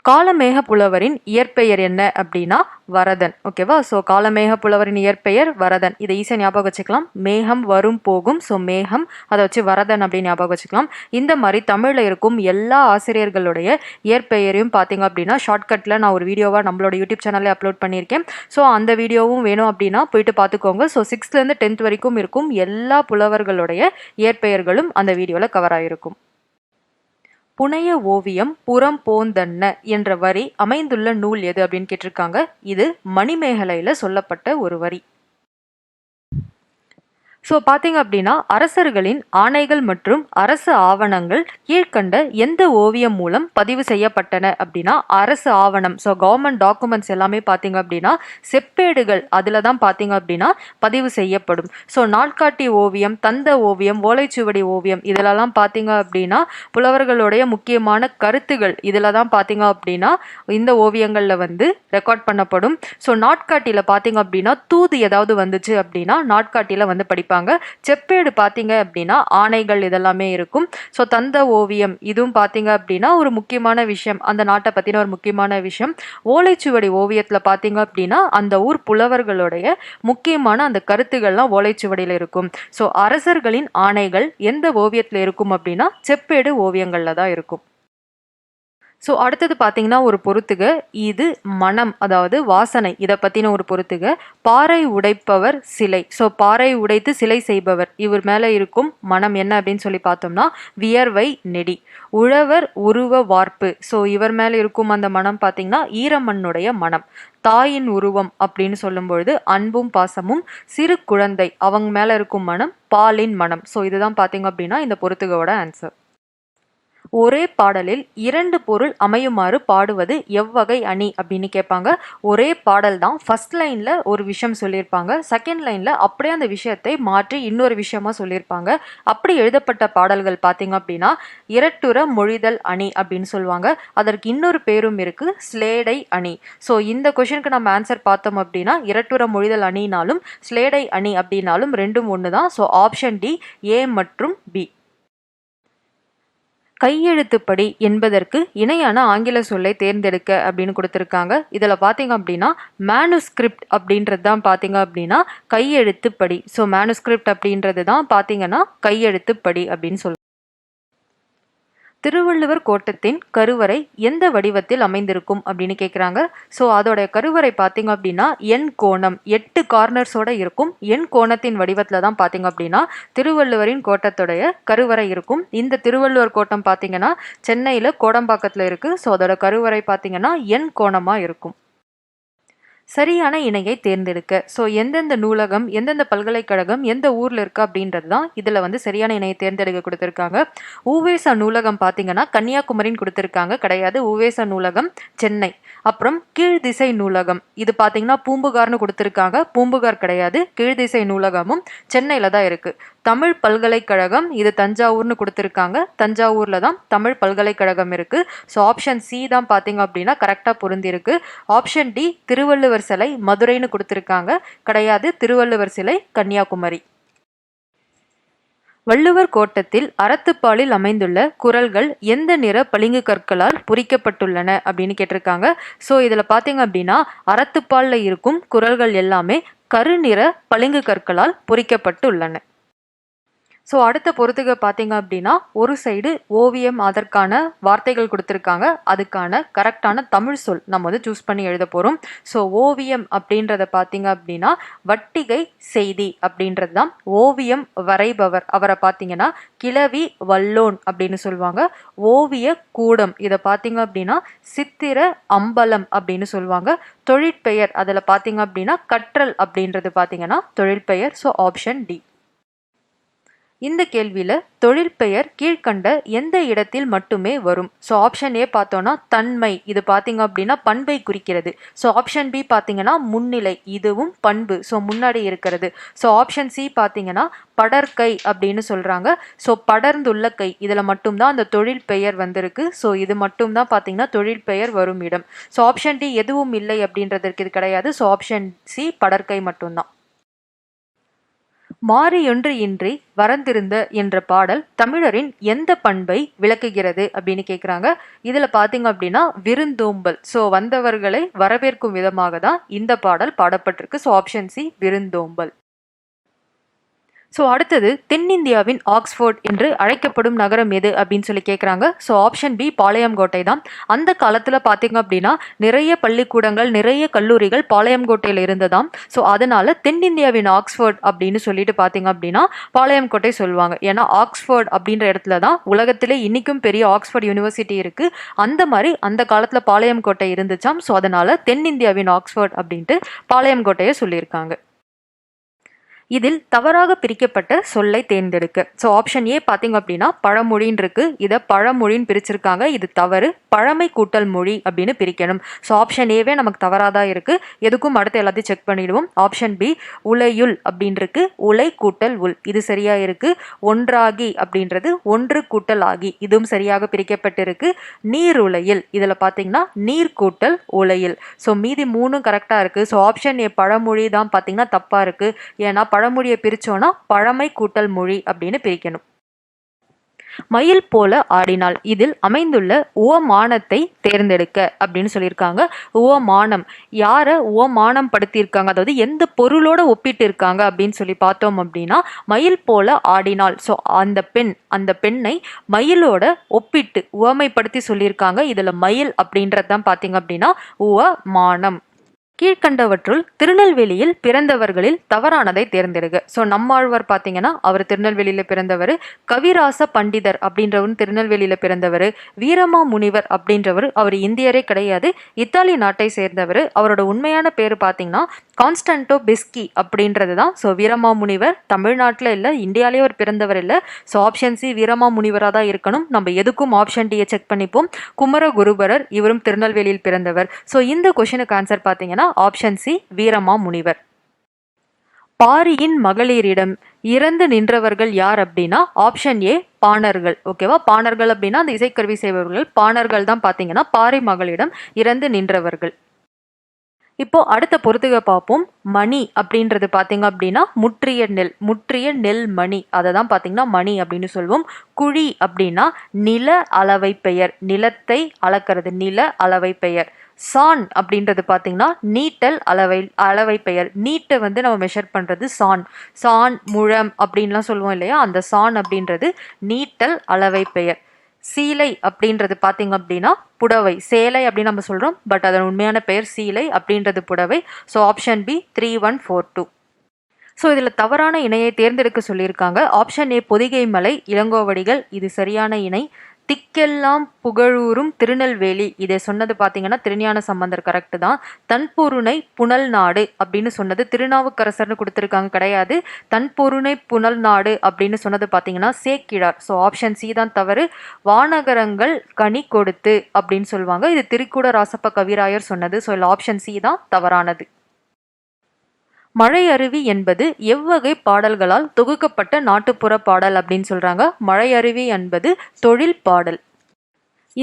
காலமேக புலவரின் இயற்பெயர் என்ன அப்படின்னா வரதன். ஓகேவா? ஸோ காலமேக புலவரின் இயற்பெயர் வரதன். இதை ஈஸியாக ஞாபகம் வச்சுக்கலாம். மேகம் வரும் போகும். ஸோ மேகம், அதை வச்சு வரதன் அப்படின்னு ஞாபகம் வச்சுக்கலாம். இந்த மாதிரி தமிழில் இருக்கும் எல்லா ஆசிரியர்களுடைய இயற்பெயரையும் பார்த்தீங்க அப்படின்னா ஷார்ட்கட்டில் நான் ஒரு வீடியோவாக நம்மளோட யூடியூப் சேனலில் அப்லோட் பண்ணியிருக்கேன். ஸோ அந்த வீடியோவும் வேணும் அப்படின்னா போயிட்டு பார்த்துக்கோங்க. ஸோ 6th-லேருந்து 10th வரைக்கும் இருக்கும் எல்லா புலவர்களுடைய இயற்பெயர்களும் அந்த வீடியோவில் கவர் ஆகிருக்கும். புனைய ஓவியம் புறம் போந்தன்ன என்ற வரி அமைந்துள்ள நூல் எது அப்படின்னு கேட்டிருக்காங்க. இது மணிமேகலையில சொல்லப்பட்ட ஒரு வரி. ஸோ பார்த்தீங்க அப்படின்னா அரசர்களின் ஆணைகள் மற்றும் அரசு ஆவணங்கள் கீழ்கண்ட எந்த ஓவியம் மூலம் பதிவு செய்யப்பட்டன அப்படின்னா அரசு ஆவணம். ஸோ கவர்மெண்ட் டாக்குமெண்ட்ஸ் எல்லாமே பார்த்தீங்க அப்படின்னா செப்பேடுகள் அதில் தான் பார்த்தீங்க அப்படின்னா பதிவு செய்யப்படும். ஸோ நாட்காட்டி ஓவியம், தந்த ஓவியம், ஓலைச்சுவடி ஓவியம் இதிலெல்லாம் பார்த்தீங்க அப்படின்னா புலவர்களுடைய முக்கியமான கருத்துகள் இதில் தான் பார்த்தீங்க அப்படின்னா இந்த ஓவியங்களில் வந்து ரெக்கார்ட் பண்ணப்படும். ஸோ நாட்காட்டியில் பார்த்தீங்க அப்படின்னா தூது ஏதாவது வந்துச்சு அப்படின்னா நாட்காட்டியில் வந்து படிப்பாங்க. செப்பேடு பார்த்தீங்க அப்படின்னா ஆணைகள் இதெல்லாமே இருக்கும். ஸோ தந்த ஓவியம் இதுவும் பார்த்தீங்க அப்படின்னா ஒரு முக்கியமான விஷயம், அந்த நாட்டை பற்றின ஒரு முக்கியமான விஷயம். ஓலைச்சுவடி ஓவியத்தில் பார்த்தீங்க அப்படின்னா அந்த ஊர் புலவர்களுடைய முக்கியமான அந்த கருத்துக்கள்லாம் ஓலைச்சுவடியில் இருக்கும். ஸோ அரசர்களின் ஆணைகள் எந்த ஓவியத்தில் இருக்கும் அப்படின்னா செப்பேடு ஓவியங்களில் தான் இருக்கும். ஸோ அடுத்தது பார்த்தீங்கன்னா ஒரு பொறுத்துக. இது மனம், அதாவது வாசனை, இதை பற்றின ஒரு பொறுத்துக. பாறை உடைப்பவர் சிலை. ஸோ பாறை உடைத்து சிலை செய்பவர், இவர் மேலே இருக்கும் மனம் என்ன அப்படின்னு சொல்லி பார்த்தோம்னா வியர்வை நெடி. உழவர் உருவ வார்ப்பு. ஸோ இவர் மேலே இருக்கும் அந்த மனம் பார்த்தீங்கன்னா ஈரமண்ணுடைய மனம். தாயின் உருவம் அப்படின்னு சொல்லும் பொழுது அன்பும் பாசமும். சிறு குழந்தை, அவங்க மேலே இருக்கும் மனம் பாலின் மனம். ஸோ இதுதான் பார்த்தீங்க அப்படின்னா இந்த பொறுத்துகோட ஆன்சர். ஒரே பாடலில் 2 பொருள் அமையுமாறு பாடுவது எவ்வகை அணி அப்படின்னு கேட்பாங்க. ஒரே பாடல் தான், ஃபர்ஸ்ட் லைன்ல ஒரு விஷயம் சொல்லியிருப்பாங்க, செகண்ட் லைன்ல அப்படியே அந்த விஷயத்தை மாற்றி இன்னொரு விஷயமா சொல்லியிருப்பாங்க. அப்படி எழுதப்பட்ட பாடல்கள் பார்த்தீங்க அப்படின்னா இரட்டுற மொழிதல் அணி அப்படின்னு சொல்லுவாங்க. அதற்கு இன்னொரு பேரும் இருக்கு, ஸ்லேடை அணி. ஸோ இந்த கொஷனுக்கு நம்ம ஆன்சர் பார்த்தோம் அப்படின்னா இரட்டுற மொழிதல் அணினாலும் ஸ்லேடை அணி அப்படின்னாலும் ரெண்டும் ஒன்று தான். ஸோ ஆப்ஷன் டி, ஏ மற்றும் பி. கையெழுத்துப்படி என்பதற்கு இணையான ஆங்கில சொல்லை தேர்ந்தெடுக்க அப்படின்னு கொடுத்துருக்காங்க. இதில் பார்த்தீங்க அப்படின்னா மேனுஸ்கிரிப்ட் அப்படின்றது தான் பார்த்தீங்க அப்படின்னா கையெழுத்துப்படி. ஸோ மேனுஸ்கிரிப்ட் அப்படின்றது தான் பார்த்தீங்கன்னா கையெழுத்துப்படி அப்படின்னு சொல்லுவாங்க. திருவள்ளுவர் கோட்டத்தின் கருவறை எந்த வடிவத்தில் அமைந்திருக்கும் அப்படின்னு கேட்குறாங்க. ஸோ அதோட கருவறை பார்த்தீங்க அப்படின்னா எண் கோணம், 8 கார்னர்ஸோட இருக்கும். எண் கோணத்தின் வடிவத்தில் தான் பார்த்தீங்க அப்படின்னா திருவள்ளுவரின் கோட்டத்துடைய கருவறை இருக்கும். இந்த திருவள்ளுவர் கோட்டம் பார்த்தீங்கன்னா சென்னையில் கோடம்பாக்கத்தில் இருக்குது. ஸோ அதோட கருவறை பார்த்தீங்கன்னா எண் கோணமாக இருக்கும். சரியான இணையை தேர்ந்தெடுக்க. ஸோ எந்தெந்த நூலகம், எந்தெந்த பல்கலைக்கழகம் எந்த ஊரில் இருக்குது அப்படின்றது தான் இதில் வந்து சரியான இணையை தேர்ந்தெடுக்க கொடுத்துருக்காங்க. உவேசா நூலகம் பார்த்தீங்கன்னா கன்னியாகுமரின்னு கொடுத்துருக்காங்க, கிடையாது. உவேசா நூலகம் சென்னை. அப்புறம் கீழ்திசை நூலகம், இது பார்த்தீங்கன்னா பூம்புகார்னு கொடுத்துருக்காங்க, பூம்புகார் கிடையாது. கீழ்திசை நூலகமும் சென்னையில் தான் இருக்குது. தமிழ் பல்கலைக்கழகம், இது தஞ்சாவூர்னு கொடுத்துருக்காங்க, தஞ்சாவூரில் தான் தமிழ் பல்கலைக்கழகம் இருக்குது. ஸோ ஆப்ஷன் சி தான் பார்த்தீங்க அப்படின்னா கரெக்டாக பொருந்திருக்கு. ஆப்ஷன் டி, திருவள்ளுவர் சிலை மதுரைன்னு கொடுத்துருக்காங்க, கிடையாது. திருவள்ளுவர் சிலை கன்னியாகுமரி. வள்ளுவர் கோட்டத்தில் அறத்துப்பாலில் அமைந்துள்ள குறள்கள் எந்த நிற பளிங்கு கற்களால் பொறிக்கப்பட்டுள்ளன அப்படின்னு கேட்டிருக்காங்க. ஸோ இதில் பார்த்தீங்க அப்படின்னா அறத்துப்பாலில் இருக்கும் குறள்கள் எல்லாமே கருநிற பளிங்கு கற்களால் பொறிக்கப்பட்டுள்ளன. ஸோ அடுத்த பொறுத்துக பார்த்தீங்க அப்படின்னா ஒரு சைடு ஓவியம், அதற்கான வார்த்தைகள் கொடுத்துருக்காங்க, அதுக்கான கரெக்டான தமிழ் சொல் நம்ம வந்து சூஸ் பண்ணி எழுத போகிறோம். ஸோ ஓவியம் அப்படின்றத பார்த்தீங்க அப்படின்னா வட்டிகை செய்தி அப்படின்றது தான். ஓவியம் வரைபவர், அவரை பார்த்தீங்கன்னா கிழவி வல்லோன் அப்படின்னு சொல்லுவாங்க. ஓவிய கூடம், இதை பார்த்தீங்க அப்படின்னா சித்திர அம்பலம் அப்படின்னு சொல்லுவாங்க. தொழிற்பெயர், அதில் பார்த்தீங்க அப்படின்னா கற்றல் அப்படின்றது பார்த்தீங்கன்னா தொழிற்பெயர். So option D. இந்த கேள்வியில் தொழிற்பெயர் கீழ்கண்ட எந்த இடத்தில் மட்டுமே வரும்? ஸோ ஆப்ஷன் ஏ பார்த்தோன்னா தன்மை, இது பார்த்தீங்க அப்படின்னா பண்பை குறிக்கிறது. ஸோ ஆப்ஷன் பி பார்த்தீங்கன்னா முன்னிலை, இதுவும் பண்பு, ஸோ முன்னாடி இருக்கிறது. ஸோ ஆப்ஷன் சி பார்த்தீங்கன்னா படற்கை அப்படின்னு சொல்கிறாங்க. ஸோ படர்ந்துள்ள கை, இதில் மட்டும்தான் அந்த தொழிற்பெயர் வந்திருக்கு. ஸோ இது மட்டும்தான் பார்த்தீங்கன்னா தொழிற்பெயர் வரும் இடம். ஸோ ஆப்ஷன் டி எதுவும் இல்லை அப்படின்றதற்கு இது கிடையாது. ஸோ ஆப்ஷன் சி படற்கை மட்டும்தான். மாறியொன்று இன்றி வரந்திருந்த என்ற பாடல் தமிழரின் எந்த பண்பை விளக்குகிறது அப்படின்னு கேட்குறாங்க. இதில் பார்த்தீங்க அப்படின்னா விருந்தோம்பல். ஸோ வந்தவர்களை வரவேற்கும் விதமாக தான் இந்த பாடல் பாடப்பட்டிருக்கு. ஸோ ஆப்ஷன் சி விருந்தோம்பல். ஸோ அடுத்தது தென்னிந்தியாவின் ஆக்ஸ்போர்ட் என்று அழைக்கப்படும் நகரம் எது அப்படின்னு சொல்லி கேட்குறாங்க. ஸோ ஆப்ஷன் பி பாளையங்கோட்டை தான். அந்த காலத்தில் பார்த்தீங்க அப்படின்னா நிறைய பள்ளிக்கூடங்கள் நிறைய கல்லூரிகள் பாளையங்கோட்டையில் இருந்ததாம். ஸோ அதனால தென்னிந்தியாவின் ஆக்ஸ்போர்ட் அப்படின்னு சொல்லிட்டு பார்த்தீங்க அப்படின்னா பாளையங்கோட்டை சொல்லுவாங்க. ஏன்னா ஆக்ஸ்போர்ட் அப்படின்ற இடத்துல தான் உலகத்திலே இன்னைக்கும் பெரிய ஆக்ஸ்போர்ட் யூனிவர்சிட்டி இருக்கு. அந்த மாதிரி அந்த காலத்தில் பாளையங்கோட்டை இருந்துச்சாம். ஸோ அதனால தென்னிந்தியாவின் ஆக்ஸ்போர்ட் அப்படின்ட்டு பாளையங்கோட்டையை சொல்லியிருக்காங்க. இதில் தவறாக பிரிக்கப்பட்ட சொல்லை தேர்ந்தெடுக்க. ஸோ ஆப்ஷன் ஏ பார்த்தீங்க அப்படின்னா பழமொழின்னு இருக்கு. இதை பழமொழின்னு பிரிச்சிருக்காங்க. இது தவறு. பழமை கூட்டல் மொழி அப்படின்னு பிரிக்கணும். ஸோ ஆப்ஷன் ஏவே நமக்கு தவறாக தான் இருக்கு. எதுக்கும் அடுத்து எல்லாத்தையும் செக் பண்ணிடுவோம். ஆப்ஷன் பி உலையுள் அப்படின்னு இருக்கு. உலை கூட்டல் உள் இது சரியா இருக்கு. ஒன்றாகி அப்படின்றது ஒன்று கூட்டல் ஆகி இதுவும் சரியாக பிரிக்கப்பட்டிருக்கு. நீர் உலையில் இதில் பார்த்தீங்கன்னா நீர் கூட்டல் உலையில். ஸோ மீதி மூணும் கரெக்டாக இருக்கு. ஸோ ஆப்ஷன் ஏ பழமொழி தான் பார்த்தீங்கன்னா தப்பா இருக்கு. ஏன்னா பழமொழியை பிரிச்சோன்னா பழமை கூட்டல் மொழி அப்படின்னு பிரிக்கணும். மயில் போல ஆடினாள் இதில் அமைந்துள்ள உவமானத்தை தேர்ந்தெடுக்க அப்படின்னு சொல்லியிருக்காங்க. உவமானம் யாரை உவமானம் படுத்தியிருக்காங்க, அதாவது எந்த பொருளோட ஒப்பிட்டு இருக்காங்க அப்படின்னு சொல்லி பார்த்தோம் அப்படின்னா மயில் போல ஆடினாள். ஸோ அந்த பெண்ணை மயிலோட ஒப்பிட்டு உவமைப்படுத்தி சொல்லியிருக்காங்க. இதில் மயில் அப்படின்றது தான் பார்த்தீங்க அப்படின்னா உவமானம். கீழ்கண்டவற்றுள் திருநெல்வேலியில் பிறந்தவர்களில் தவறானதை தேர்ந்தெடுக்க. ஸோ நம்மாழ்வார் பார்த்தீங்கன்னா அவர் திருநெல்வேலியில் பிறந்தவர். கவிராச பண்டிதர் அப்படின்றவர் திருநெல்வேலியில் பிறந்தவர். வீரமா முனிவர் அப்படின்றவர் அவர் இந்தியரே கிடையாது, இத்தாலி நாட்டை சேர்ந்தவர். அவரோட உண்மையான பேர் பார்த்தீங்கன்னா கான்ஸ்டன்டோ பிஸ்கி அப்படின்றது தான். ஸோ வீரமா முனிவர் தமிழ்நாட்டில் இல்லை, இந்தியாவிலே அவர் பிறந்தவர் இல்லை. ஸோ ஆப்ஷன் சி வீரமா முனிவராக தான் இருக்கணும். நம்ம எதுக்கும் ஆப்ஷன் டியை செக் பண்ணிப்போம். குமரகுருபரர் இவரும் திருநெல்வேலியில் பிறந்தவர். ஸோ இந்த கொஷனுக்கு ஆன்சர் பார்த்தீங்கன்னா ஆப்ஷன் சி வீரமா முனிவர். பாரியின் மகளிரிடம் இறந்து நின்றவர்கள் யார் அப்படின்னா ஆப்ஷன் ஏ பாணர்கள். ஓகேவா, பாணர்கள் அப்படின்னா அந்த இசைக்கருவி செய்பவர்கள். பாணர்கள் தான் பார்த்தீங்கன்னா பாரி மகளிடம் இறந்து நின்றவர்கள். இப்போ அடுத்த பொறுத்துக பார்ப்போம். மணி அப்படின்றது பார்த்தீங்க அப்படின்னா முற்றிய நெல் மணி, அதை தான் பார்த்தீங்கன்னா மணி அப்படின்னு சொல்லுவோம். குழி அப்படின்னா நில அளவை பெயர், நிலத்தை அளக்கிறது நில அளவை பெயர். சான் அப்படின்றது பார்த்தீங்கன்னா நீட்டல் அளவை பெயர். நீட்டை நம்ம மெஷர் பண்ணுறது சான் முழம் அப்படின்லாம் சொல்லுவோம் இல்லையா, அந்த சான் அப்படின்றது நீட்டல் அளவை பெயர். சீலை அப்படின்றது பார்த்தீங்க அப்படின்னா புடவை. சேலை அப்படின்னு நம்ம சொல்கிறோம், பட் அதன் உண்மையான பெயர் சீலை அப்படின்றது புடவை. So option B 3142. ஸோ இதில் தவறான இணையை தேர்ந்தெடுக்க சொல்லியிருக்காங்க. ஆப்ஷன் ஏ பொதிகை மலை இளங்கோவடிகள் இது சரியான இணை. திக்கெல்லாம் புகழூரும் திருநெல்வேலி இதை சொன்னது பார்த்தீங்கன்னா திருஞான சம்பந்தர் கரெக்டு தான். தன்பொருணை புனல் நாடு அப்படின்னு சொன்னது திருநாவுக்கரசர்னு கொடுத்துருக்காங்க, கிடையாது. தன்பொருணை புனல் நாடு அப்படின்னு சொன்னது பார்த்தீங்கன்னா சேக்கிழார். ஸோ ஆப்ஷன் சி தான் தவறு. வானகரங்கள் கனி கொடுத்து அப்படின்னு சொல்லுவாங்க, இது திருக்கூட ராசப்ப கவிராயர் சொன்னது. ஸோ இல்லை ஆப்ஷன் சி தான் தவறானது. மழையருவி என்பது எவ்வகை பாடல்களால் தொகுக்கப்பட்ட நாட்டுப்புற பாடல் அப்படின்னு சொல்றாங்க. மழையருவி என்பது தொழில் பாடல்.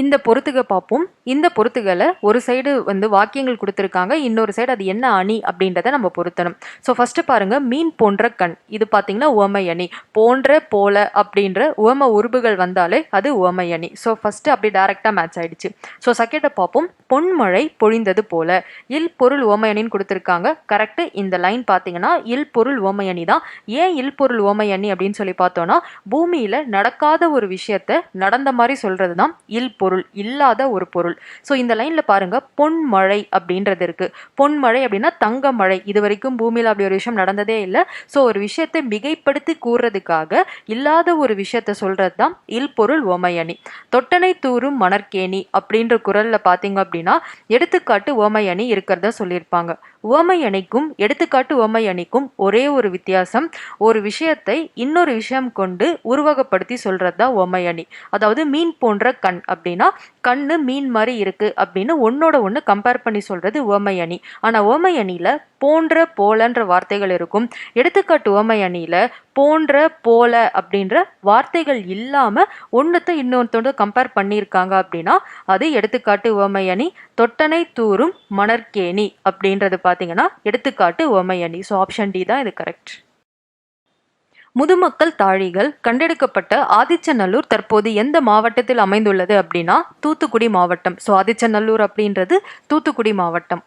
இந்த பொறுத்துக பார்ப்போம். இந்த பொறுத்துகளை ஒரு சைடு வாக்கியங்கள் கொடுத்துருக்காங்க, இன்னொரு சைடு அது என்ன அணி அப்படின்றத நம்ம பொருத்தணும். ஸோ ஃபர்ஸ்ட் பாருங்க, மீன் போன்ற கண் இது பார்த்தீங்கன்னா உவமை அணி. போன்ற போல அப்படின்ற உவம உருபுகள் வந்தாலே அது உவமை அணி. ஸோ ஃபர்ஸ்ட் அப்படி டைரக்டாக மேட்ச் ஆயிடுச்சு. ஸோ செகண்டை பார்ப்போம். பொன்மழை பொழிந்தது போல இல் பொருள் உவமை அணின்னு கொடுத்துருக்காங்க. கரெக்டு. இந்த லைன் பார்த்தீங்கன்னா இல் பொருள் உவமை அணி தான். ஏன் இல் பொருள் உவமை அணி அப்படின்னு சொல்லி பார்த்தோம்னா பூமியில நடக்காத ஒரு விஷயத்த நடந்த மாதிரி சொல்றது தான் இல் பொருள், இல்லாத ஒரு பொருள். ஸோ இந்த லைன்ல பாருங்க பொன்மழை அப்படின்றது இருக்கு. பொன்மழை அப்படின்னா தங்க மழை. இது வரைக்கும் பூமியில அப்படி ஒரு விஷயம் நடந்ததே இல்லை. ஸோ ஒரு விஷயத்தை மிகைப்படுத்தி கூறுறதுக்காக இல்லாத ஒரு விஷயத்த சொல்றது தான் இல் பொருள் உவமையணி. தொட்டனை தூரும் மணற்கேணி அப்படின்ற குரல்ல பாத்தீங்க அப்படின்னா எடுத்துக்காட்டு உவமையணி இருக்கிறத சொல்லியிருப்பாங்க. உவமை அணிக்கும் எடுத்துக்காட்டு உவமை அணிக்கும் ஒரே ஒரு வித்தியாசம், ஒரு விஷயத்தை இன்னொரு விஷயம் கொண்டு உருவகப்படுத்தி சொல்றது தான் உவமை அணி. அதாவது மீன் போன்ற கண் அப்படின்னா கண்ணு மீன் மாதிரி இருக்கு அப்படின்னு ஒன்னோட ஒன்று கம்பேர் பண்ணி சொல்றது உவமை அணி. ஆனா உவமை அணியில போன்ற போலன்ற வார்த்தைகள் இருக்கும். எடுத்துக்காட்டு உவமை அணியில போன்ற போல அப்படின்ற வார்த்தைகள் இல்லாம ஒன்னுத்தை இன்னொருத்தோட கம்பேர் பண்ணியிருக்காங்க அப்படின்னா அது எடுத்துக்காட்டு உவமை அணி. தொட்டனை தூரும் மணற்கேணி அப்படின்றது பார்த்தீங்கன்னா எடுத்துக்காட்டு உவமை அணி. ஸோ ஆப்ஷன் டி தான் இது கரெக்ட். முதுமக்கள் தாழிகள் கண்டெடுக்கப்பட்ட ஆதிச்சநல்லூர் தற்போது எந்த மாவட்டத்தில் அமைந்துள்ளது அப்படின்னா தூத்துக்குடி மாவட்டம். ஸோ ஆதிச்சநல்லூர் அப்படின்றது தூத்துக்குடி மாவட்டம்.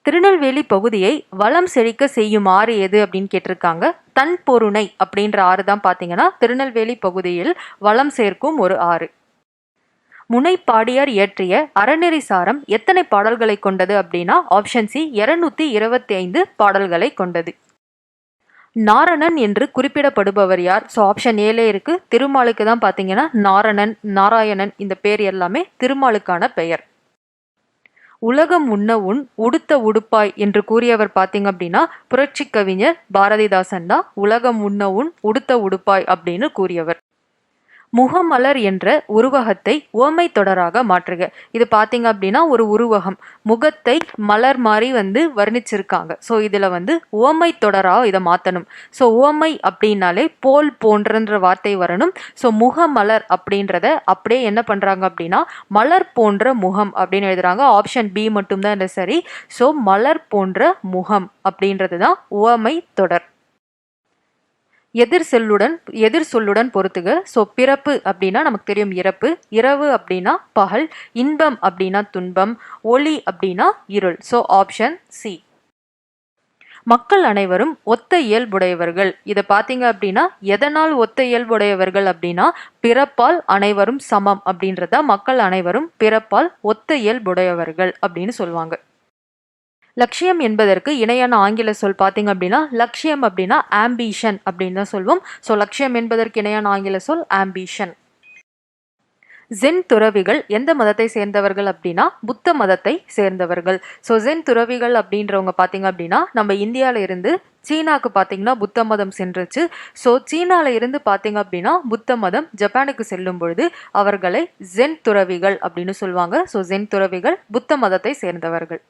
திருநெல்வேலி பகுதியை வளம் செழிக்க செய்யும் ஆறு எது அப்படின்னு கேட்டிருக்காங்க. தன்பொருணை அப்படின்ற ஆறு தான் பார்த்தீங்கன்னா திருநெல்வேலி பகுதியில் வளம் சேர்க்கும் ஒரு ஆறு. முனைப்பாடியார் இயற்றிய அறநெறி சாரம் எத்தனை பாடல்களை கொண்டது அப்படின்னா ஆப்ஷன் சி 225 பாடல்களை கொண்டது. நாரணன் என்று குறிப்பிடப்படுபவர் யார்? ஸோ ஆப்ஷன் ஏலே இருக்கு. திருமாலுக்கு தான் பார்த்தீங்கன்னா நாரணன், நாராயணன் இந்த பேர் எல்லாமே திருமாலுக்கான பெயர். உலகம் உண்ண உன் உடுத்த உடுப்பாய் என்று கூறியவர் பார்த்தீங்க அப்படின்னா புரட்சி கவிஞர் பாரதிதாசன் தான் உலகம் உண்ண உன் உடுத்த உடுப்பாய் அப்படின்னு கூறியவர். முகமலர் என்ற உருவகத்தை உவமை தொடராக மாற்றுக. இது பார்த்தீங்க அப்படின்னா ஒரு உருவகம், முகத்தை மலர் மாதிரி வர்ணிச்சிருக்காங்க. ஸோ இதில் உவமை தொடராக இதை மாற்றணும். ஸோ உவமை அப்படின்னாலே போல் போன்றன்ற வார்த்தை வரணும். ஸோ முகமலர் அப்படின்றத அப்படியே என்ன பண்ணுறாங்க அப்படின்னா மலர் போன்ற முகம் அப்படின்னு எழுதுறாங்க. ஆப்ஷன் பி மட்டும்தான் இந்த சரி. ஸோ மலர் போன்ற முகம் அப்படின்றது தான் உவமை தொடர். எதிர் சொல்லுடன் பொறுத்துக. ஸோ பிறப்பு அப்படின்னா நமக்கு தெரியும் இறப்பு, இரவு அப்படின்னா பகல், இன்பம் அப்படின்னா துன்பம், ஒளி அப்படின்னா இருள். So option C. மக்கள் அனைவரும் ஒத்த இயல்புடையவர்கள். இதை பார்த்தீங்க அப்படின்னா எதனால் ஒத்த இயல்புடையவர்கள் அப்படின்னா பிறப்பால் அனைவரும் சமம் அப்படின்றத மக்கள் அனைவரும் பிறப்பால் ஒத்த இயல்புடையவர்கள் அப்படின்னு சொல்லுவாங்க. லட்சியம் என்பதற்கு இணையான ஆங்கில சொல் பார்த்தீங்க அப்படின்னா லட்சியம் அப்படின்னா ஆம்பிஷன் அப்படின்னு தான் சொல்வோம். ஸோ லட்சியம் என்பதற்கு இணையான ஆங்கில சொல் ஆம்பிஷன். ஜென் துறவிகள் எந்த மதத்தை சேர்ந்தவர்கள் அப்படின்னா புத்த மதத்தை சேர்ந்தவர்கள். ஸோ ஜென் துறவிகள் அப்படின்றவங்க பார்த்தீங்க அப்படின்னா நம்ம இந்தியாவில இருந்து சீனாக்கு பார்த்தீங்கன்னா புத்த மதம் சென்றுச்சு. ஸோ சீனால இருந்து பார்த்தீங்க அப்படின்னா புத்த மதம் ஜப்பானுக்கு செல்லும் பொழுது அவர்களை ஜென் துறவிகள் அப்படின்னு சொல்லுவாங்க. ஸோ ஜென் துறவிகள் புத்த மதத்தை சேர்ந்தவர்கள்.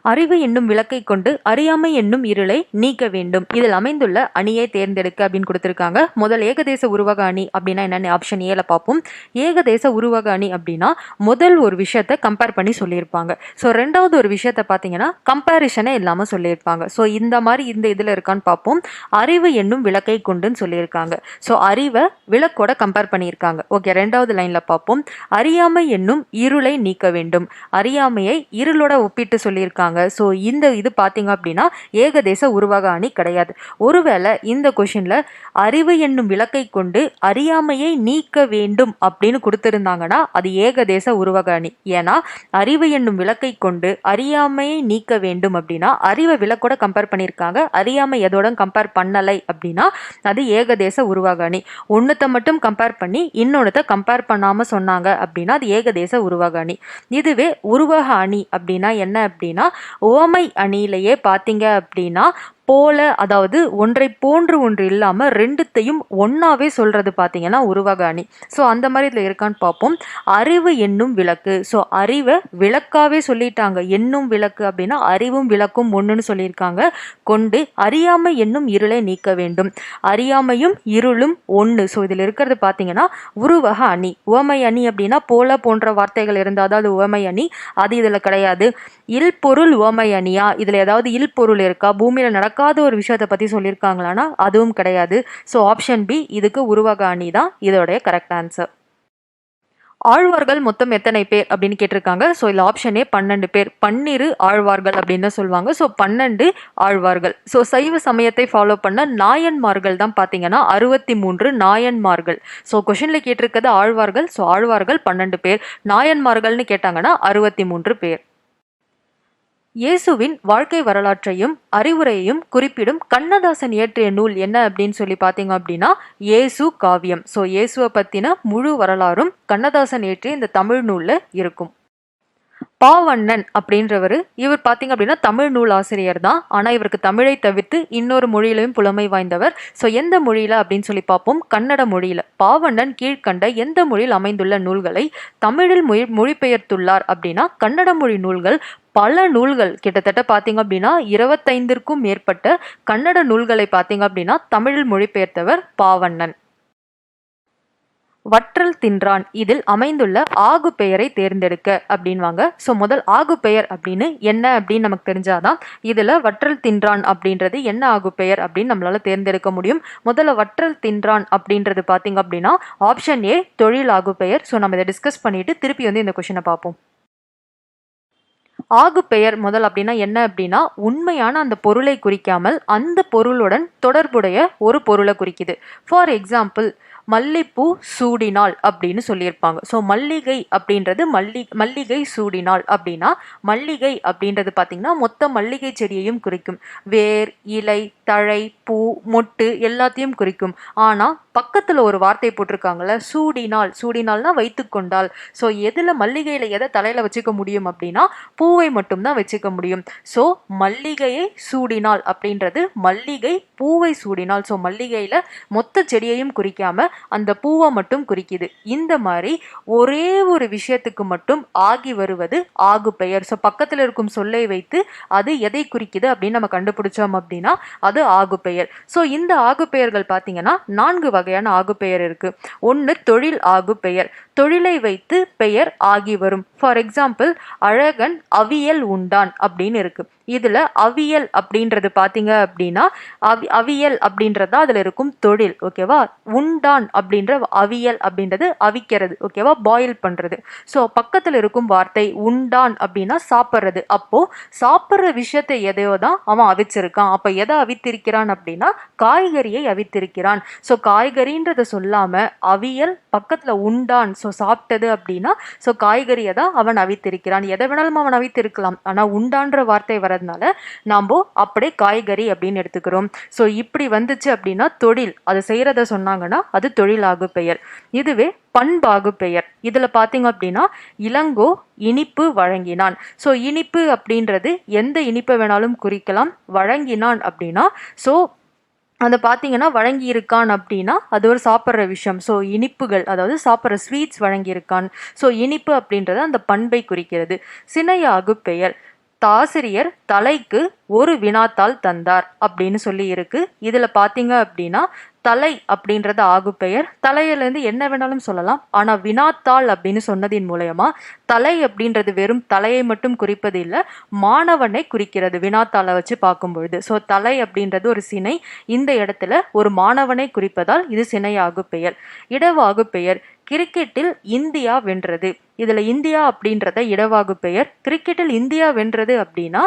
அறிவு என்னும் விளக்கை கொண்டு அறியாமை என்னும் இருளை நீக்க வேண்டும். இதில் அமைந்துள்ள அணியை தேர்ந்தெடுக்க அப்படின்னு கொடுத்திருக்காங்க. முதல் ஏகதேச உருவக அணி அப்படின்னா என்னென்ன ஆப்ஷன் ஏல பார்ப்போம். ஏகதேச உருவக அணி அப்படின்னா முதல் ஒரு விஷயத்தை கம்பேர் பண்ணி சொல்லியிருப்பாங்க. ஸோ ரெண்டாவது ஒரு விஷயத்தை பார்த்தீங்கன்னா கம்பேரிஷனே இல்லாமல் சொல்லியிருப்பாங்க. ஸோ இந்த மாதிரி இந்த இதில் இருக்கான்னு பார்ப்போம். அறிவு என்னும் விளக்கை கொண்டுன்னு சொல்லியிருக்காங்க. ஸோ அறிவை விளக்கோட கம்பேர் பண்ணியிருக்காங்க. ஓகே, ரெண்டாவது லைனில் பார்ப்போம். அறியாமை என்னும் இருளை நீக்க வேண்டும். அறியாமையை இருளோட ஒப்பிட்டு சொல்லியிருக்காங்க. ஸோ இந்த இது பார்த்தீங்க அப்படின்னா ஏகதேச உருவக அணி கிடையாது. ஒருவேளை இந்த கொஷின்ல அறிவு என்னும் விளக்கை கொண்டு அறியாமையை நீக்க வேண்டும் அப்படின்னு கொடுத்திருந்தாங்கன்னா அது ஏகதேச உருவக அணி. ஏன்னா அறிவு என்னும் விளக்கை கொண்டு அறியாமையை நீக்க வேண்டும் அப்படின்னா அறிவை விளக்கோட கம்பேர் பண்ணியிருக்காங்க. அறியாமை எதோட கம்பேர் பண்ணலை அப்படின்னா அது ஏகதேச உருவக அணி. ஒன்னுத்தை மட்டும் கம்பேர் பண்ணி இன்னொன்னத்தை கம்பேர் பண்ணாம சொன்னாங்க அப்படின்னா அது ஏகதேச உருவக அணி. இதுவே உருவக அணி அப்படின்னா என்ன அப்படின்னா உவமை அணியிலேயே பார்த்தீங்க அப்படின்னா போல, அதாவது ஒன்றை போன்று ஒன்று இல்லாமல் ரெண்டுத்தையும் ஒன்னாவே சொல்றது பார்த்தீங்கன்னா உருவக அணி. ஸோ அந்த மாதிரி இதில் இருக்கான்னு பார்ப்போம். அறிவு என்னும் விளக்கு. ஸோ அறிவை விளக்காவே சொல்லிட்டாங்க. என்னும் விளக்கு அப்படின்னா அறிவும் விளக்கும் ஒன்றுன்னு சொல்லியிருக்காங்க. கொண்டு அறியாமை என்னும் இருளை நீக்க வேண்டும். அறியாமையும் இருளும் ஒன்று. ஸோ இதில் இருக்கிறது பார்த்தீங்கன்னா உருவக அணி. உவமை அணி அப்படின்னா போல போன்ற வார்த்தைகள் இருந்தால் அது உவமை அணி. அது இதில் கிடையாது. இல்பொருள் உவமை அணியா? இதில் ஏதாவது இல்பொருள் இருக்கா? பூமியில் நடக்காத ஒரு விஷயத்தை பற்றி சொல்லியிருக்காங்களான்னா அதுவும் கிடையாது. ஸோ ஆப்ஷன் பி இதுக்கு உருவக அணி தான் இதோடைய கரெக்ட் ஆன்சர். ஆழ்வார்கள் மொத்தம் எத்தனை பேர் அப்படின்னு கேட்டிருக்காங்க. ஸோ இதில் ஆப்ஷனே 12 பேர். 12 ஆழ்வார்கள் அப்படின்னு தான் சொல்லுவாங்க. ஸோ 12 ஆழ்வார்கள். ஸோ சைவ சமயத்தை ஃபாலோ பண்ண நாயன்மார்கள் தான் பார்த்தீங்கன்னா 63 நாயன்மார்கள். ஸோ கொஷினில் கேட்டிருக்கிறது ஆழ்வார்கள். ஸோ ஆழ்வார்கள் 12 பேர். நாயன்மார்கள்னு கேட்டாங்கன்னா 63 பேர். இயேசுவின் வாழ்க்கை வரலாற்றையும் அறிவுரையையும் குறிப்பிடும் கண்ணதாசன் இயற்றிய நூல் என்ன அப்படின்னு சொல்லி பார்த்தீங்க அப்படின்னா இயேசு காவியம். ஸோ இயேசுவை பற்றின முழு வரலாறும் கண்ணதாசன் இயற்றிய இந்த தமிழ் நூலில் இருக்கும். பாவண்ணன் அப்படின்றவர் இவர் பார்த்தீங்க அப்படின்னா தமிழ் நூல் ஆசிரியர் தான். ஆனால் இவருக்கு தமிழை தவிர்த்து இன்னொரு மொழியிலையும் புலமை வாய்ந்தவர். ஸோ எந்த மொழியில் அப்படின்னு சொல்லி பார்ப்போம். கன்னட மொழியில். பாவண்ணன் கீழ்கண்ட எந்த மொழியில் அமைந்துள்ள நூல்களை தமிழில் மொழிபெயர்த்துள்ளார் அப்படின்னா கன்னட மொழி நூல்கள் பல நூல்கள் கிட்டத்தட்ட பார்த்தீங்க அப்படின்னா 25க்கும் மேற்பட்ட கன்னட நூல்களை பார்த்தீங்க அப்படின்னா தமிழில் மொழிபெயர்த்தவர் பாவண்ணன். வற்றல் தின்றான் இதில் அமைந்துள்ள ஆகு பெயரை தேர்ந்தெடுக்க அப்படின்வாங்க. ஸோ முதல் ஆகு பெயர் அப்படின்னு என்ன அப்படின்னு நமக்கு தெரிஞ்சாதான் இதுல வற்றல் தின்றான் அப்படின்றது என்ன ஆகு பெயர் அப்படின்னு நம்மளால தேர்ந்தெடுக்க முடியும். முதல்ல வற்றல் தின்றான் அப்படின்றது பாத்தீங்க அப்படின்னா ஆப்ஷன் ஏ தொழில் ஆகு பெயர். ஸோ நம்ம இதை டிஸ்கஸ் பண்ணிட்டு திருப்பி வந்து இந்த கொஸ்டினை பார்ப்போம். ஆகு பெயர் முதல் அப்படின்னா என்ன அப்படின்னா உண்மையான அந்த பொருளை குறிக்காமல் அந்த பொருளுடன் தொடர்புடைய ஒரு பொருளை குறிக்குது. ஃபார் எக்ஸாம்பிள் மல்லிப்பூ சூடினாள் அப்படின்னு சொல்லியிருப்பாங்க. ஸோ மல்லிகை அப்படின்றது மல்லிகை சூடினாள் அப்படின்னா மல்லிகை அப்படின்றது பார்த்தீங்கன்னா மொத்த மல்லிகை செடியையும் குறிக்கும். வேர், இலை, தழை, பூ, மொட்டு எல்லாத்தையும் குறிக்கும். ஆனால் பக்கத்தில் ஒரு வார்த்தை போட்டிருக்காங்கல்ல, சூடினாள். சூடினாள்னா வைத்து கொண்டாள். ஸோ எதில் மல்லிகையில் எதை தலையில் வச்சுக்க முடியும் அப்படின்னா பூவை மட்டும்தான் வச்சுக்க முடியும். ஸோ மல்லிகையை சூடினாள் அப்படின்றது மல்லிகை பூவை சூடினாள். ஸோ மல்லிகையில் மொத்த செடியையும் குறிக்காம அந்த பூவை மட்டும் குறிக்குது. இந்த மாதிரி ஒரே ஒரு விஷயத்துக்கு மட்டும் ஆகி வருவது ஆகு பெயர். ஸோ பக்கத்தில் இருக்கும் சொல்லை வைத்து அது எதை குறிக்குது அப்படின்னு நம்ம கண்டுபிடிச்சோம் அப்படின்னா அது ஆகு பெயர். ஸோ இந்த ஆகு பெயர்கள் பார்த்தீங்கன்னா 4 வகையான ஆகு பெயர் இருக்கு. ஒன்று தொழில் ஆகு பெயர். தொழிலை வைத்து பெயர் ஆகி வரும். ஃபார் எக்ஸாம்பிள் அழகன் அவியல் உண்டான் அப்படின்னு இருக்கு. இதுல அவியல் அப்படின்றது பாத்தீங்க அப்படின்னா அவியல் அப்படின்றதா அதுல இருக்கும் தொழில். ஓகேவா. உண்டான் அப்படின்ற அவியல் அப்படின்றது அவிக்கிறது. ஓகேவா, பாயில் பண்றது. ஸோ பக்கத்துல இருக்கும் வார்த்தை உண்டான் அப்படின்னா சாப்பிட்றது. அப்போ சாப்பிட்ற விஷயத்தை எதையோ தான் அவன் அவிச்சிருக்கான். அப்ப எதை அவித்திருக்கிறான் அப்படின்னா காய்கறியை அவித்திருக்கிறான். ஸோ காய்கறின்றத சொல்லாம அவியல் பக்கத்துல உண்டான், ஸோ சாப்பிட்டது அப்படின்னா ஸோ காய்கறியை தான் அவன் அவித்திருக்கிறான். எதை வேணாலும் அவன் அவித்திருக்கலாம். ஆனா உண்டான்ற வார்த்தை வரதுனால நாம அப்படியே காய்கறி அப்படின்னு எடுத்துக்கிறோம். ஸோ இப்படி வந்துச்சு அப்படின்னா தொழில் அது செய்யறத சொன்னாங்கன்னா அது தொழிலாகு பெயர். இதுவே பண்பாகு பெயர். இதுல பாத்தீங்க அப்படின்னா இளங்கோ இனிப்பு வழங்கினான். ஸோ இனிப்பு அப்படின்றது எந்த இனிப்பை வேணாலும் குறிக்கலாம். வழங்கினான் அப்படின்னா ஸோ அதை பார்த்தீங்கன்னா வழங்கி இருக்கான் அப்படின்னா அது ஒரு சாப்பிட்ற விஷயம். ஸோ இனிப்புகள் அதாவது சாப்பிட்ற ஸ்வீட்ஸ் வழங்கியிருக்கான். ஸோ இனிப்பு அப்படின்றது அந்த பண்பை குறிக்கிறது. சினையாகு பெயர். தாசிரியர் தலைக்கு ஒரு வினாத்தாள் தந்தார் அப்படின்னு சொல்லி இருக்கு. இதுல பாத்தீங்க அப்படின்னா தலை அப்படின்றது ஆகு பெயர். தலையிலேருந்து என்ன வேணாலும் சொல்லலாம். ஆனா வினாத்தாள் அப்படின்னு சொன்னதின் மூலயமா தலை அப்படின்றது வெறும் தலையை மட்டும் குறிப்பது இல்லை, மாணவனை குறிக்கிறது வினாத்தாளை வச்சு பார்க்கும் பொழுது. ஸோ தலை அப்படின்றது ஒரு சினை. இந்த இடத்துல ஒரு மாணவனை குறிப்பதால் இது சினையாகு பெயர். இடவாகு பெயர். கிரிக்கெட்டில் இந்தியா வென்றது. இதுல இந்தியா அப்படின்றத இடவாகு பெயர். கிரிக்கெட்டில் இந்தியா வென்றது அப்படின்னா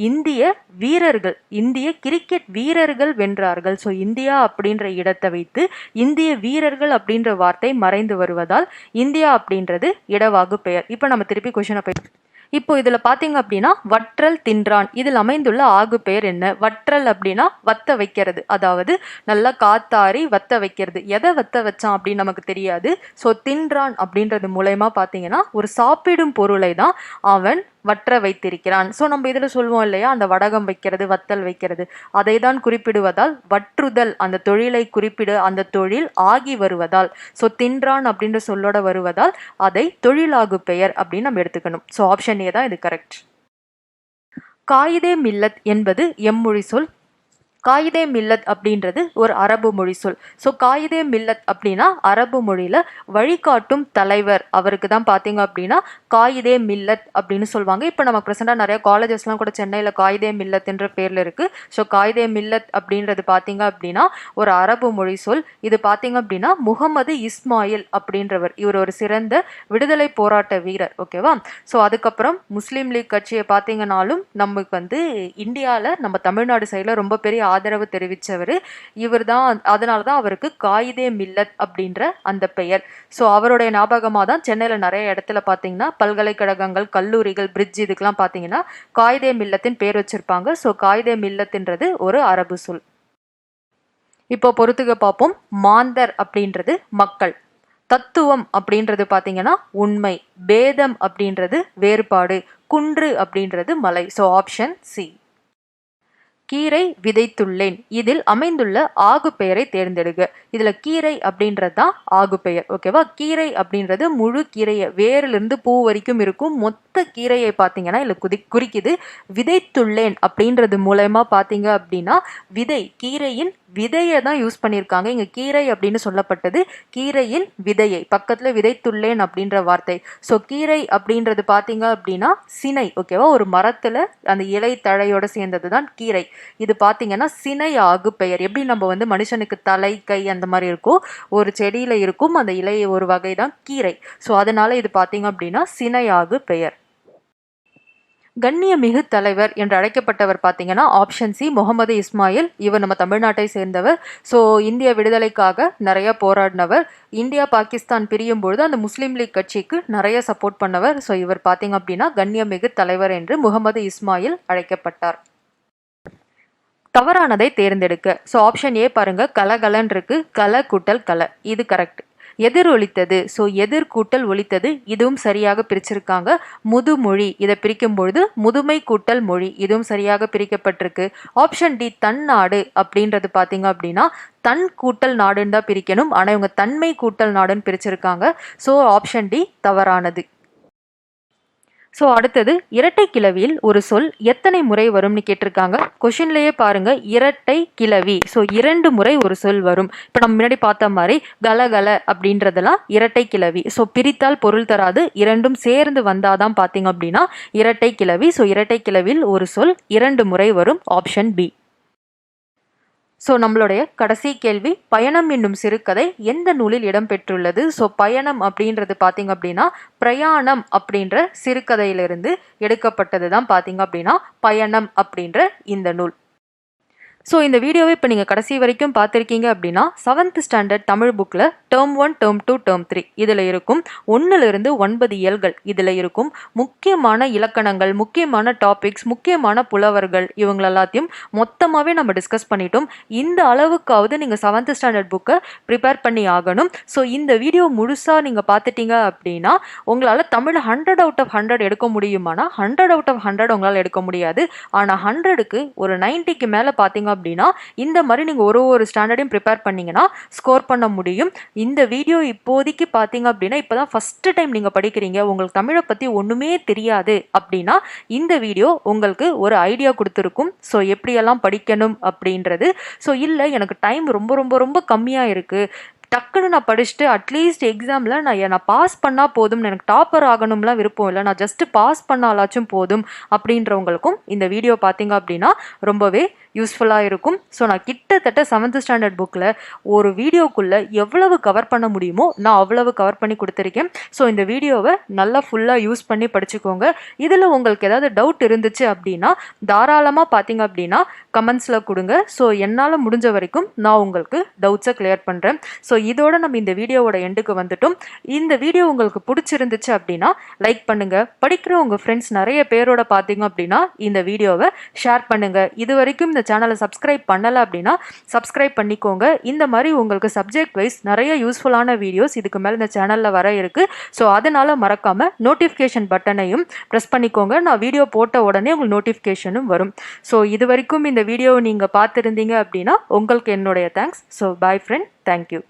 இந்திய வீரர்கள், இந்திய கிரிக்கெட் வீரர்கள் வென்றார்கள். ஸோ இந்தியா அப்படின்ற இடத்தை வைத்து இந்திய வீரர்கள் அப்படின்ற வார்த்தை மறைந்து வருவதால் இந்தியா அப்படின்றது இடவாகு பெயர். இப்போ நம்ம திருப்பி கொஸ்டினை போய் இப்போ இதுல பாத்தீங்க அப்படின்னா வற்றல் தின்றான் இதில் அமைந்துள்ள ஆகு பெயர் என்ன? வற்றல் அப்படின்னா வத்த வைக்கிறது, அதாவது நல்லா காத்தாரி வத்த வைக்கிறது. எதை வத்த வச்சான் அப்படின்னு நமக்கு தெரியாது. ஸோ தின்றான் அப்படின்றது மூலயமா பார்த்தீங்கன்னா ஒரு சாப்பிடும் பொருளை தான் அவன் வற்ற வைத்திருக்கிறான். ஸோ நம்ம இதில் சொல்லுவோம் இல்லையா, அந்த வடகம் வைக்கிறது, வத்தல் வைக்கிறது, அதை தான் குறிப்பிடுவதால் வற்றுதல் அந்த தொழிலை குறிப்பிடு, அந்த தொழில் ஆகி வருவதால். ஸோ தின்றான் அப்படின்ற சொல்லோட வருவதால் அதை தொழிலாகு பெயர் அப்படின்னு நம்ம எடுத்துக்கணும். ஸோ ஆப்ஷன் ஏ தான் இது கரெக்ட். காயிதே மில்லத் என்பது எம்மொழி சொல். காயிதே மில்லத் அப்படின்றது ஒரு அரபு மொழி சொல். ஸோ காயிதே மில்லத் அப்படின்னா அரபு மொழியில வழிகாட்டும் தலைவர் அவருக்கு தான் பார்த்தீங்க அப்படின்னா காயிதே மில்லத் அப்படின்னு சொல்லுவாங்க. இப்போ நம்ம ப்ரெசெண்டாக நிறைய காலேஜஸ்லாம் கூட சென்னையில் காயிதே மில்லத் என்ற பேரில் இருக்கு. ஸோ காயிதே மில்லத் அப்படின்றது பார்த்தீங்க அப்படின்னா ஒரு அரபு மொழி சொல். இது பார்த்தீங்க அப்படின்னா முகமது இஸ்மாயில் அப்படின்றவர், இவர் ஒரு சிறந்த விடுதலை போராட்ட வீரர். ஓகேவா. ஸோ அதுக்கப்புறம் முஸ்லீம் லீக் கட்சியை பார்த்தீங்கன்னாலும் நமக்கு வந்து இந்தியாவில் நம்ம தமிழ்நாடு சைடில் ரொம்ப பெரிய ஆதரவு தெரிவித்தவர் இவர் தான். அதனால தான் அவருக்கு காயிதே மில்லத் அப்படின்ற அந்த பெயர். ஸோ அவருடைய ஞாபகமாக தான் சென்னையில் நிறைய இடத்துல பார்த்தீங்கன்னா பல்கலைக்கழகங்கள், கல்லூரிகள், பிரிட்ஜ் இதுக்கெல்லாம் பார்த்தீங்கன்னா காயிதே மில்லத்தின் பேர் வச்சிருப்பாங்க. ஸோ காயிதே மில்லத்ன்றது ஒரு அரபு சொல். இப்போ பொறுத்துக்க பார்ப்போம். மாந்தர் அப்படின்றது மக்கள். தத்துவம் அப்படின்றது பார்த்தீங்கன்னா உண்மை. பேதம் அப்படின்றது வேறுபாடு. குன்று அப்படின்றது மலை. So option C. கீரை விதைத்துள்ளேன். இதில் அமைந்துள்ள ஆகு பெயரை தேர்ந்தெடுக. இதுல கீரை அப்படின்றது தான் ஆகு பெயர். ஓகேவா? கீரை அப்படின்றது முழு கீரையை வேரிலிருந்து பூ வரைக்கும் இருக்கும் மொத்த கீரையை பார்த்தீங்கன்னா இதுல குறிக்குது. விதைத்துள்ளேன் அப்படின்றது மூலயமா பார்த்தீங்க அப்படின்னா விதை, கீரையின் விதையை தான் யூஸ் பண்ணியிருக்காங்க. இங்க கீரை அப்படின்னு சொல்லப்பட்டது கீரையின் விதையை, பக்கத்துல விதைத்துள்ளேன் அப்படின்ற வார்த்தை. ஸோ கீரை அப்படின்றது பார்த்தீங்க அப்படின்னா சினை. ஓகேவா? ஒரு மரத்துல அந்த இலை தழையோட சேர்ந்தது தான் கீரை. இது பார்த்தீங்கன்னா சினை ஆகு பெயர். எப்படி நம்ம வந்து மனுஷனுக்கு தலை கை அந்த மாதிரி இருக்கும், ஒரு செடியில இருக்கும் அந்த இலை ஒரு வகை தான் கீரை. ஸோ அதனால இது பார்த்தீங்க அப்படின்னா சினை ஆகு பெயர். கண்ணியமிகு தலைவர் என்று அழைக்கப்பட்டவர் பார்த்தீங்கன்னா ஆப்ஷன் சி முகமது இஸ்மாயில். இவர் நம்ம தமிழ்நாட்டை சேர்ந்தவர். ஸோ இந்திய விடுதலைக்காக நிறைய போராடினவர். இந்தியா பாகிஸ்தான் பிரியும் பொழுது அந்த முஸ்லீம் லீக் கட்சிக்கு நிறைய சப்போர்ட் பண்ணவர். ஸோ இவர் பார்த்தீங்க அப்படின்னா கண்ணியமிகு தலைவர் என்று முகமது இஸ்மாயில் அழைக்கப்பட்டார். தவறானதை தேர்ந்தெடுக்க. ஸோ ஆப்ஷன் ஏ பாருங்க, கலகலன் இருக்கு, கல கூட்டல் கல, இது கரெக்ட். எதிர் ஒலித்தது. ஸோ எதிர் கூட்டல் ஒலித்தது, இதுவும் சரியாக பிரிச்சிருக்காங்க. முதுமொழி, இதை பிரிக்கும் பொழுது முதுமை கூட்டல் மொழி, இதுவும் சரியாக பிரிக்கப்பட்டிருக்கு. ஆப்ஷன் டி தன்னாடு அப்படின்றது பார்த்தீங்க அப்படின்னா தன் கூட்டல் நாடுன்னு தான் பிரிக்கணும். ஆனால் இவங்க தன்மை கூட்டல் நாடுன்னு பிரிச்சிருக்காங்க. ஸோ ஆப்ஷன் டி தவறானது. ஸோ அடுத்தது இரட்டை கிளவியில் ஒரு சொல் எத்தனை முறை வரும்னு கேட்டிருக்காங்க. கொஷின்லேயே பாருங்க, இரட்டை கிளவி. ஸோ 2 முறை ஒரு சொல் வரும். இப்போ நம்ம முன்னாடி பார்த்த மாதிரி கலகல அப்படின்றதெல்லாம் இரட்டை கிளவி. ஸோ பிரித்தால் பொருள் தராது, இரண்டும் சேர்ந்து வந்தாதான் பார்த்தீங்க அப்படின்னா இரட்டை கிளவி. ஸோ இரட்டை கிளவியில் ஒரு சொல் 2 முறை வரும். Option B. ஸோ நம்மளுடைய கடைசி கேள்வி, பயணம் என்னும் சிறுகதை எந்த நூலில் இடம்பெற்றுள்ளது? ஸோ பயணம் அப்படின்றது பார்த்தீங்க அப்படின்னா பிரயாணம் அப்படின்ற சிறுகதையிலிருந்து எடுக்கப்பட்டது தான் பார்த்தீங்க அப்படின்னா பயணம் அப்படின்ற இந்த நூல். ஸோ இந்த வீடியோவை இப்போ நீங்கள் கடைசி வரைக்கும் பார்த்துருக்கீங்க அப்படின்னா 7th ஸ்டாண்டர்ட் தமிழ் புக்கில் டேர்ம் 1, டேர்ம் 2, டேர்ம் 3 இதில் இருக்கும் 1லிருந்து 9 இயல்கள் இதில் இருக்கும் முக்கியமான இலக்கணங்கள், முக்கியமான டாபிக்ஸ், முக்கியமான புலவர்கள் இவங்க எல்லாத்தையும் மொத்தமாகவே நம்ம டிஸ்கஸ் பண்ணிட்டோம். இந்த அளவுக்காவது நீங்கள் 7th ஸ்டாண்டர்ட் புக்கை ப்ரிப்பேர் பண்ணி ஆகணும். ஸோ இந்த வீடியோ முழுசாக நீங்கள் பார்த்துட்டீங்க அப்படின்னா உங்களால் தமிழ் 100 out of 100 எடுக்க முடியுமானா 100 out of 100 உங்களால் எடுக்க முடியாது. ஆனால் 100க்கு ஒரு 90க்கு மேலே பார்த்தீங்க அப்படின்னா இந்த மாதிரி நீங்க ஒரு ஸ்டாண்டர்டையும் ப்ரிப்பேர் பண்ணீங்கன்னா ஸ்கோர் பண்ண முடியும். இந்த வீடியோ இப்போதைக்கு பார்த்தீங்க அப்படின்னா இப்போதான் ஃபர்ஸ்ட் டைம் நீங்க படிக்கிறீங்க, உங்களுக்கு தமிழை பத்தி ஒண்ணுமே தெரியாது அப்படின்னா இந்த வீடியோ உங்களுக்கு ஒரு ஐடியா கொடுத்துருக்கும். ஸோ எப்படியெல்லாம் படிக்கணும் அப்படின்றது. ஸோ இல்லை எனக்கு டைம் ரொம்ப ரொம்ப ரொம்ப கம்மியா இருக்கு, டக்குன்னு நான் படிச்சுட்டு அட்லீஸ்ட் எக்ஸாமில் நான் பாஸ் பண்ணால் போதும், எனக்கு டாப்பர் ஆகணும்லாம் விருப்பம் இல்லை, நான் ஜஸ்ட்டு பாஸ் பண்ணாலாச்சும் போதும் அப்படின்றவங்களுக்கும் இந்த வீடியோ பார்த்தீங்க அப்படின்னா ரொம்பவே யூஸ்ஃபுல்லாக இருக்கும். ஸோ நான் கிட்டத்தட்ட 7th ஸ்டாண்டர்ட் புக்கில் ஒரு வீடியோக்குள்ளே எவ்வளவு கவர் பண்ண முடியுமோ நான் அவ்வளவு கவர் பண்ணி கொடுத்துருக்கேன். ஸோ இந்த வீடியோவை நல்லா ஃபுல்லாக யூஸ் பண்ணி படிச்சுக்கோங்க. இதில் உங்களுக்கு ஏதாவது டவுட் இருந்துச்சு அப்படின்னா தாராளமாக பார்த்தீங்க அப்படின்னா கமெண்ட்ஸில் கொடுங்க. ஸோ என்னால் முடிஞ்ச வரைக்கும் நான் உங்களுக்கு டவுட்ஸை கிளியர் பண்ணுறேன். ஸோ இதோட நம்ம இந்த வீடியோவோட எண்டுக்கு வந்துட்டோம். இந்த வீடியோ உங்களுக்கு பிடிச்சிருந்துச்சு அப்படின்னா லைக் பண்ணுங்க. படிக்கிற உங்கள் ஃப்ரெண்ட்ஸ் நிறைய பேரோட பார்த்தீங்க அப்படின்னா இந்த வீடியோவை ஷேர் பண்ணுங்க. இது வரைக்கும் இந்த சேனலை சப்ஸ்கிரைப் பண்ணலை அப்படின்னா சப்ஸ்கிரைப் பண்ணிக்கோங்க. இந்த மாதிரி உங்களுக்கு சப்ஜெக்ட் வைஸ் நிறைய யூஸ்ஃபுல்லான வீடியோஸ் இதுக்கு மேலே இந்த சேனலில் வர இருக்கு. ஸோ அதனால மறக்காம நோட்டிஃபிகேஷன் பட்டனையும் ப்ரெஸ் பண்ணிக்கோங்க. நான் வீடியோ போட்ட உடனே உங்களுக்கு நோட்டிஃபிகேஷனும் வரும். ஸோ இது வரைக்கும் இந்த வீடியோவை நீங்கள் பார்த்துருந்தீங்க அப்படின்னா உங்களுக்கு என்னுடைய thanks. So bye friend, thank you.